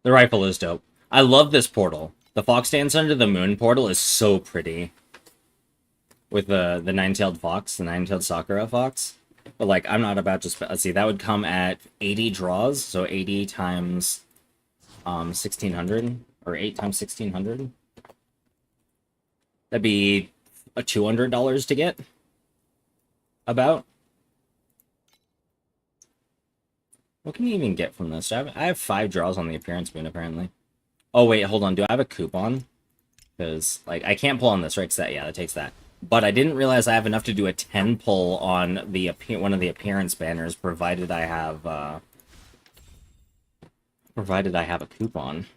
The rifle is dope. I love this portal. The Fox Dance Under the Moon portal is so pretty. With the nine-tailed fox, the nine-tailed Sakura fox. But, like, I'm not about to... Let's see, that would come at 80 draws. So 80 times 1,600. Or 8 times 1,600. That'd be a $200 to get. About. What can you even get from this? I have 5 draws on the Appearance Moon, apparently. Oh, wait, hold on. Do I have a coupon? Because, like, I can't pull on this, right? Because that takes that. But I didn't realize I have enough to do a 10 pull on the one of the appearance banners, provided I have a coupon.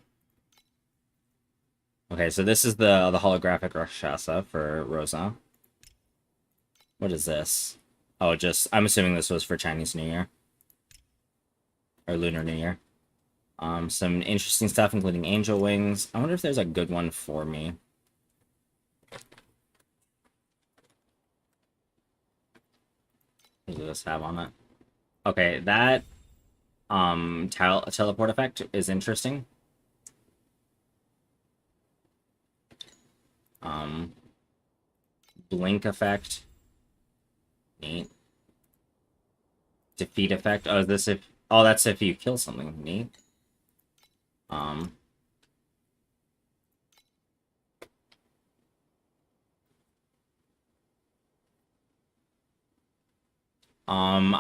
Okay, so this is the holographic Rakshasa for Rosa. What is this? Oh, I'm assuming this was for Chinese New Year. Or Lunar New Year. Some interesting stuff, including angel wings. I wonder if there's a good one for me. What does this have on it? Okay, that teleport effect is interesting. Blink effect. Neat. Defeat effect. Oh, that's if you kill something. Neat.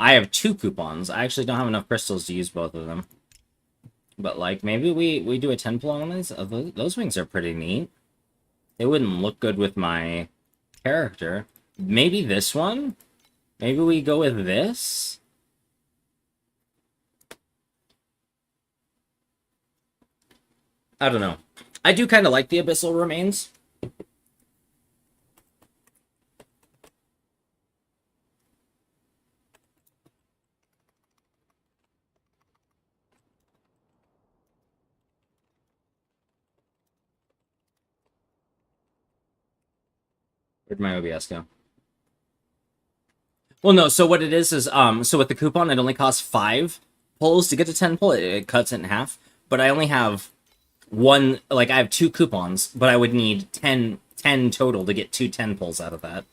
I have 2 coupons. I actually don't have enough crystals to use both of them. But, like, maybe we do a 10 pull on these? Those wings are pretty neat. They wouldn't look good with my character. Maybe this one? Maybe we go with this? I don't know. I do kind of like the Abyssal Remains. Where'd my OBS go? Well, no. So what it is so with the coupon, it only costs 5 pulls to get to 10 pull. It cuts it in half. But I only have one. Like I have 2 coupons, but I would need 10 total to get 2 10 pulls out of that.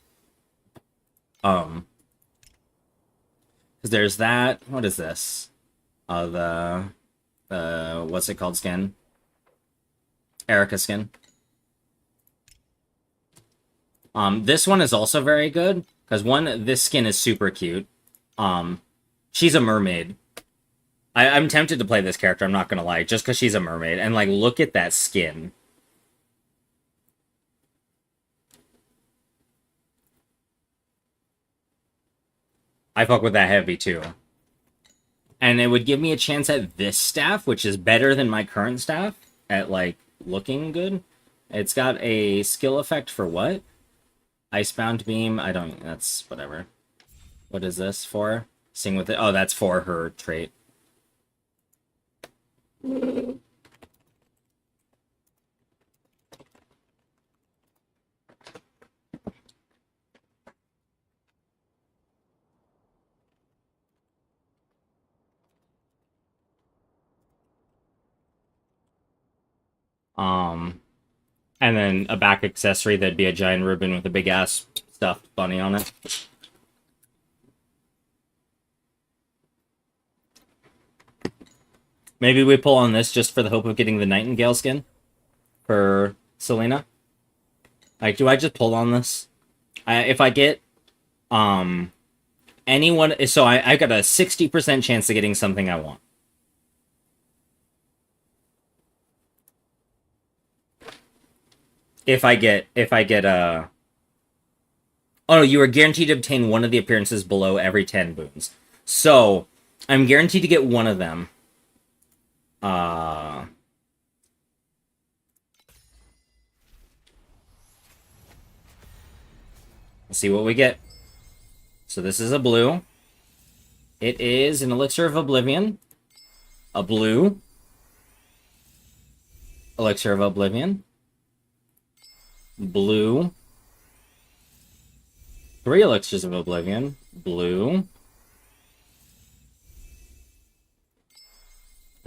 Because there's that. What is this? What's it called? Skin. Erica skin. This one is also very good because this skin is super cute. She's a mermaid. I'm tempted to play this character. I'm not gonna lie, just because she's a mermaid and like look at that skin. I fuck with that heavy too. And it would give me a chance at this staff, which is better than my current staff at like looking good. It's got a skill effect for what? Icebound Beam. I don't. That's whatever. What is this for? Sing with it. Oh, that's for her trait. And then a back accessory that'd be a giant ribbon with a big ass stuffed bunny on it. Maybe we pull on this just for the hope of getting the Nightingale skin for Selena. Like, do I just pull on this? If I get anyone, so I got a 60% chance of getting something I want. If I get oh no, you are guaranteed to obtain one of the appearances below every 10 boons. So I'm guaranteed to get one of them. Let's see what we get. So this is a blue. It is an Elixir of Oblivion. A blue. Elixir of Oblivion. Blue. 3 Elixirs of Oblivion. Blue.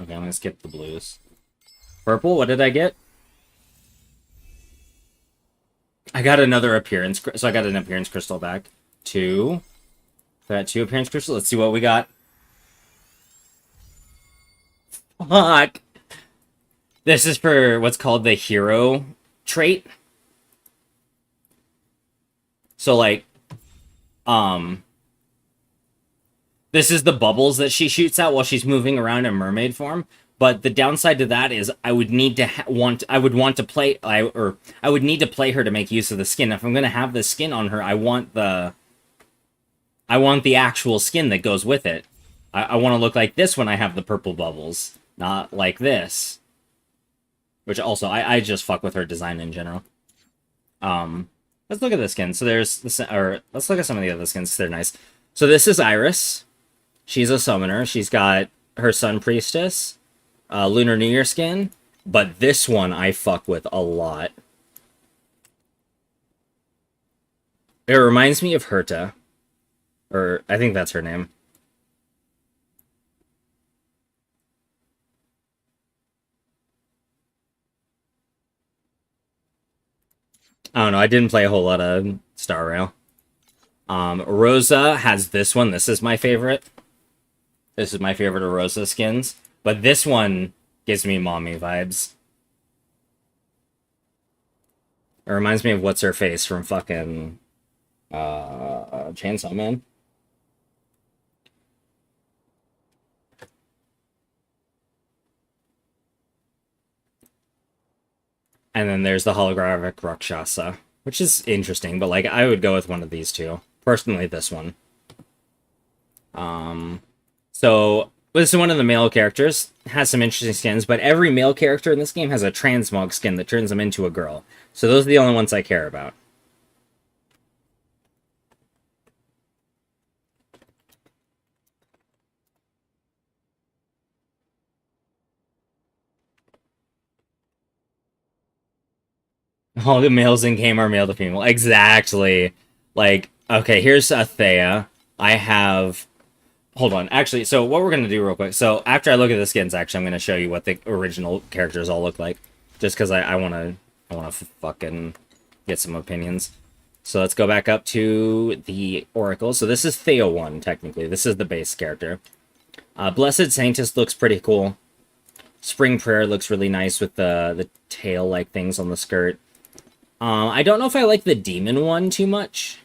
Okay, I'm gonna skip the blues. Purple, what did I get? I got another appearance, so I got an appearance crystal back. 2. I got 2 appearance crystals. Let's see what we got. Fuck! This is for what's called the hero trait. So, like, this is the bubbles that she shoots out while she's moving around in mermaid form. But the downside to that is I would need to I would need to play her to make use of the skin. If I'm gonna have the skin on her, I want the actual skin that goes with it. I want to look like this when I have the purple bubbles, not like this. Which also I just fuck with her design in general. Let's look at the skin. So there's let's look at some of the other skins. They're nice. So this is Iris. She's a summoner. She's got her Sun Priestess. Lunar New Year skin, but this one I fuck with a lot. It reminds me of Herta, or I think that's her name. I don't know, I didn't play a whole lot of Star Rail. Rosa has this one. This is my favorite. This is my favorite of Rosa skins. But this one gives me mommy vibes. It reminds me of what's her face from fucking Chainsaw Man. And then there's the holographic Rakshasa, which is interesting, but like I would go with one of these two. Personally, this one. So this is one of the male characters. Has some interesting skins, but every male character in this game has a transmog skin that turns them into a girl. So those are the only ones I care about. All the males in game are male to female. Exactly. Like, okay, here's Thea. I have... Hold on. Actually, so what we're going to do real quick. So after I look at the skins, actually, I'm going to show you what the original characters all look like. Just because I want to fucking get some opinions. So let's go back up to the Oracle. So this is Thea 1, technically. This is the base character. Blessed Sanctus looks pretty cool. Spring Prayer looks really nice with the tail-like things on the skirt. I don't know if I like the Demon one too much.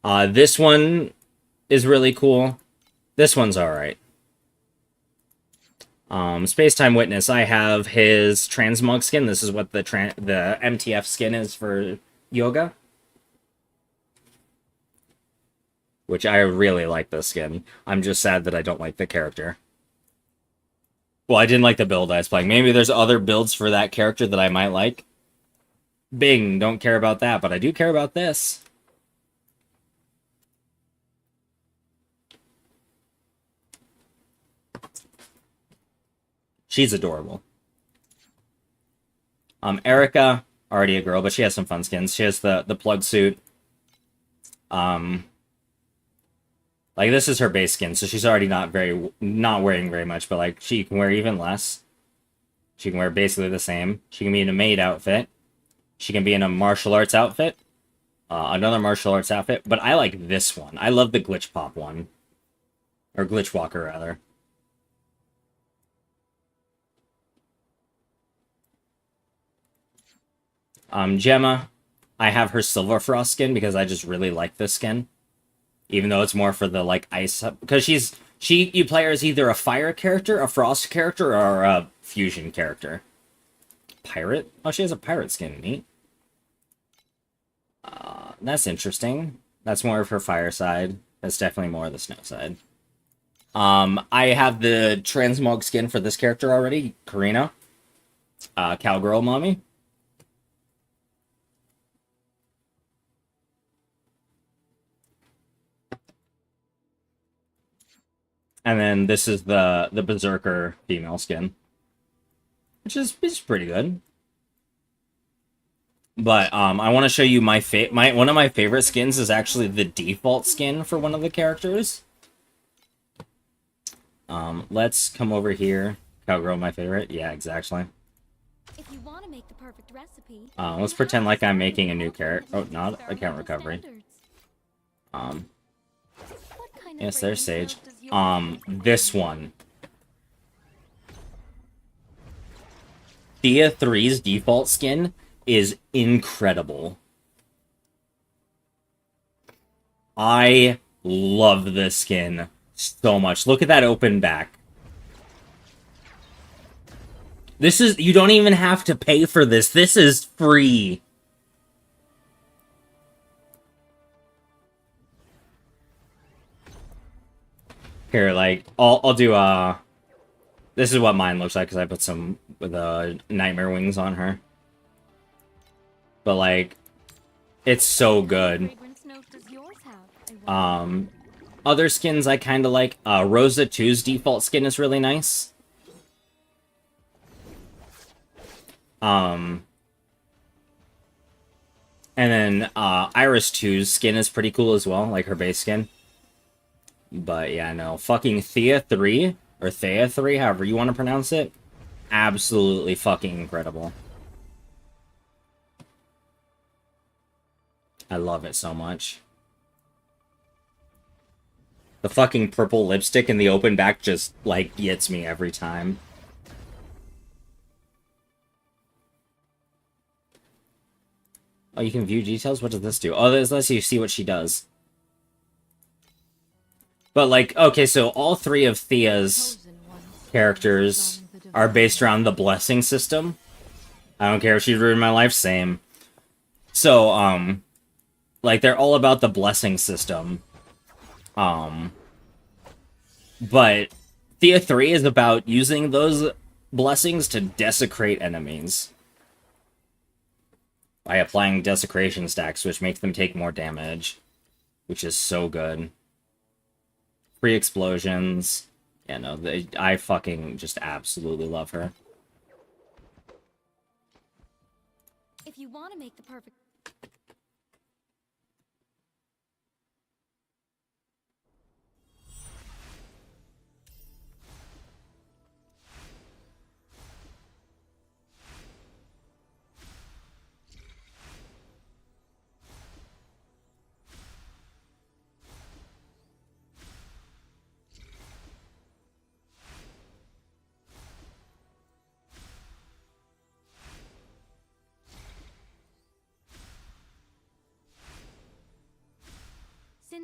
This one is really cool. This one's alright. Space-Time Witness, I have his Transmog skin. This is what the MTF skin is for Yoga. Which I really like this skin. I'm just sad that I don't like the character. Well, I didn't like the build I was playing. Maybe there's other builds for that character that I might like. Bing, don't care about that, but I do care about this. She's adorable. Erica, already a girl, but she has some fun skins. She has the plug suit. Like, this is her base skin, so she's already not wearing very much, but, like, she can wear even less. She can wear basically the same. She can be in a maid outfit. She can be in a martial arts outfit. Another martial arts outfit. But I like this one. I love the Glitch Pop one. Or Glitch Walker, rather. Gemma, I have her Silver Frost skin because I just really like this skin. Even though it's more for the, like, ice... Because you play her as either a fire character, a frost character, or a fusion character. Pirate? Oh, she has a pirate skin. Neat. That's interesting. That's more of her fire side. That's definitely more of the snow side. I have the Transmog skin for this character already. Karina. Cowgirl Mommy. And then this is the Berserker female skin. Which is pretty good. But I want to show you one of my favorite skins is actually the default skin for one of the characters. Let's come over here. Cowgirl, my favorite. Yeah, exactly. If you want to make the perfect recipe, Let's pretend like I'm making a new character. Oh, not account recovery. Yes, there's Sage. This one. Thea 3's default skin is incredible. I love this skin so much. Look at that open back. This is... You don't even have to pay for this. This is free. Here, like, I'll do, this is what mine looks like, because I put some with Nightmare Wings on her. But, like, it's so good. Other skins I kind of like. Rosa 2's default skin is really nice. And then, Iris 2's skin is pretty cool as well, like her base skin. But yeah, no, fucking Thea 3, or Thea 3, however you want to pronounce it, absolutely fucking incredible. I love it so much. The fucking purple lipstick in the open back just, like, gets me every time. Oh, you can view details? What does this do? Oh, this lets you see what she does. But, like, okay, so all three of Thea's characters are based around the blessing system. I don't care if she's ruined my life, same. So, like, they're all about the blessing system. But Thea 3 is about using those blessings to desecrate enemies. By applying desecration stacks, which make them take more damage. Which is so good. Free explosions. Yeah, no, I fucking just absolutely love her. If you want to make the perfect...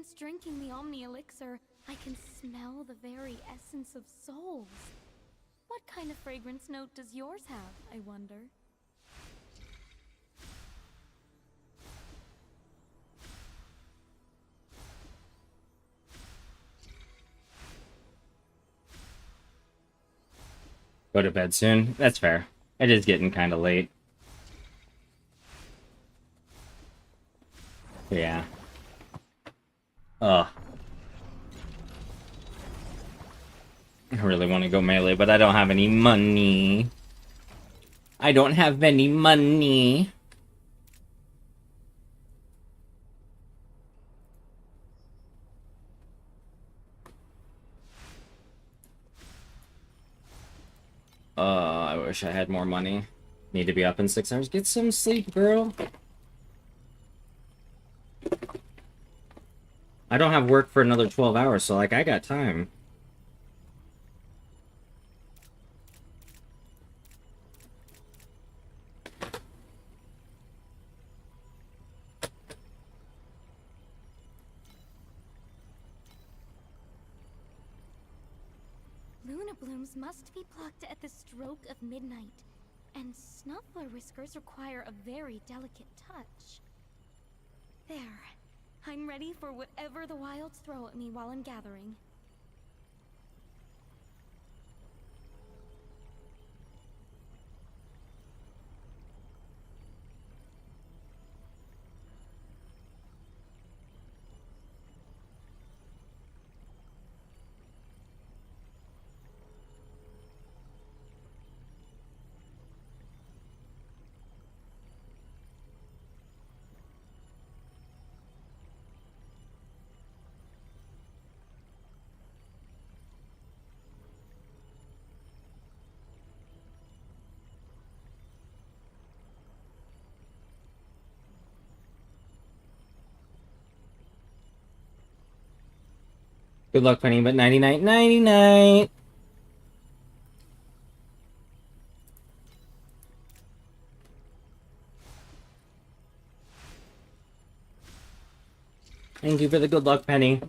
Since drinking the Omni Elixir, I can smell the very essence of souls. What kind of fragrance note does yours have, I wonder? Go to bed soon. That's fair. It is getting kind of late. Yeah. Ugh. I really want to go melee, but I don't have any money. I don't have any money. I wish I had more money. Need to be up in 6 hours. Get some sleep, girl. I don't have work for another 12 hours, so, like, I got time. Luna blooms must be plucked at the stroke of midnight, and Snuffler whiskers require a very delicate touch. There. I'm ready for whatever the wilds throw at me while I'm gathering. Good luck, Penny, but 99, 99. Thank you for the good luck, Penny.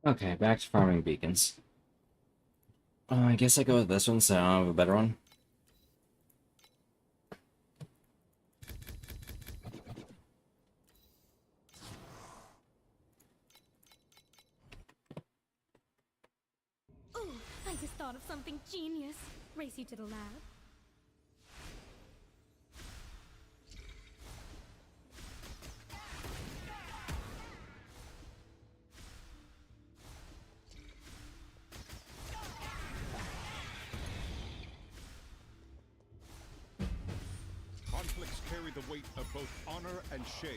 Okay, back to farming beacons. I guess I go with this one, so I have a better one. Ooh, I just thought of something genius. Race you to the lab. Conflicts carry the weight of both honor and shame.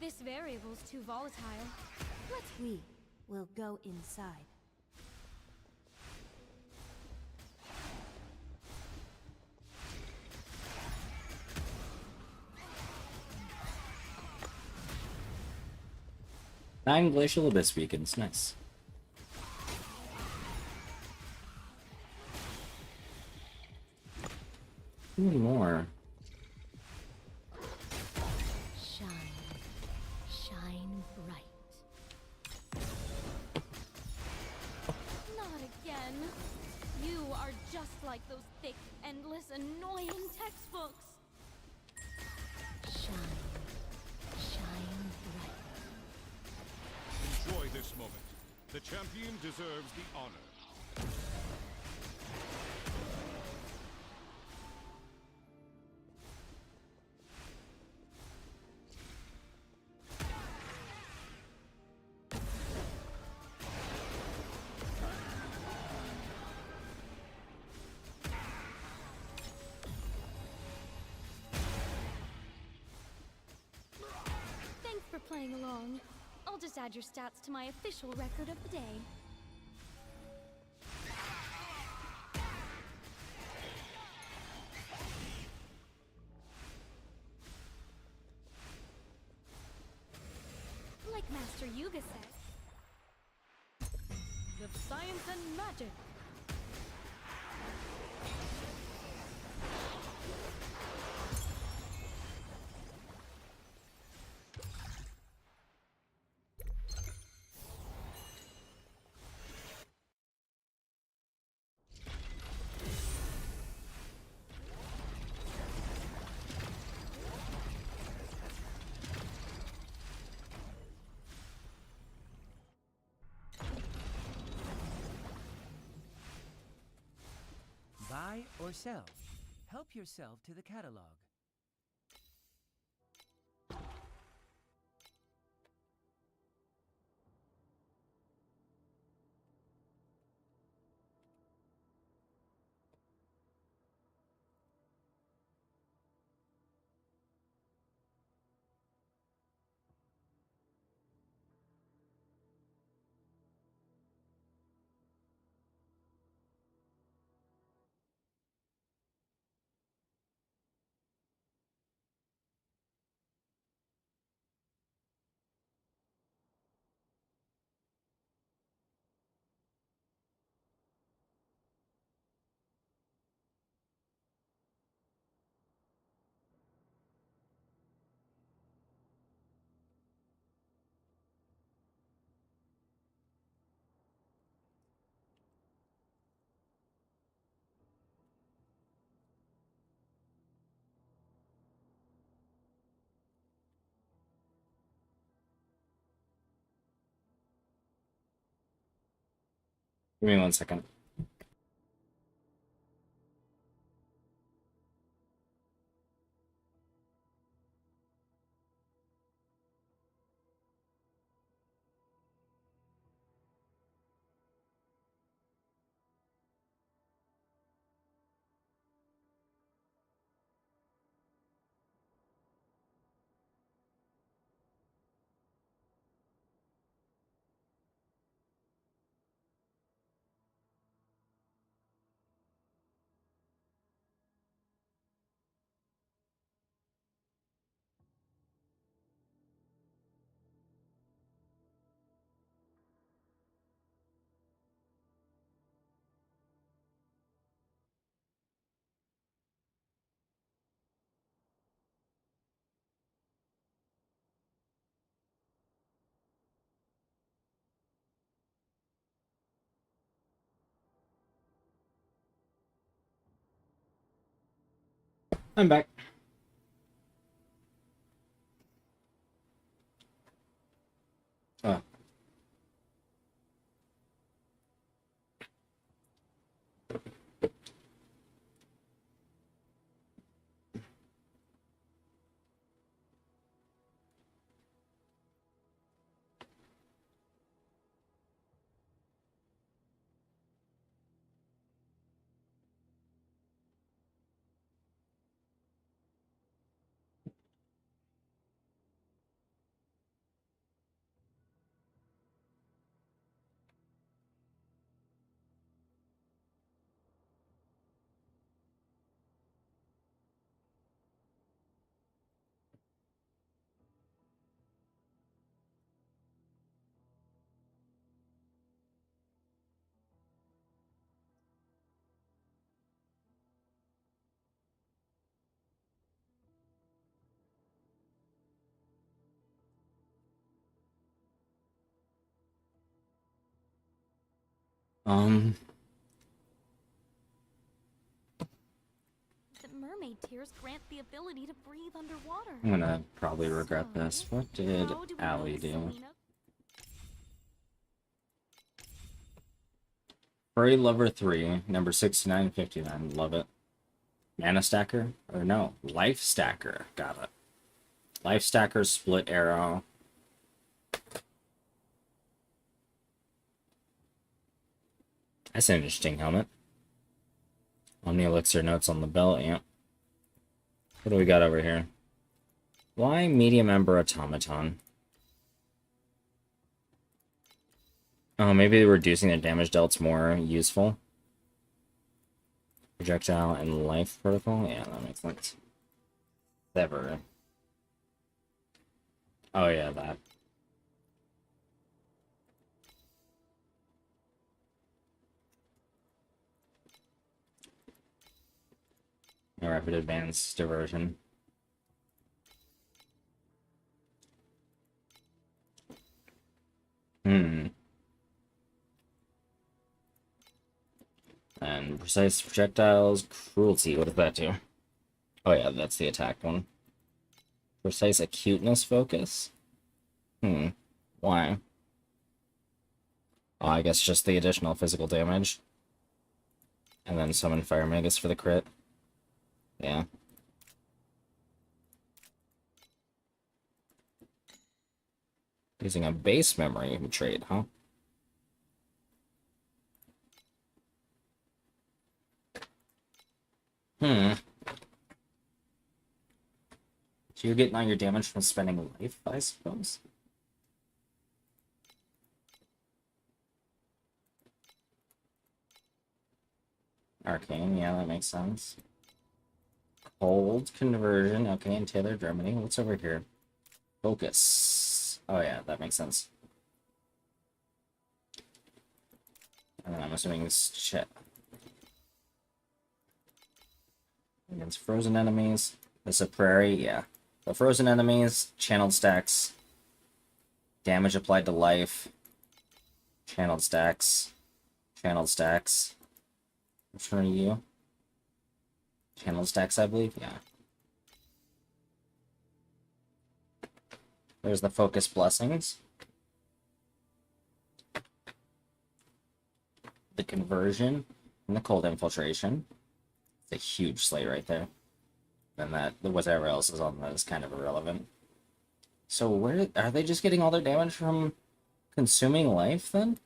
This variable's too volatile. We will go inside. Nine glacial abyss beacons, nice. Two more. Shine. Shine bright. Not again. You are just like those thick, endless, annoying textbooks. Shine. Shine bright. Enjoy this moment. The champion deserves the honor. Thanks for playing along. I'll just add your stats to my official record of the day. Like Master Yuga said. The science and magic. Buy or sell. Help yourself to the catalog. Give me 1 second. I'm back. Oh. Um, The mermaid tears grant the ability to breathe underwater. I'm gonna probably regret this. What did How do we Allie know do? Selena? Furry Lover 3, number 6959. Love it. Mana Stacker? Or no, Life Stacker. Got it. Life Stacker, Split Arrow. That's an interesting helmet. Omni Elixir notes on the belt, yeah. What do we got over here? Why Medium Ember Automaton? Oh, maybe reducing their damage dealt's more useful. Projectile and Life Protocol? Yeah, that makes sense. Sever. Oh yeah, that. Rapid Advance Diversion. And Precise Projectiles, Cruelty, what does that do? Oh yeah, that's the attack one. Precise Acuteness Focus? Why? Oh, I guess just the additional physical damage. And then Summon Fire Magus for the crit. Yeah. Using a base memory trait, huh? So you're getting all your damage from spending life, I suppose? Arcane, yeah, that makes sense. Cold Conversion, okay, in Taylor, Germany. What's over here? Focus. Oh yeah, that makes sense. And then I'm assuming it's shit. Against frozen enemies. This is a prairie, yeah. The frozen enemies, channeled stacks. Damage applied to life. Channeled stacks. Channeled stacks. Which one are you? Channeled stacks, I believe, yeah. There's the focus blessings. The conversion and the cold infiltration. It's a huge slate right there. And that whatever else is on that is kind of irrelevant. So where are they just getting all their damage from consuming life then?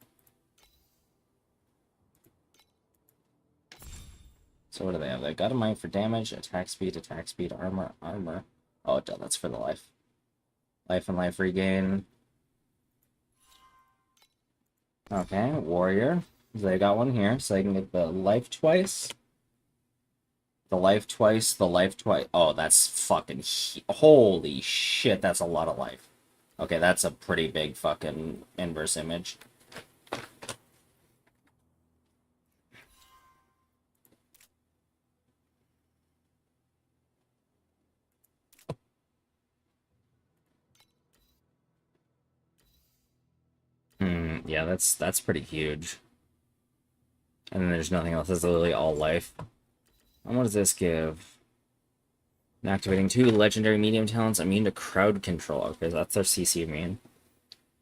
So what do they have? They got a mine for damage, attack speed, armor. Oh, that's for the life. Life and life regain. Okay, warrior. They got one here, so they can get the life twice. The life twice, the life twice. Oh, that's fucking... Holy shit, that's a lot of life. Okay, that's a pretty big fucking inverse image. Yeah, that's pretty huge. And then there's nothing else. It's literally all life. And what does this give? And activating 2 legendary medium talents immune to crowd control. Okay, so that's their CC immune.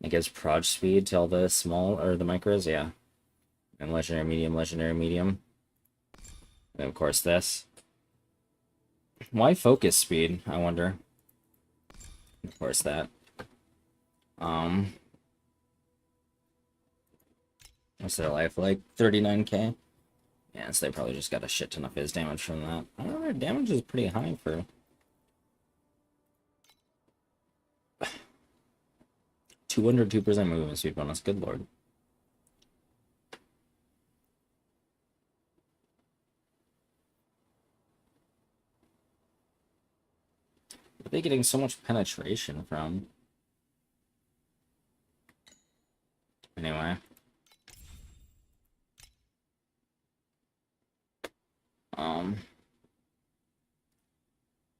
It gives proj speed to all the small, or the micros, yeah. And legendary medium, legendary medium. And of course this. Why focus speed, I wonder? Of course that. What's their life like? 39k? Yeah, so they probably just got a shit ton of fizz damage from that. I don't know, their damage is pretty high for... 202% movement speed bonus, good lord. Where are they getting so much penetration from? Anyway.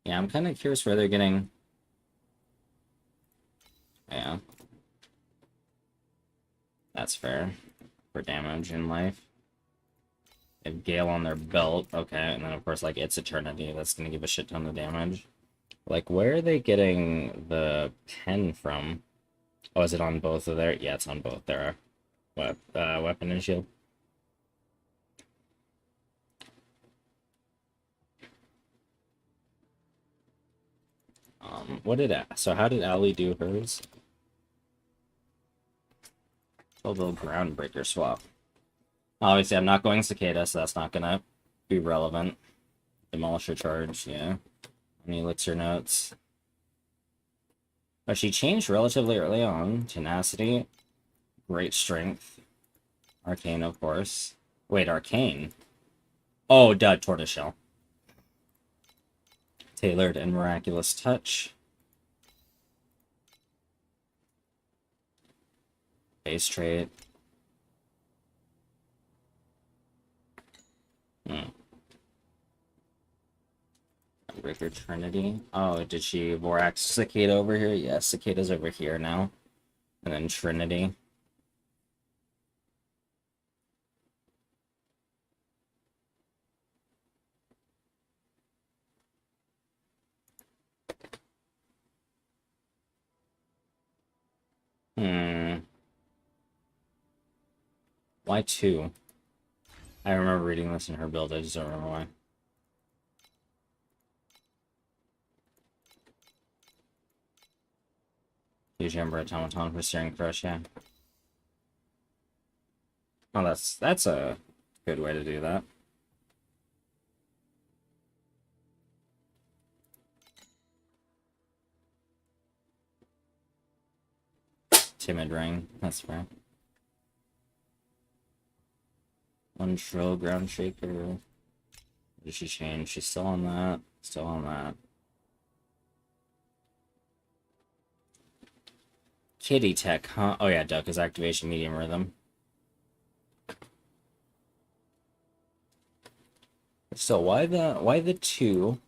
Yeah, I'm kind of curious where they're getting... Yeah. That's fair. For damage in life. They have Gale on their belt. Okay, and then of course, like, it's Eternity. That's gonna give a shit ton of damage. Like, where are they getting the pen from? Oh, is it on both of their... Yeah, it's on both their weapon and shield. What did... So how did Allie do hers? A little Groundbreaker swap. Obviously, I'm not going Cicada, so that's not gonna be relevant. Demolisher charge, yeah. Any elixir notes? But she changed relatively early on. Tenacity. Great strength. Arcane, of course. Wait, Arcane? Oh, duh, Tortoiseshell. Tailored and Miraculous Touch. Base trait. Breaker Trinity. Oh, did she Vorax Cicada over here? Yes, Cicada's over here now. And then Trinity. Why 2? I remember reading this in her build, I just don't remember why. Huge Ember Automaton for Searing Crush, yeah. Oh, that's a good way to do that. Timid Ring, that's fair. One Trill Ground Shaker. What did she change? She's still on that. Still on that. Kitty Tech, huh? Oh yeah, Duck is activation medium rhythm. So why the 2?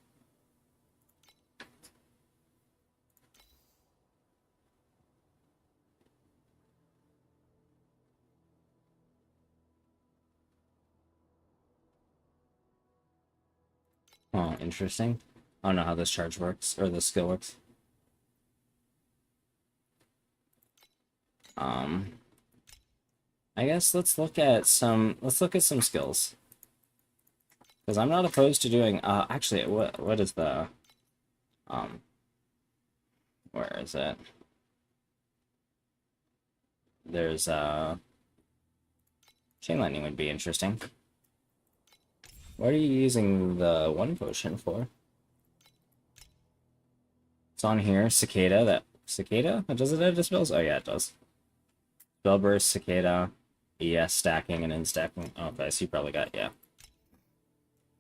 Oh, interesting. I don't know how this charge works, or this skill works. I guess let's look at some skills. Because I'm not opposed to doing actually what is the where is it? There's Chain Lightning would be interesting. What are you using the 1 potion for? It's on here, Cicada, Cicada? Does it have dispels? Oh yeah, it does. Spell Burst, Cicada, ES stacking and in stacking. Oh, okay, so you probably got, yeah.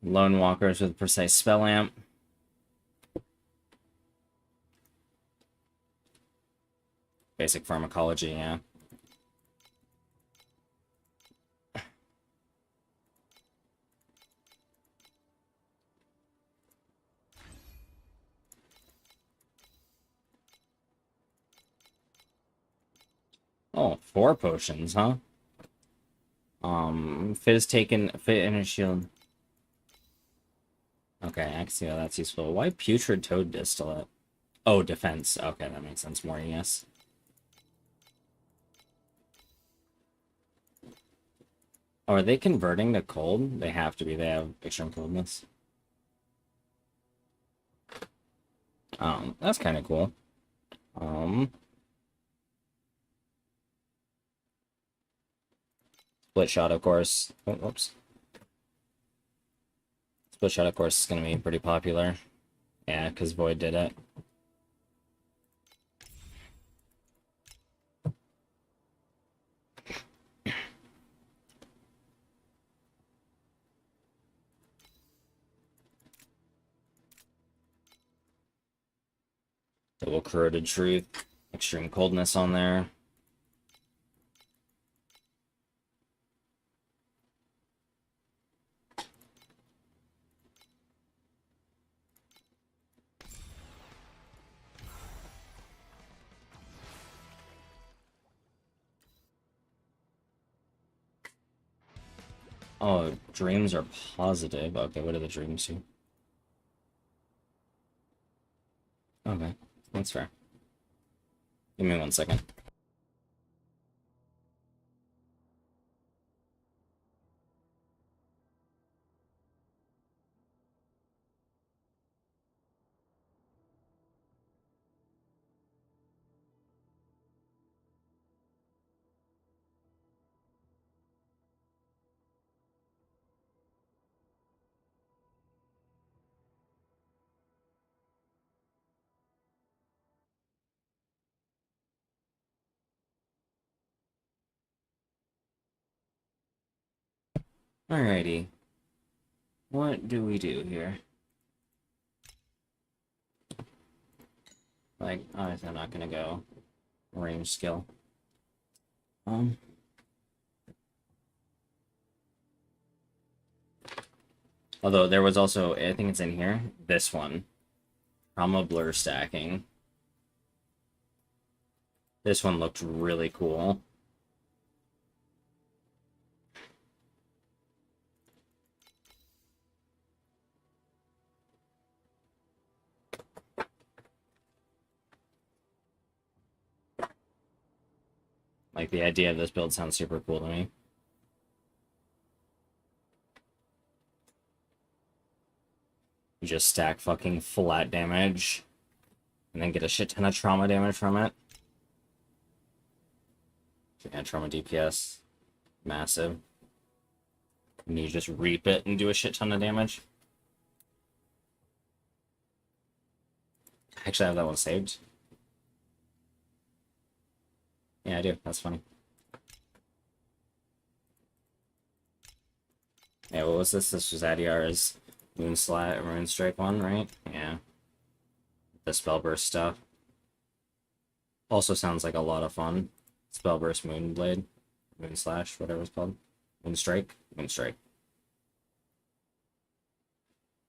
Lone Walkers with Precise Spell Amp. Basic Pharmacology, yeah. Oh, 4 potions, huh? Fizz taken, Fit in a shield. Okay, I can see how that's useful. Why putrid toad distillate? Oh, defense. Okay, that makes sense more, yes. Oh, are they converting to cold? They have to be. They have extreme coldness. That's kind of cool. Split shot, of course. Oh, whoops. Split shot, of course, is going to be pretty popular. Yeah, because Void did it. Double corroded truth. Extreme coldness on there. Oh, dreams are positive. Okay, what do the dreams do? Okay, that's fair. Give me 1 second. Alrighty. What do we do here? Like, obviously I'm not gonna go range skill. Although there was also, I think it's in here, this one. Trauma blur stacking. This one looked really cool. Like, the idea of this build sounds super cool to me. You just stack fucking flat damage, and then get a shit ton of trauma damage from it. Yeah, trauma DPS. Massive. And you just reap it and do a shit ton of damage. Actually, I have that one saved. Yeah, I do. That's funny. Yeah, what was this? This was Adiara's Moonstrike one, right? Yeah. The Spellburst stuff. Also sounds like a lot of fun. Spellburst Moonblade. Moonslash, whatever it's called. Moonstrike? Moonstrike.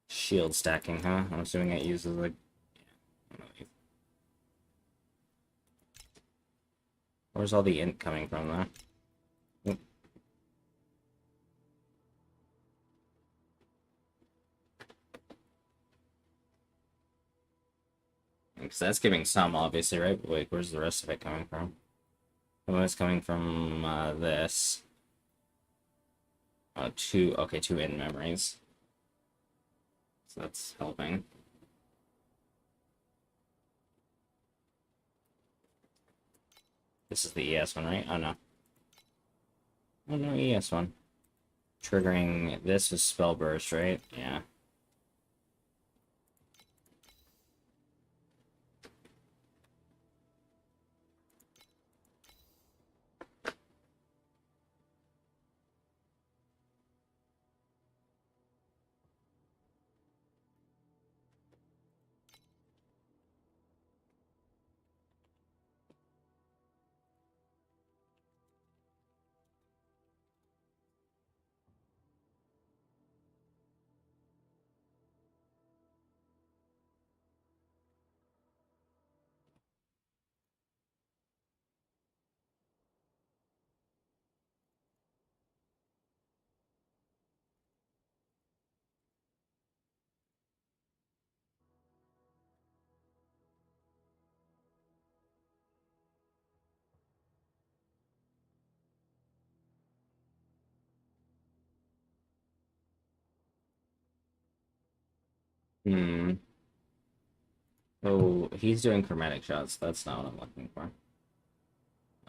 Shield stacking, huh? I'm assuming it uses like... Where's all the int coming from, though? Because that's giving some, obviously, right? But wait, where's the rest of it coming from? Oh, it's coming from this. Two int memories. So that's helping. This is the ES one, right? Oh, no. Oh, no, ES one. Triggering this is Spell Burst, right? Yeah. Hmm. Oh, he's doing chromatic shots. That's not what I'm looking for.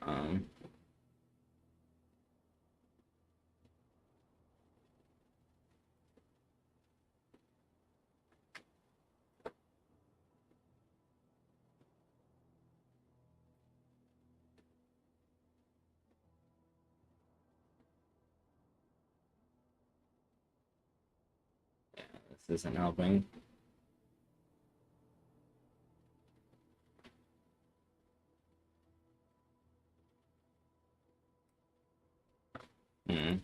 Um. This isn't helping. Hmm.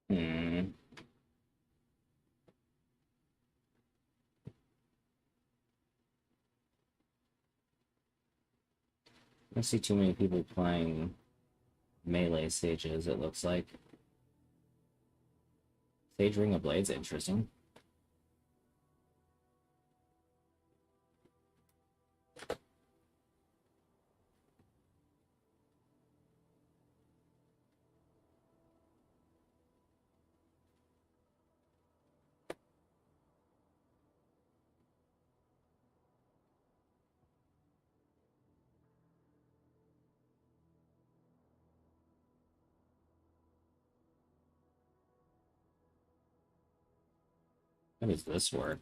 Hmm. I don't see too many people playing melee sages, it looks like. Sage Ring of Blades, interesting. How does this work?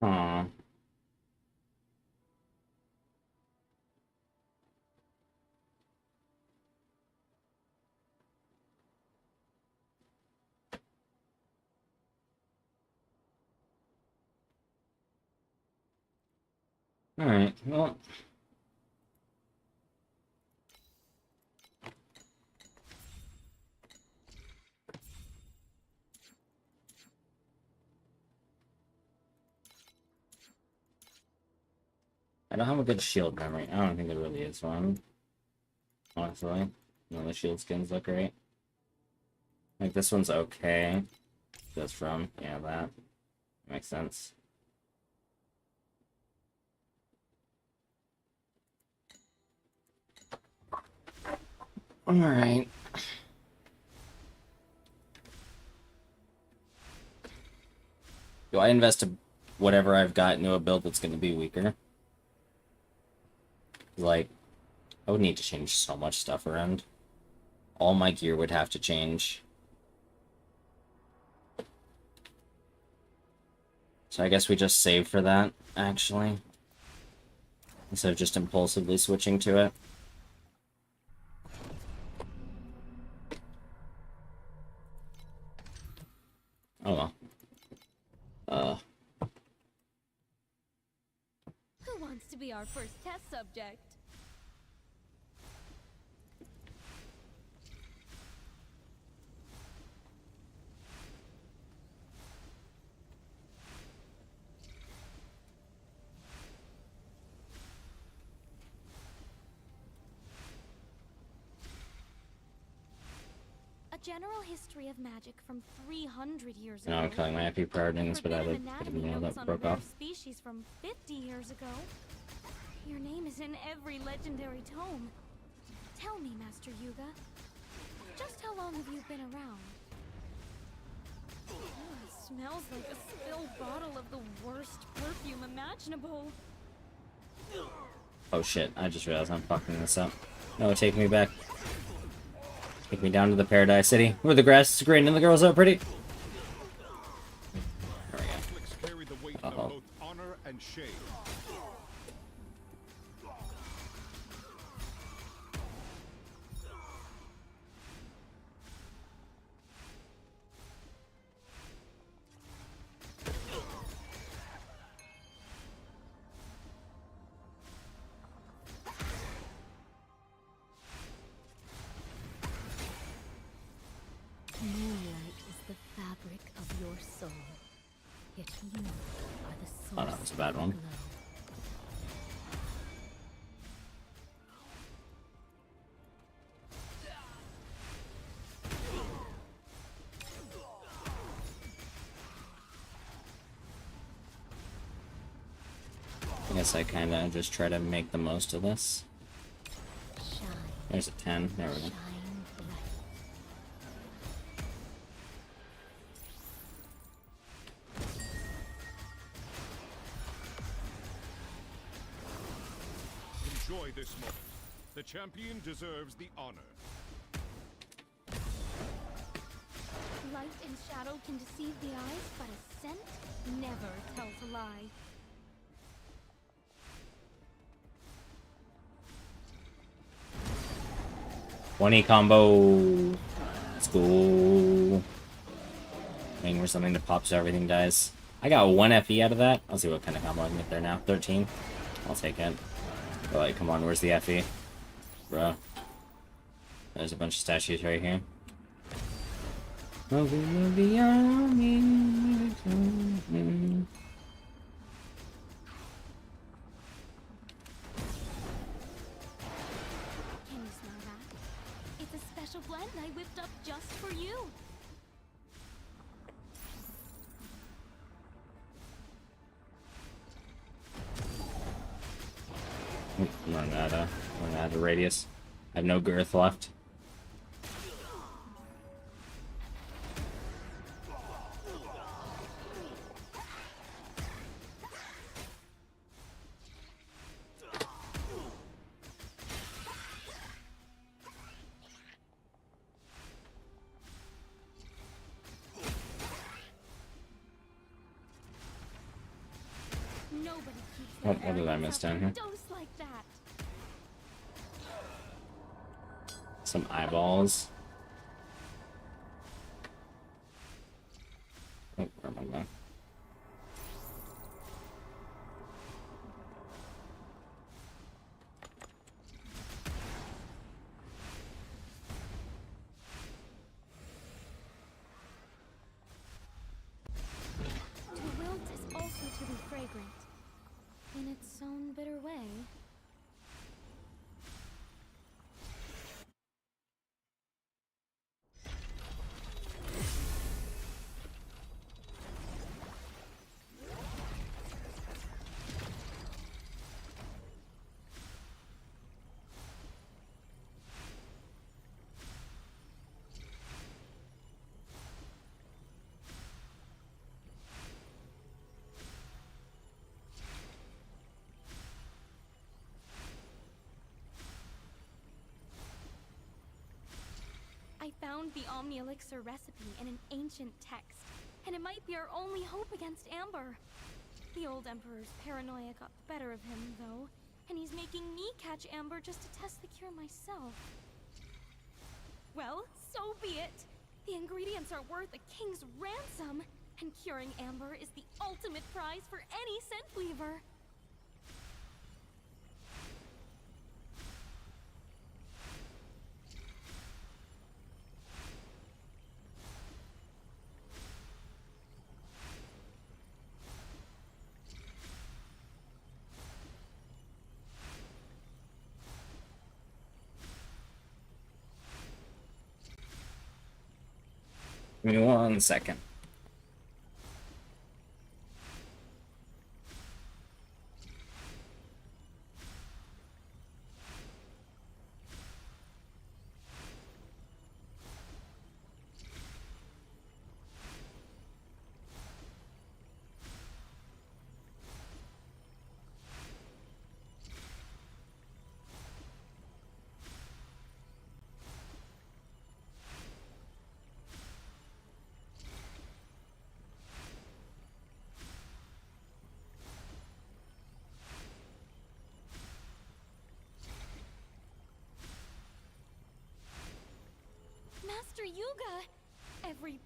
Aw. Alright, well. I don't have a good shield memory. I don't think there really is one. Honestly. No, the shield skins look great. Like, this one's okay. Just from, yeah, that. Makes sense. Alright. Do I invest whatever I've got into a build that's going to be weaker? Like, I would need to change so much stuff around. All my gear would have to change. So I guess we just save for that, actually. Instead of just impulsively switching to it. Oh well. Who wants to be our first test subject? A general history of magic from 300 years ago. No, I'm killing my FP priorities, but I had a Forbidden bit of anatomy a nail notes that on broke rare off. species from 50 years ago. Your name is in every legendary tome. Tell me, Master Yuga, just how long have you been around? smells like a spilled bottle of the worst perfume imaginable. Oh shit, I just realized I'm fucking this up. No, take me back. Take me down to the Paradise City, where the grass is green and the girls are pretty. There we go. Conflicts carry the weight of both honor and shame. Moonlight is the fabric of your soul. Yet you are the source Oh, that was a bad one. of glow. I guess I kinda just try to make the most of this. Shine, There's a 10. There we go. shine bright. Enjoy this moment. The champion deserves the honor. Light and shadow can deceive the eyes, but a scent never tells a lie. One combo. Let's go. Waiting for something to pop so everything dies. I got 1 FE out of that. I'll see what kind of combo I can get there now. 13. I'll take it. But like, come on, where's the FE? Bro. There's a bunch of statues right here. Movie, movie, army. Can you smell that? It's a special blend I whipped up just for you. I'm running out of radius. I have no girth left. Nobody keeps Oh, their what did I arrows miss up down in here? a dose like that. Some eyeballs. Oh, where am I going? To wilt is also to be fragrant, in its own bitter way. I found the Omni Elixir recipe in an ancient text, and it might be our only hope against Amber. The old Emperor's paranoia got the better of him, though, and he's making me catch Amber just to test the cure myself. Well, so be it. The ingredients are worth a king's ransom, and curing Amber is the ultimate prize for any scent weaver. Give me 1 second.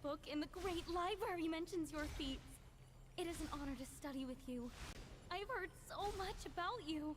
book in the Great Library mentions your feats. It is an honor to study with you. I've heard so much about you.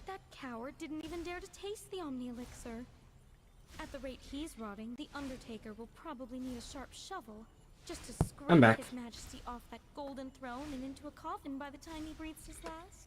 That coward didn't even dare to taste the Omni Elixir. At the rate he's rotting, the Undertaker will probably need a sharp shovel just to scrape back. His Majesty off that golden throne and into a coffin by the time he breathes his last.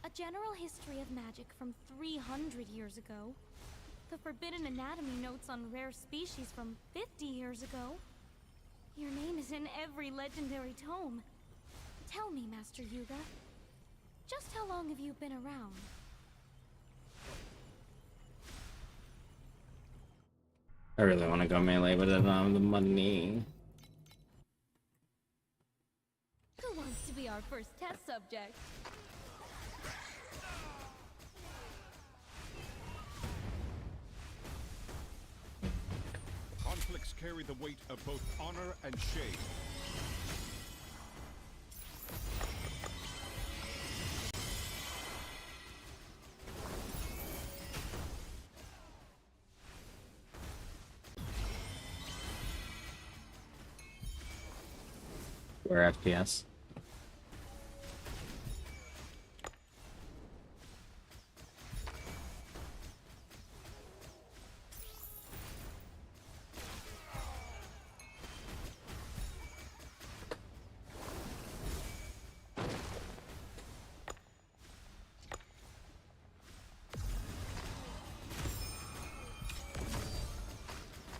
A general history of magic from 300 years ago. The Forbidden Anatomy notes on rare species from 50 years ago. Your name is in every legendary tome. Tell me, Master Yuga, just how long have you been around? I really want to go melee, but I don't have the money. Who wants to be our first test subject? Conflicts carry the weight of both honor and shame. Where FPS?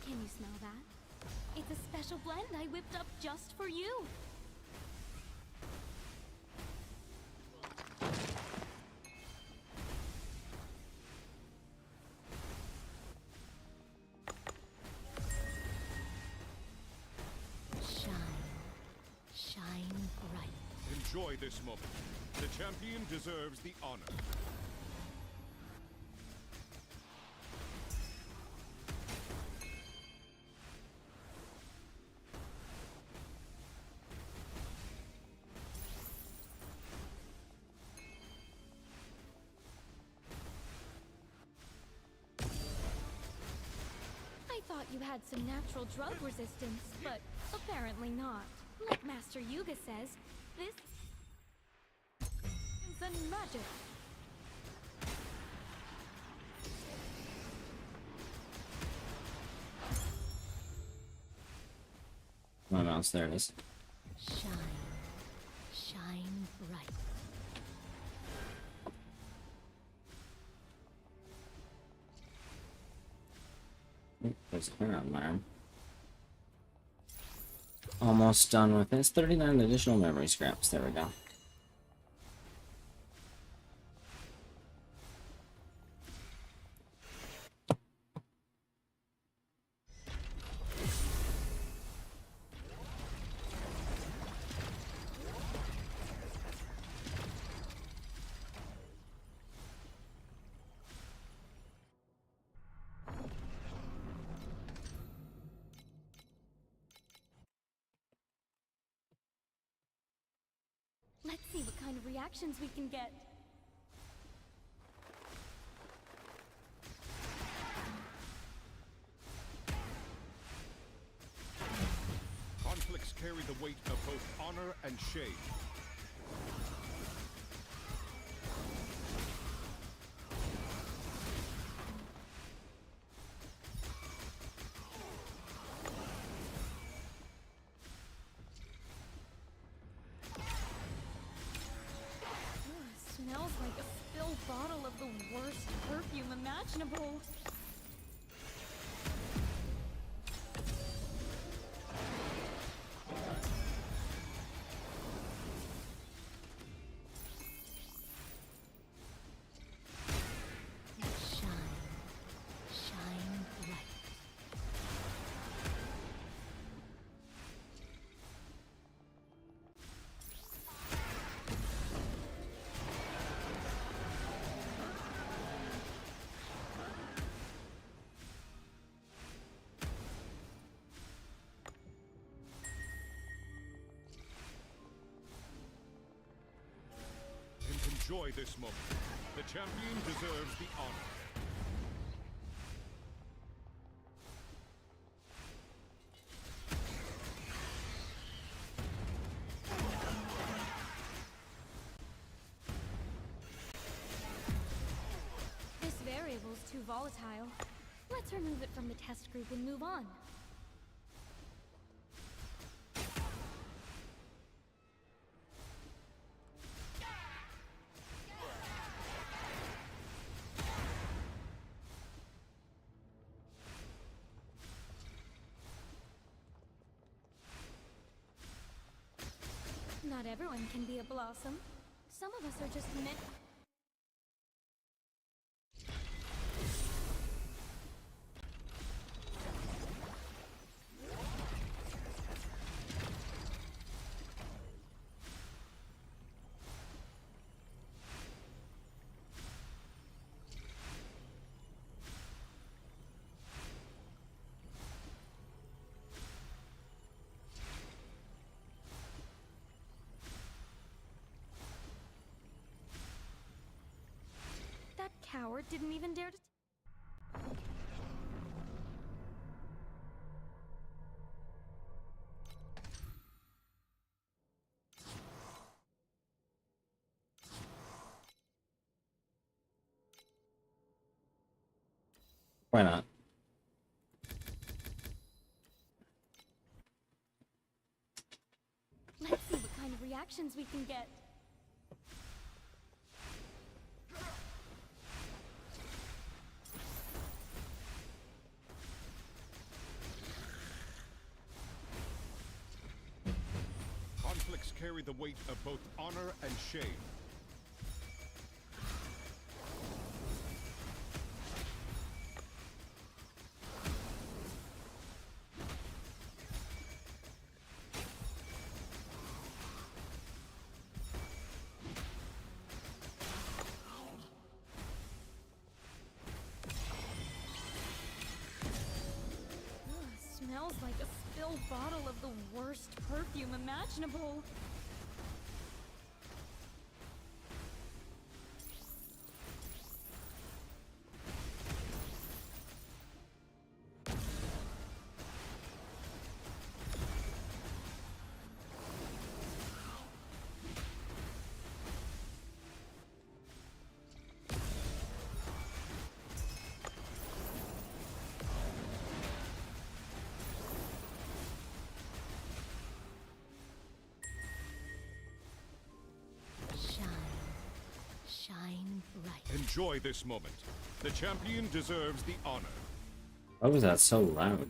Can you smell that? It's a special blend I whipped up just for you. Shine bright. Enjoy this moment. The champion deserves the honor. thought you had some natural drug resistance, but apparently not. Like Master Yuga says, this is and magic. My mouse, there it is. Shine. Shine bright. There's a hair on there. Almost done with this. 39 additional memory scraps. There we go. Let's see what kind of reactions we can get. Conflicts carry the weight of both honor and shame. Smells like a spilled bottle of the worst perfume imaginable. Shine. Shine bright. And enjoy this moment. The champion deserves the honor. This variable's too volatile. Let's remove it from the test group and move on. Not everyone can be a blossom. Some of us are just meant. That coward didn't even dare to. Why not? Let's see what kind of reactions we can get. Conflicts carry the weight of both honor and shame. Smells like a spilled bottle of the worst perfume imaginable. enjoy this moment. The champion deserves the honor. Why was that so loud?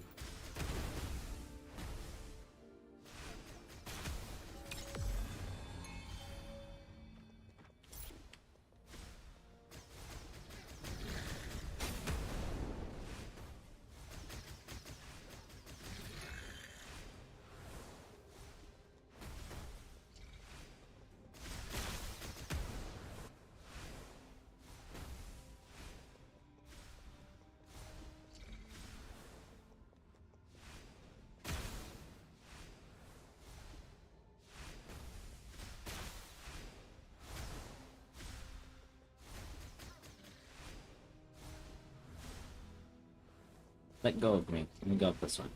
Let go of me. Let me go up this one.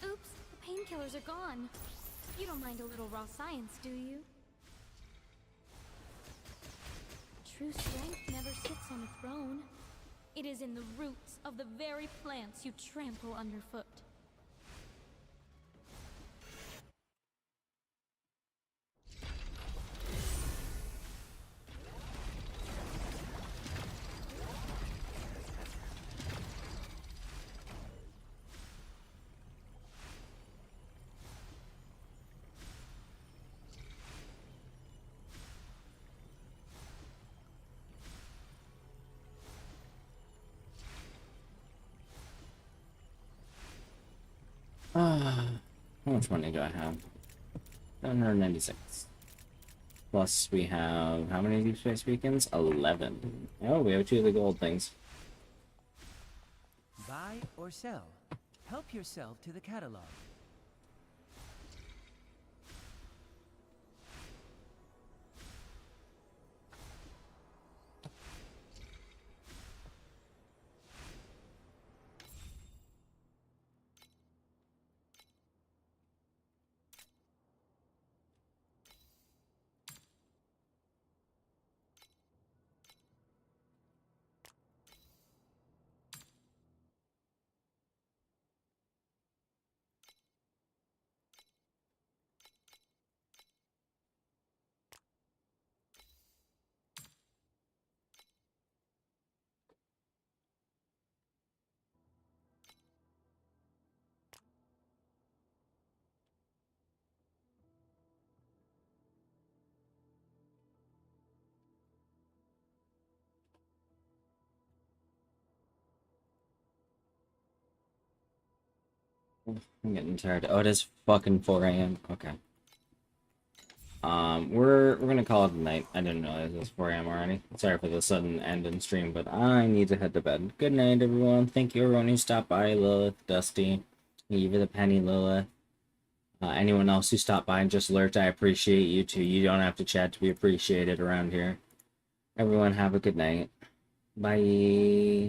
Oops, the painkillers are gone. You don't mind a little raw science, do you? True strength never sits on a throne. It is in the roots of the very plants you trample underfoot. How much money do I have? 796. Plus we have, how many deep space beacons? 11. Oh, we have 2 of the gold things. Buy or sell. Help yourself to the catalog. I'm getting tired. Oh, it is fucking 4 a.m. Okay. We're gonna call it a night. I didn't realize it was 4 a.m. already. Sorry for the sudden end in stream, but I need to head to bed. Good night, everyone. Thank you, everyone who stopped by. Lilith, Dusty, Eva the Penny, Lilith. Anyone else who stopped by and just lurked, I appreciate you too. You don't have to chat to be appreciated around here. Everyone, have a good night. Bye.